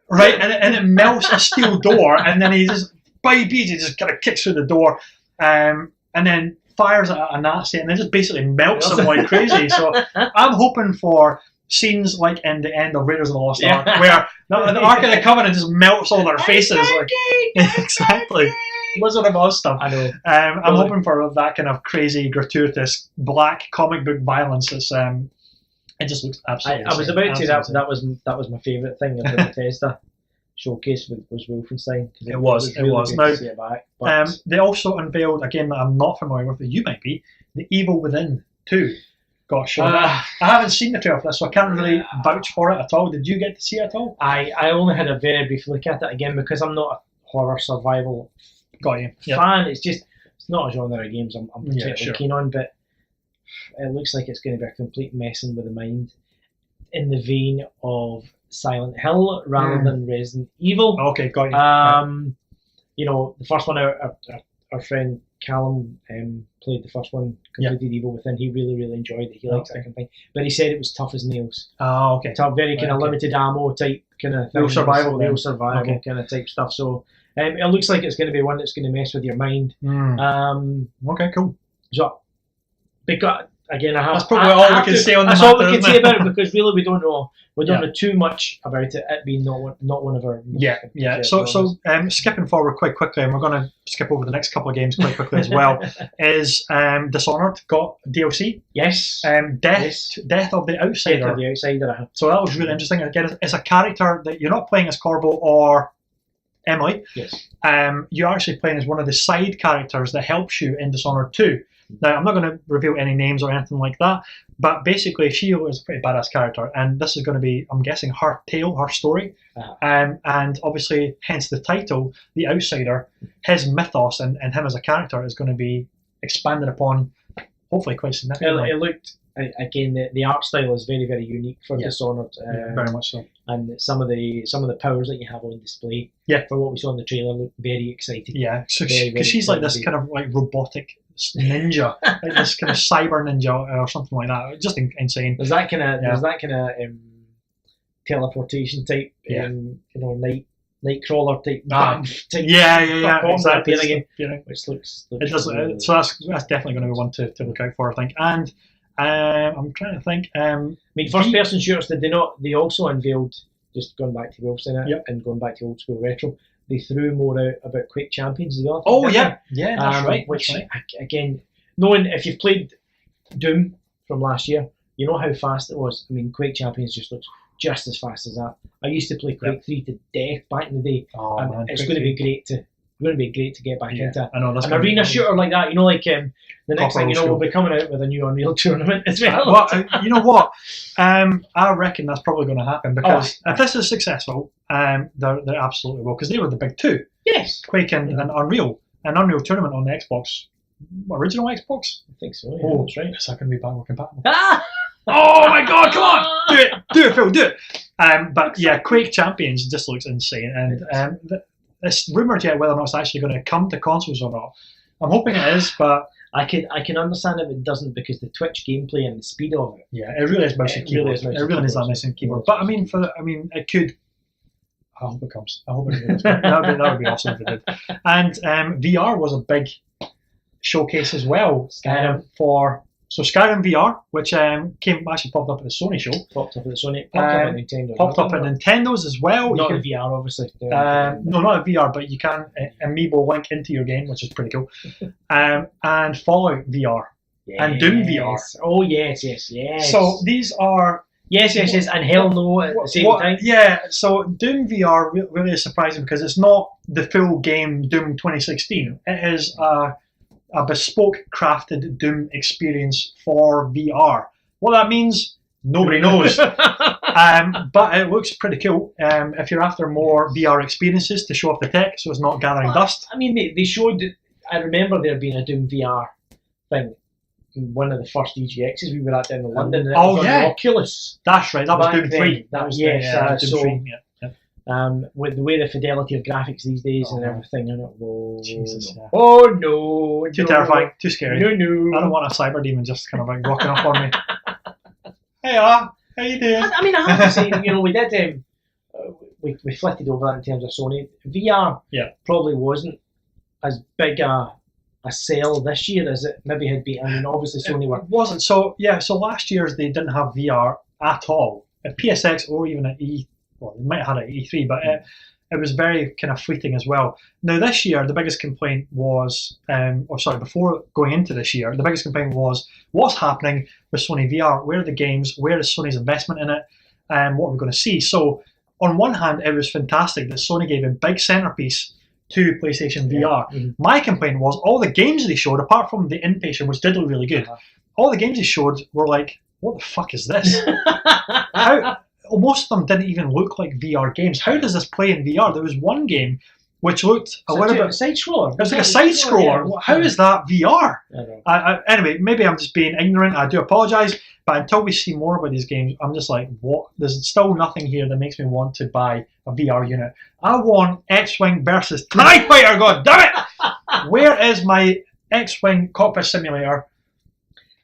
Right? And it melts a steel door, and then he just kind of kicks through the door, and then fires at a Nazi, and then just basically melts them like crazy. So I'm hoping for scenes like in the end of Raiders of the Lost Ark, where the Ark of the Covenant just melts all their faces. Exactly. Wizard of Oz stuff. I know. I'm hoping for that kind of crazy, gratuitous, black comic book violence. It's it just looks absolutely. I was about to say that was my favourite thing of the Bethesda showcase was Wolfenstein. It was. Now, see it back, they also unveiled a game that I'm not familiar with, that you might be, The Evil Within 2. Gosh, I haven't seen the trailer for this, so I can't really vouch for it at all. Did you get to see it at all? I only had a very brief look at it, again, because I'm not a horror survival fan. It's not a genre of games I'm particularly keen on, but it looks like it's going to be a complete messing with the mind, in the vein of Silent Hill rather than Resident Evil. Okay, got you. The first one, our friend Callum played the first one, completed Evil Within. He really, really enjoyed it. He likes that kind of thing. But he said it was tough as nails. Oh, okay. Tough, very kind of limited ammo type kind of thing. Real survival kind of type stuff. So it looks like it's going to be one that's going to mess with your mind. Okay, cool. So, because again, that's probably all we can say on the matter. That's all we can say about it, because really we don't know know too much about it being not one of our So skipping forward quite quickly, and we're going to skip over the next couple of games quite quickly as well, is Dishonored got DLC. Yes. Death of the Outsider. Death of the Outsider. So that was really interesting. Again, it's a character that you're not playing as Corbo or Emily. Yes. You're actually playing as one of the side characters that helps you in Dishonored 2. Now, I'm not going to reveal any names or anything like that, but basically Shio is a pretty badass character, and this is going to be, I'm guessing, her tale, her story, and obviously, hence the title, The Outsider. His mythos and him as a character is going to be expanded upon, hopefully quite significantly. It looked again, the art style is very, very unique for Dishonored. Very much so. And some of the powers that you have on display. Yeah. For what we saw in the trailer, look very exciting. Yeah, so because she's like this kind of like robotic ninja, like this kind of cyber ninja or something like that. Just insane. There's that kind of teleportation type, Nightcrawler type. Exactly. Which looks it does. So that's definitely going to be one to look out for, I think. And I'm trying to think. First person shooters, did they not? They also unveiled, just going back to Wolfenstein and going back to old school retro. They threw more out about Quake Champions as well. That's right. Which again, knowing if you've played Doom from last year, you know how fast it was. I mean, Quake Champions just looks just as fast as that. I used to play Quake 3 to death back in the day. It's going to be great to get back into an arena shooter like that. The next thing you know, we'll be coming out with a new Unreal tournament as well. Well, you know what? I reckon that's probably going to happen because if this is successful, they absolutely will, because they were the big two. Yes, Quake and Unreal. An Unreal tournament on the Xbox, original Xbox. I think so. Yeah, that's right. Is that going to be backward compatible? Oh my God! Come on, do it, Phil, do it. But yeah, Quake Champions just looks insane, and it's rumoured yet whether or not it's actually going to come to consoles or not. I'm hoping it is, but I can understand if it doesn't, because the Twitch gameplay and the speed of it. Yeah, it really is mouse and keyboard. It really needs that mouse and keyboard. But I mean, it could. I hope it comes. I hope it does. That would be awesome if it did. And VR was a big showcase as well. Skyrim VR, which popped up at the Sony show. Popped up at Nintendo. Popped up at Nintendo's as well. Not in VR, obviously. No, not in VR, but you can Amiibo link into your game, which is pretty cool. And Fallout VR. Yes. And Doom VR. Oh, yes. So these are... Yes, and hell no at the same time. Yeah, so Doom VR really is surprising because it's not the full game Doom 2016. It is a bespoke crafted Doom experience for VR. What that means, nobody knows. But it looks pretty cool. If you're after more VR experiences to show off the tech so it's not gathering dust. I mean, they showed, I remember there being a Doom VR thing. One of the first EGXs we were at down in London. And it was on Oculus. That's right, that was Doom 3. That was Doom 3, yeah. With the way the fidelity of graphics these days and everything, I don't know. Jesus. No. Oh no! Too terrifying, too scary. No. I don't want a cyber demon just kind of like rocking up on me. Hey, how you doing? I mean, I have to say, we did. We flitted over that in terms of Sony. VR probably wasn't as big a sale this year as it maybe had been. I mean, obviously Sony were. It wasn't. So last year's they didn't have VR at all at PSX or even at Well, they might have had it at E3, but it was very kind of fleeting as well. Now this year, the biggest complaint was, before going into this year, the biggest complaint was what's happening with Sony VR. Where are the games? Where is Sony's investment in it? And what are we going to see? So on one hand, it was fantastic that Sony gave a big centerpiece to PlayStation VR. Mm-hmm. My complaint was all the games they showed, apart from the Inpatient, which did look really good, all the games they showed were like, what the fuck is this? Most of them didn't even look like VR games. How does this play in VR? There was one game which looked a little bit... side-scroller. It was like a side-scroller. How is that VR? Anyway, maybe I'm just being ignorant. I do apologise. But until we see more about these games, I'm just like, what? There's still nothing here that makes me want to buy a VR unit. I want X-Wing versus TIE Fighter, god damn it! Where is my X-Wing cockpit simulator?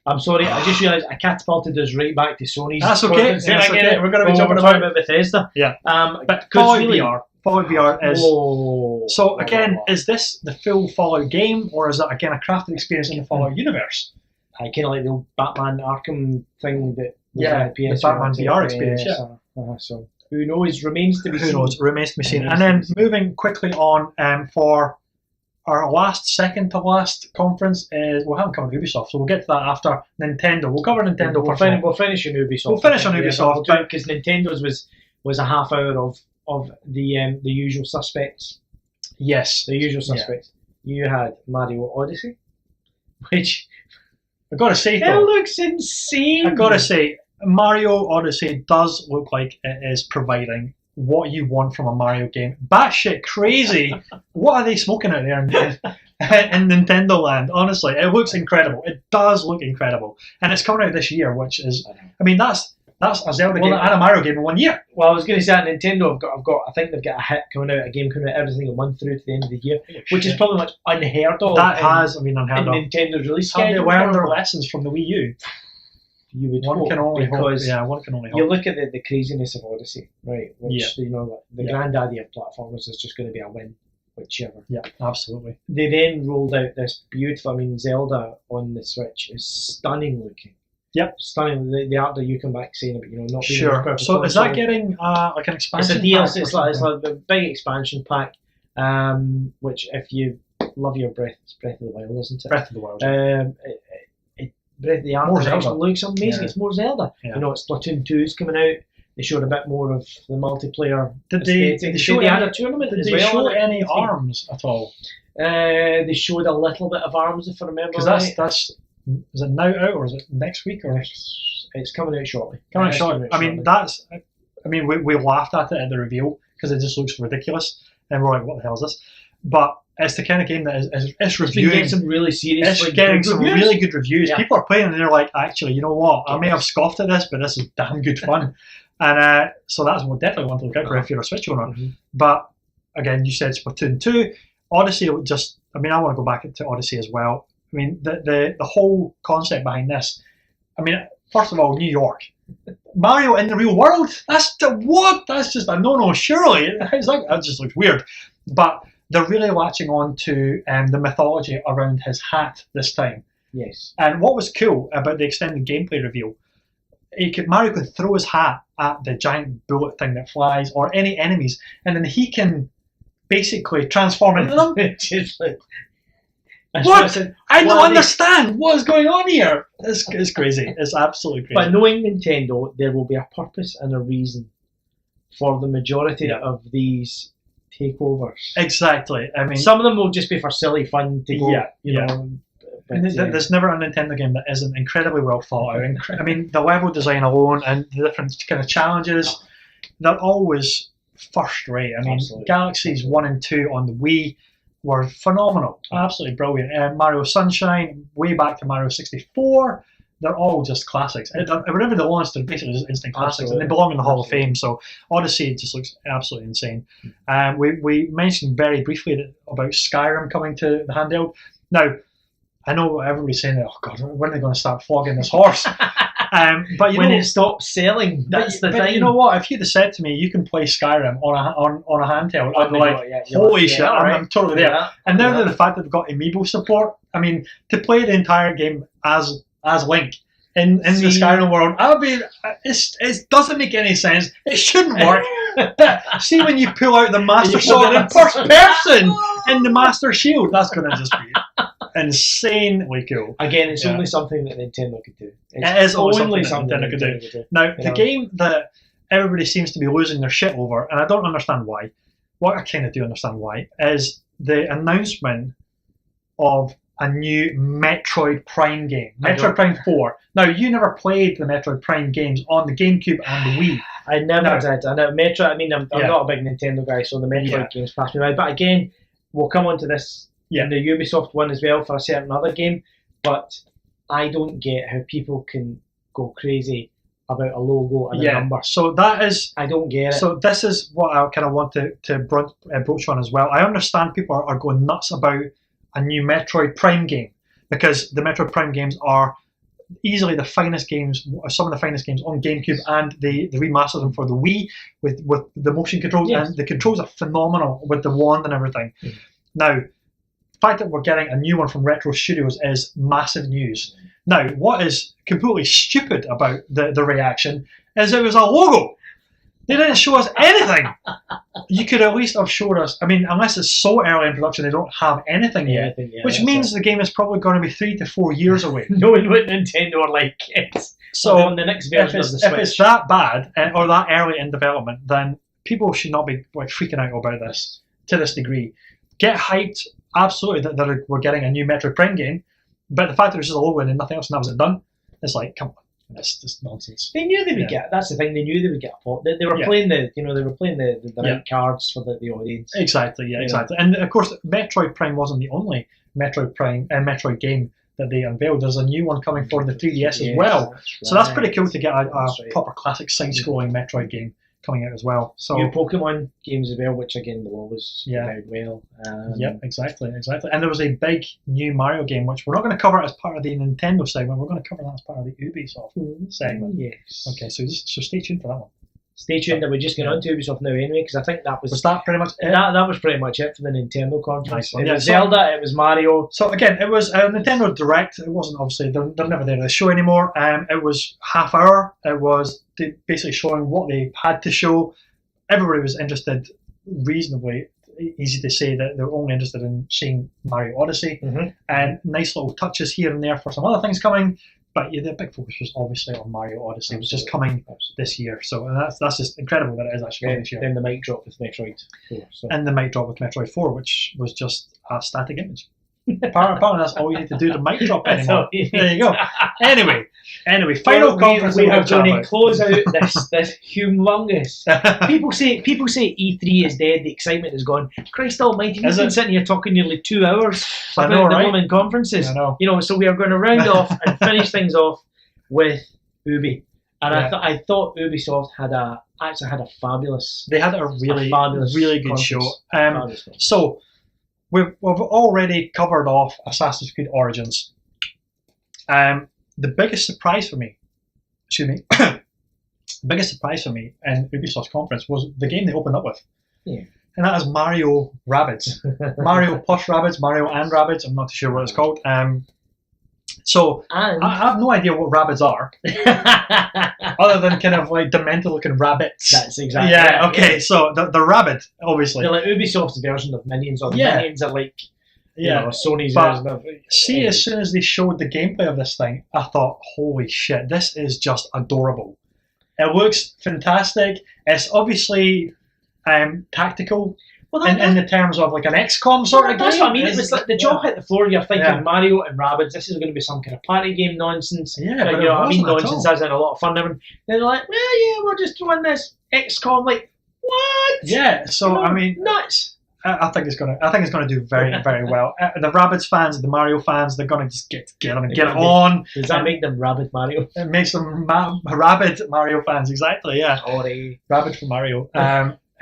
I'm sorry, I just realised I catapulted us right back to Sony's. That's okay. We're going to be talking about Bethesda. Yeah. But Fallout VR is... So again, is this the full Fallout game, or is it again a crafted experience in the Fallout universe? I kind of like the old Batman Arkham thing that the Batman VR experience. So who knows? Remains to be seen. Who knows? Remains to be seen. And then moving quickly on for our second to last conference is we haven't covered Ubisoft, so we'll get to that after Nintendo. We'll cover Nintendo. We'll finish on Ubisoft. We'll finish on Ubisoft because Nintendo's was a half hour of the usual suspects. Yes, the usual suspects. You had Mario Odyssey, which. I gotta say, it looks insane. I gotta say, Mario Odyssey does look like it is providing what you want from a Mario game. Batshit crazy. What are they smoking out there in Nintendo land? Honestly, it looks incredible. It does look incredible, and it's coming out this year, which is, I mean, that's a Zelda game and a Mario game in 1 year. Well, I was going to say at Nintendo, I think they've got a hit coming out, a game coming out every single month through to the end of the year, which is probably much unheard of. Unheard of. Nintendo release Have they schedule. learned their lessons from the Wii U? You would One hope, can only because hope. Yeah, one can only hope. you look at the craziness of Odyssey, right? Which the granddaddy of platformers is just going to be a win, whichever. Yeah, absolutely. They then rolled out this beautiful. I mean, Zelda on the Switch is stunning looking. Yep, stunning. The art that you come back saying about, not being sure. So is that getting like an expansion? It's a DLC. It's like a big expansion pack. Which if you love your Breath of the Wild, isn't it? Breath of the Wild. Breath of the art looks amazing. Yeah. It's more Zelda. Yeah. Splatoon 2 is coming out. They showed a bit more of the multiplayer. Did they show a tournament? Did they show any arms at all? They showed a little bit of arms, if I remember. Because that's is it now out or is it next week or? It's coming out shortly. We laughed at it at the reveal because it just looks ridiculous, and we're like, what the hell is this? But it's the kind of game that is reviewing. Getting some really serious. It's getting some really good reviews. Yeah. People are playing and they're like, actually, you know what? I may have scoffed at this, but this is damn good fun. And so that's what definitely want to look out for if you're a Switch owner. Mm-hmm. But again, you said Splatoon 2. Odyssey, I want to go back to Odyssey as well. I mean, the whole concept behind this, I mean, first of all, New York. Mario in the real world? That's just a no-no, surely. That just looks weird. But they're really latching on to the mythology around his hat this time. Yes. And what was cool about the extended gameplay reveal, Mario could throw his hat at the giant bullet thing that flies or any enemies, and then he can basically transform into them. What? I don't understand what is going on here. It's crazy. It's absolutely crazy. But knowing Nintendo, there will be a purpose and a reason for the majority of these takeovers. Exactly. I mean, some of them will just be for silly fun to go. There's never a Nintendo game that isn't incredibly well thought out. I mean, the level design alone and the different kind of challenges, they're always first rate. I mean, Absolutely. Galaxies 1 and 2 on the Wii were phenomenal, absolutely brilliant. Mario Sunshine, way back to Mario 64, they're all just classics. Whenever they launched, they're basically just instant classics, and they belong in the Hall of Fame. So Odyssey just looks absolutely insane. We mentioned very briefly about Skyrim coming to the handheld. Now, I know everybody's saying that, oh God, when are they going to start flogging this horse? But when it stops selling, that's the thing. You know what? If you'd have said to me, you can play Skyrim on a handheld, I'd be like, holy shit, I'm totally there. Yeah. And now the fact that they've got amiibo support, I mean, to play the entire game as Link in the Skyrim world, it doesn't make any sense. It shouldn't work. See when you pull out the Master Sword in first person in the Master Shield, that's going to just be insanely cool. Again, it's only something that Nintendo could do. It is only something Nintendo could do. Now, the game that everybody seems to be losing their shit over, and I don't understand why, what I kind of do understand why, is the announcement of a new Metroid Prime game. Metroid Prime 4. Now, you never played the Metroid Prime games on the GameCube and the Wii. I never did. I know Metroid, I mean, I'm not a big Nintendo guy, so the Metroid games pass me by. But again, we'll come on to this in the Ubisoft one as well for a certain other game. But I don't get how people can go crazy about a logo and a number. So that is... I don't get it. So this is what I kind of want to broach on as well. I understand people are going nuts about a new Metroid Prime game because the Metroid Prime games are easily the finest games, some of the finest games on GameCube, and they remastered them for the Wii with the motion controls, and the controls are phenomenal with the wand and everything. Mm. Now, the fact that we're getting a new one from Retro Studios is massive news. Now, what is completely stupid about the reaction is it was a logo. They didn't show us anything. You could at least have showed us, I mean, unless it's so early in production, they don't have anything yet, which means the game is probably going to be 3 to 4 years away. Knowing what Nintendo are like, so on the next version of the Switch. If it's that bad or that early in development, then people should not be freaking out about this to this degree. Get hyped, absolutely, that we're getting a new Metroid Prime game, but the fact that it was just a logo and nothing else, and that was it done, it's like, come on. It's just nonsense. They knew they would get. That's the thing. They knew they would get a pot. They were playing the, they were playing the right cards for the audience. Exactly. Yeah. Exactly. And of course, Metroid Prime wasn't the only Metroid game that they unveiled. There's a new one coming for the 3DS as well. So that's pretty cool to get a proper classic side-scrolling Metroid game coming out as well. So new Pokemon games as well, which again will always go out well. Exactly. And there was a big new Mario game, which we're not going to cover as part of the Nintendo segment. We're going to cover that as part of the Ubisoft segment. Yes. Okay, so stay tuned for that one. Stay tuned, that we're just going on to Ubisoft now anyway, because I think that was that pretty much it? That was pretty much it for the Nintendo conference. Nice. It was Zelda, it was Mario. So again, it was a Nintendo Direct. It wasn't, obviously, they're never there to show anymore. It was half hour. It was basically showing what they had to show. Everybody was interested, reasonably easy to say that they're only interested in seeing Mario Odyssey, and nice little touches here and there for some other things coming. But the big focus was obviously on Mario Odyssey. It was just coming this year, so that's just incredible that it is actually coming this year. Then the mic drop with Metroid 4. And the mic drop with Metroid 4, which was just a static image. Apparently that's all you need to do to mic drop anymore. There you go. Anyway, final conference. We are going to close out this humongous. People say E3 is dead. The excitement is gone. Christ Almighty! We've been sitting here talking nearly 2 hours about the women conferences. I know. So we are going to round off and finish things off with Ubi. And I thought Ubisoft actually had a fabulous. They had a really good show. So. We've already covered off Assassin's Creed Origins. The biggest surprise for me in Ubisoft's conference was the game they opened up with. Yeah. And that is Mario Rabbids. Mario Plush Rabbids, Mario and Rabbids, I'm not too sure what it's called. I have no idea what rabbits are, other than kind of like demented looking rabbits. That's exactly right. Okay, so the rabbit, obviously. They're like Ubisoft's version of Minions, or the Minions are like Sony's version of... As soon as they showed the gameplay of this thing, I thought, holy shit, this is just adorable. It looks fantastic. It's obviously tactical. Well, in the terms of like an XCOM sort of game. That's what I mean. It was like the jaw hit the floor. You're thinking Mario and Rabbids. This is going to be some kind of party game nonsense. Yeah, but nonsense as in a lot of fun. And they're like, we'll just run this XCOM. Like, what? Yeah. So I mean, nuts. I think it's gonna do very, very well. The Rabbids fans, the Mario fans, they're gonna just get together and get it on. Does that make them Rabid Mario? It makes them rabid Mario fans. Exactly. Yeah. Sorry. Rabid for Mario.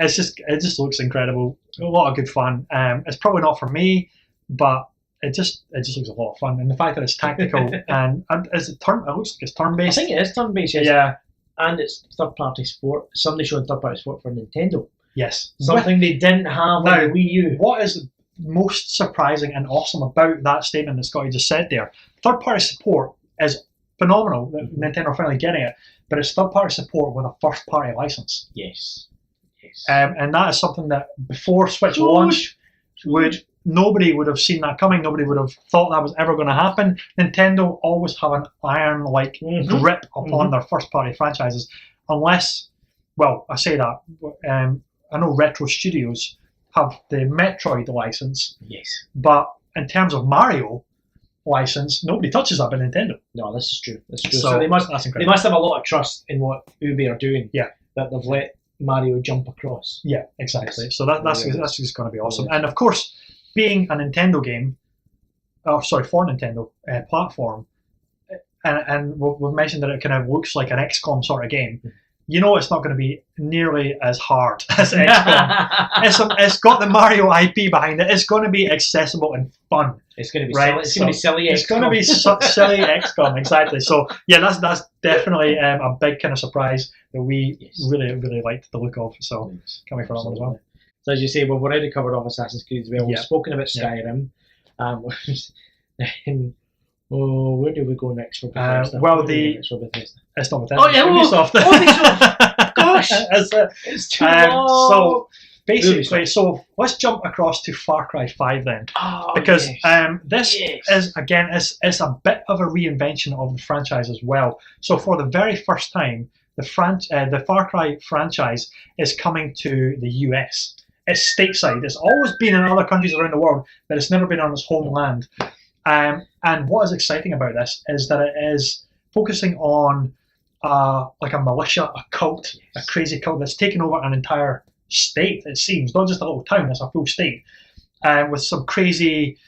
It just looks incredible. A lot of good fun. It's probably not for me, but it just looks a lot of fun. And the fact that it's tactical and it looks like it's turn-based. I think it is turn-based, yes. Yeah. And it's third-party support. Somebody showed third-party support for Nintendo. Yes. Something they didn't have on the Wii U. What is most surprising and awesome about that statement that Scotty just said there? Third-party support is phenomenal. Nintendo are finally getting it, but it's third-party support with a first-party license. Yes. And that is something that before Switch launch, nobody would have seen that coming. Nobody would have thought that was ever going to happen. Nintendo always have an iron-like grip upon their first-party franchises, unless, well, I say that. I know Retro Studios have the Metroid license. Yes. But in terms of Mario license, nobody touches that but Nintendo. No, this is true. That's true. So they must have a lot of trust in what Ubi are doing. Yeah. That they've let Mario jump across. Yeah, exactly. So that's just going to be awesome. And of course, being a Nintendo game, for Nintendo platform, and we've mentioned that it kind of looks like an XCOM sort of game. You know, it's not going to be nearly as hard as XCOM. It's got the Mario IP behind it. It's going to be accessible and fun. It's going to be silly. It's going to be silly XCOM. It's going to be silly XCOM, exactly. So yeah, that's definitely a big kind of surprise that we really liked the look of. So coming from that one as well. So as you say, we've already covered off Assassin's Creed as well. We've spoken about Skyrim. Where do we go next for Bethesda? It's not Bethesda. Oh yeah, Ubisoft. Ubisoft. Gosh, it's too long. So basically, let's jump across to Far Cry 5 then, because this is again it's a bit of a reinvention of the franchise as well. So for the very first time, the Far Cry franchise is coming to the US. It's stateside. It's always been in other countries around the world, but it's never been on its homeland. And what is exciting about this is that it is focusing on like a militia, a cult, a crazy cult that's taken over an entire state. It seems not just a little town; it's a full state, with some crazy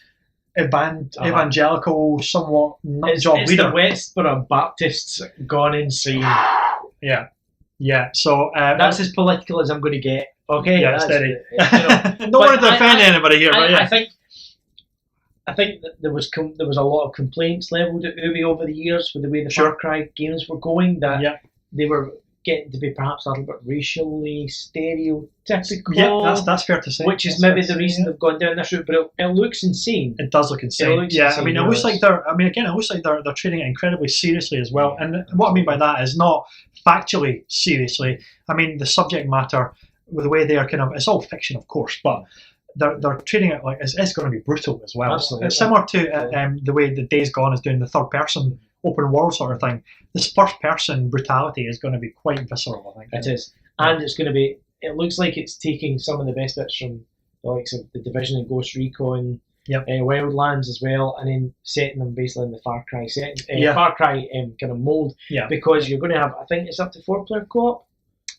evangelical, somewhat nut job leader. It's the Westboro Baptists gone insane. Yeah. So that's as political as I'm going to get. Okay. Yeah, steady. Don't want to defend anybody here, but yeah. I think that there was a lot of complaints levelled at Ubi over the years with the way the Far Cry games were going, that they were getting to be perhaps a little bit racially stereotypical. Yeah, that's fair to say. Which is maybe the reason they've gone down this route, but it looks insane. It does look insane. I mean, it looks like they're treating it incredibly seriously as well. And what I mean by that is not factually seriously. I mean, the subject matter, the way they are it's all fiction, of course, but they're treating it like it's going to be brutal as well. Absolutely. It's similar to the way the Days Gone is doing the third person open world sort of thing. This first person brutality is going to be quite visceral, I think. It is. And it's going to be, it looks like it's taking some of the best bits from the likes of the Division and Ghost Recon, Wildlands as well, and then setting them basically in the Far Cry Far Cry kind of mould, because you're going to have, I think it's up to 4-player co-op.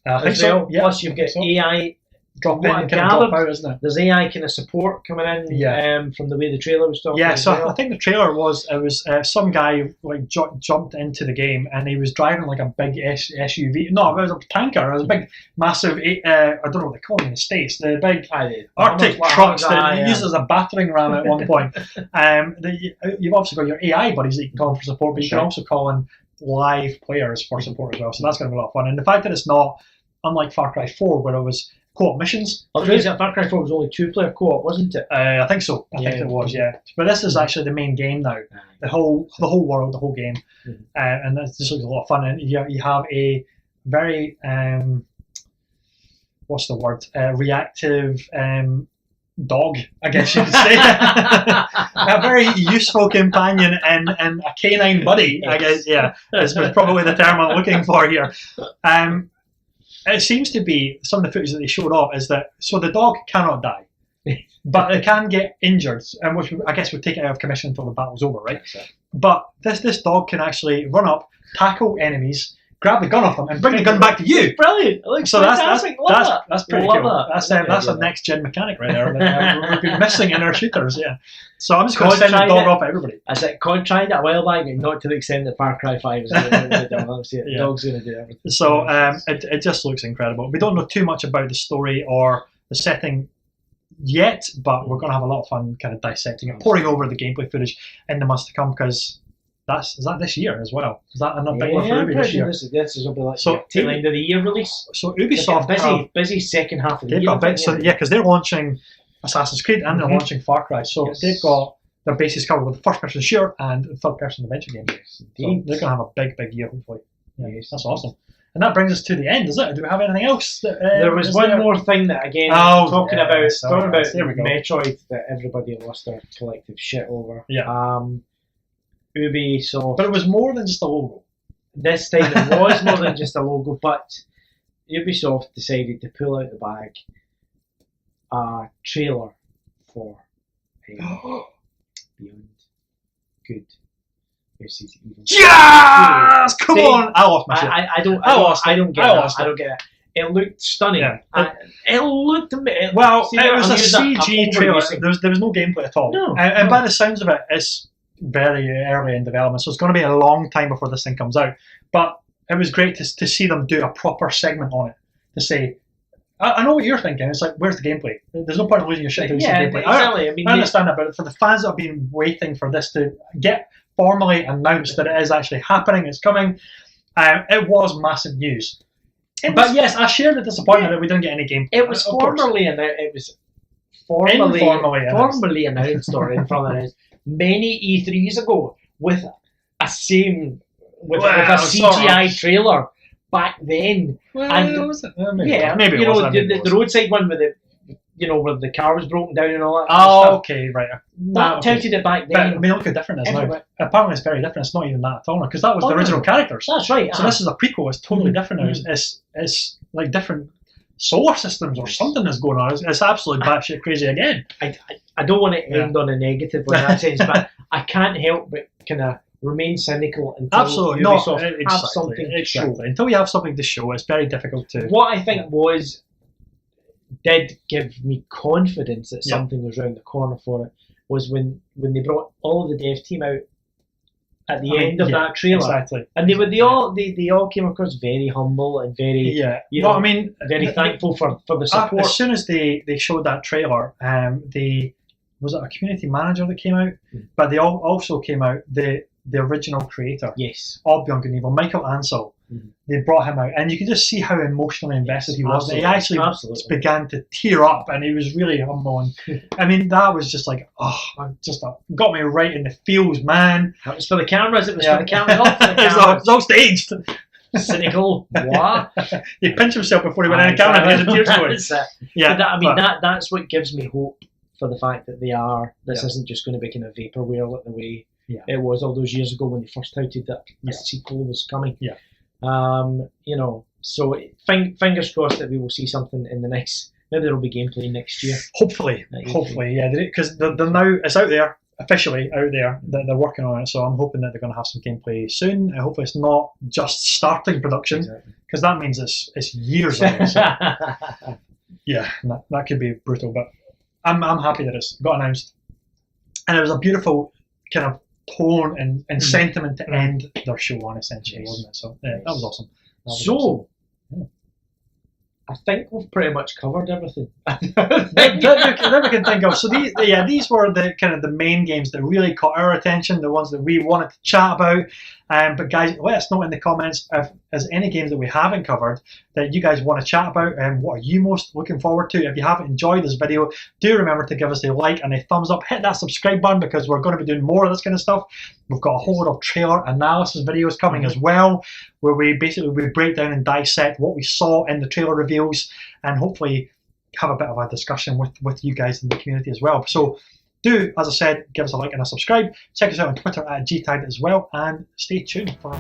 I think so. Yeah, plus you've got AI drop in and kind of drop out, isn't it? There's AI kind of support coming in from the way the trailer was talking. Yeah, so I think the trailer was some guy like jumped into the game and he was driving like a big SUV. No, it was a tanker. It was a big, massive. I don't know what they call them in the States. The big Arctic trucks that he uses as a battering ram at one point. You've obviously got your AI buddies that you can call for support, but you can also call in live players for support as well. So that's going to be a lot of fun. And the fact that it's not, unlike Far Cry 4, where it was co-op missions. Far Cry 4 was only 2-player co-op, wasn't it? I think so. I think it was, yeah. But this is actually the main game now. The whole world, the whole game. And this looks a lot of fun. And you have a very, what's the word? Reactive dog, I guess you could say. A very useful companion and a canine buddy, I guess, is probably the term I'm looking for here. It seems to be, some of the footage that they showed off is that, so the dog cannot die, but it can get injured, and which I guess would take it out of commission until the battle's over, right? But this dog can actually run up, tackle enemies, grab the gun off them, and bring the gun back to you. Brilliant! So that's pretty cool. That's a next gen mechanic right there that we've been missing in our shooters. Yeah. So I'm just going to send the dog off at everybody. I said, COD tried that a while back, and not to the extent that Far Cry 5 is going to do. The dog's going to do everything. So it just looks incredible. We don't know too much about the story or the setting yet, but we're going to have a lot of fun kind of dissecting it, poring over the gameplay footage in the months to come, because is that this year as well? Is that another big one for Ubi this year? This is going to be like tail end of the year release. So Ubisoft busy second half of the year. Because they're launching Assassin's Creed and they're launching Far Cry. So they've got their bases covered with first-person shooter and third-person adventure games. So they're going to have a big year, hopefully. That's awesome. And that brings us to the end, does it? Do we have anything else? There was one more thing that, again, talking about Metroid, that everybody lost their collective shit over. Ubisoft. But it was more than just a logo. This time it was more than just a logo, but Ubisoft decided to pull out the bag a trailer for Beyond Good versus Evil. Yes! Come on! I lost my shit. I don't get it. It looked stunning. It looked amazing. Well, it was a CG trailer. There was no gameplay at all. No. And by the sounds of it, it's very early in development, so it's going to be a long time before this thing comes out. But it was great to see them do a proper segment on it, to say, I know what you're thinking. It's like, where's the gameplay? There's no point in losing your shit to see gameplay. Exactly. I understand that, but for the fans that have been waiting for this to get formally announced that it is actually happening, it's coming, it was massive news. But yes, I share the disappointment that we didn't get any gameplay. It was formally announced. It was formally announced or announced many E3s ago with a CGI trailer back then. Was it? Maybe you know, the roadside one with where the car was broken down and all that. Oh, okay, right. That touted it back then. But I mean, look how different it is now. Apparently, it's very different. It's not even that at all, because that was the original characters. That's right. So this is a prequel. It's totally different now. It's like different solar systems or something is going on. It's absolutely batshit crazy again. I don't want to end on a negative in that sense, but I can't help but kind of remain cynical until Absolutely, Ubisoft no, have something to show. exactly. Until we have something to show, it's very difficult to. What I think did give me confidence that Yeah. something was around the corner for it was when they brought all the dev team out at the end of that trailer, Exactly. and they all came across very humble and very you know, I mean, very thankful for the support. As soon as they showed that trailer, was it a community manager that came out? But they also came out the original creator Yes. of Beyond Good and Evil, Michael Ansel. They brought him out, and you could just see how emotionally invested he was. He actually began to tear up, and he was really humble. And I mean, that was just like, got me right in the feels, man. That was for the cameras. It was for the cameras. Not for the It cameras. was all staged. Cynical. What? He pinched himself before he went in the camera, and he had a tear going. Yeah, that's what gives me hope for the fact that this isn't just going to be kind of vaporware like the way it was all those years ago when they first touted that a sequel was coming. Yeah. You know, so fingers crossed that we will see something in the next. Maybe there will be gameplay next year. Hopefully, yeah, because they're now it's out there officially out there that they're working on it. So I'm hoping that they're going to have some gameplay soon. I hope it's not just starting production, because that means it's years away. So, yeah, that could be brutal, but I'm happy that it's got announced, and it was a beautiful kind of tone and sentiment to end their show on, essentially, wasn't it? So that was awesome. I think we've pretty much covered everything that we can think of. So these were the kind of the main games that really caught our attention, the ones that we wanted to chat about. But guys, let us know in the comments if there's any games that we haven't covered that you guys want to chat about, and what are you most looking forward to. If you haven't enjoyed this video, do remember to give us a like and a thumbs up. Hit that subscribe button, because we're going to be doing more of this kind of stuff. We've got a whole lot of trailer analysis videos coming as well, where we break down and dissect what we saw in the trailer reveals, and hopefully have a bit of a discussion with you guys in the community as well. So do, as I said, give us a like and a subscribe. Check us out on Twitter at GTAG as well, and stay tuned for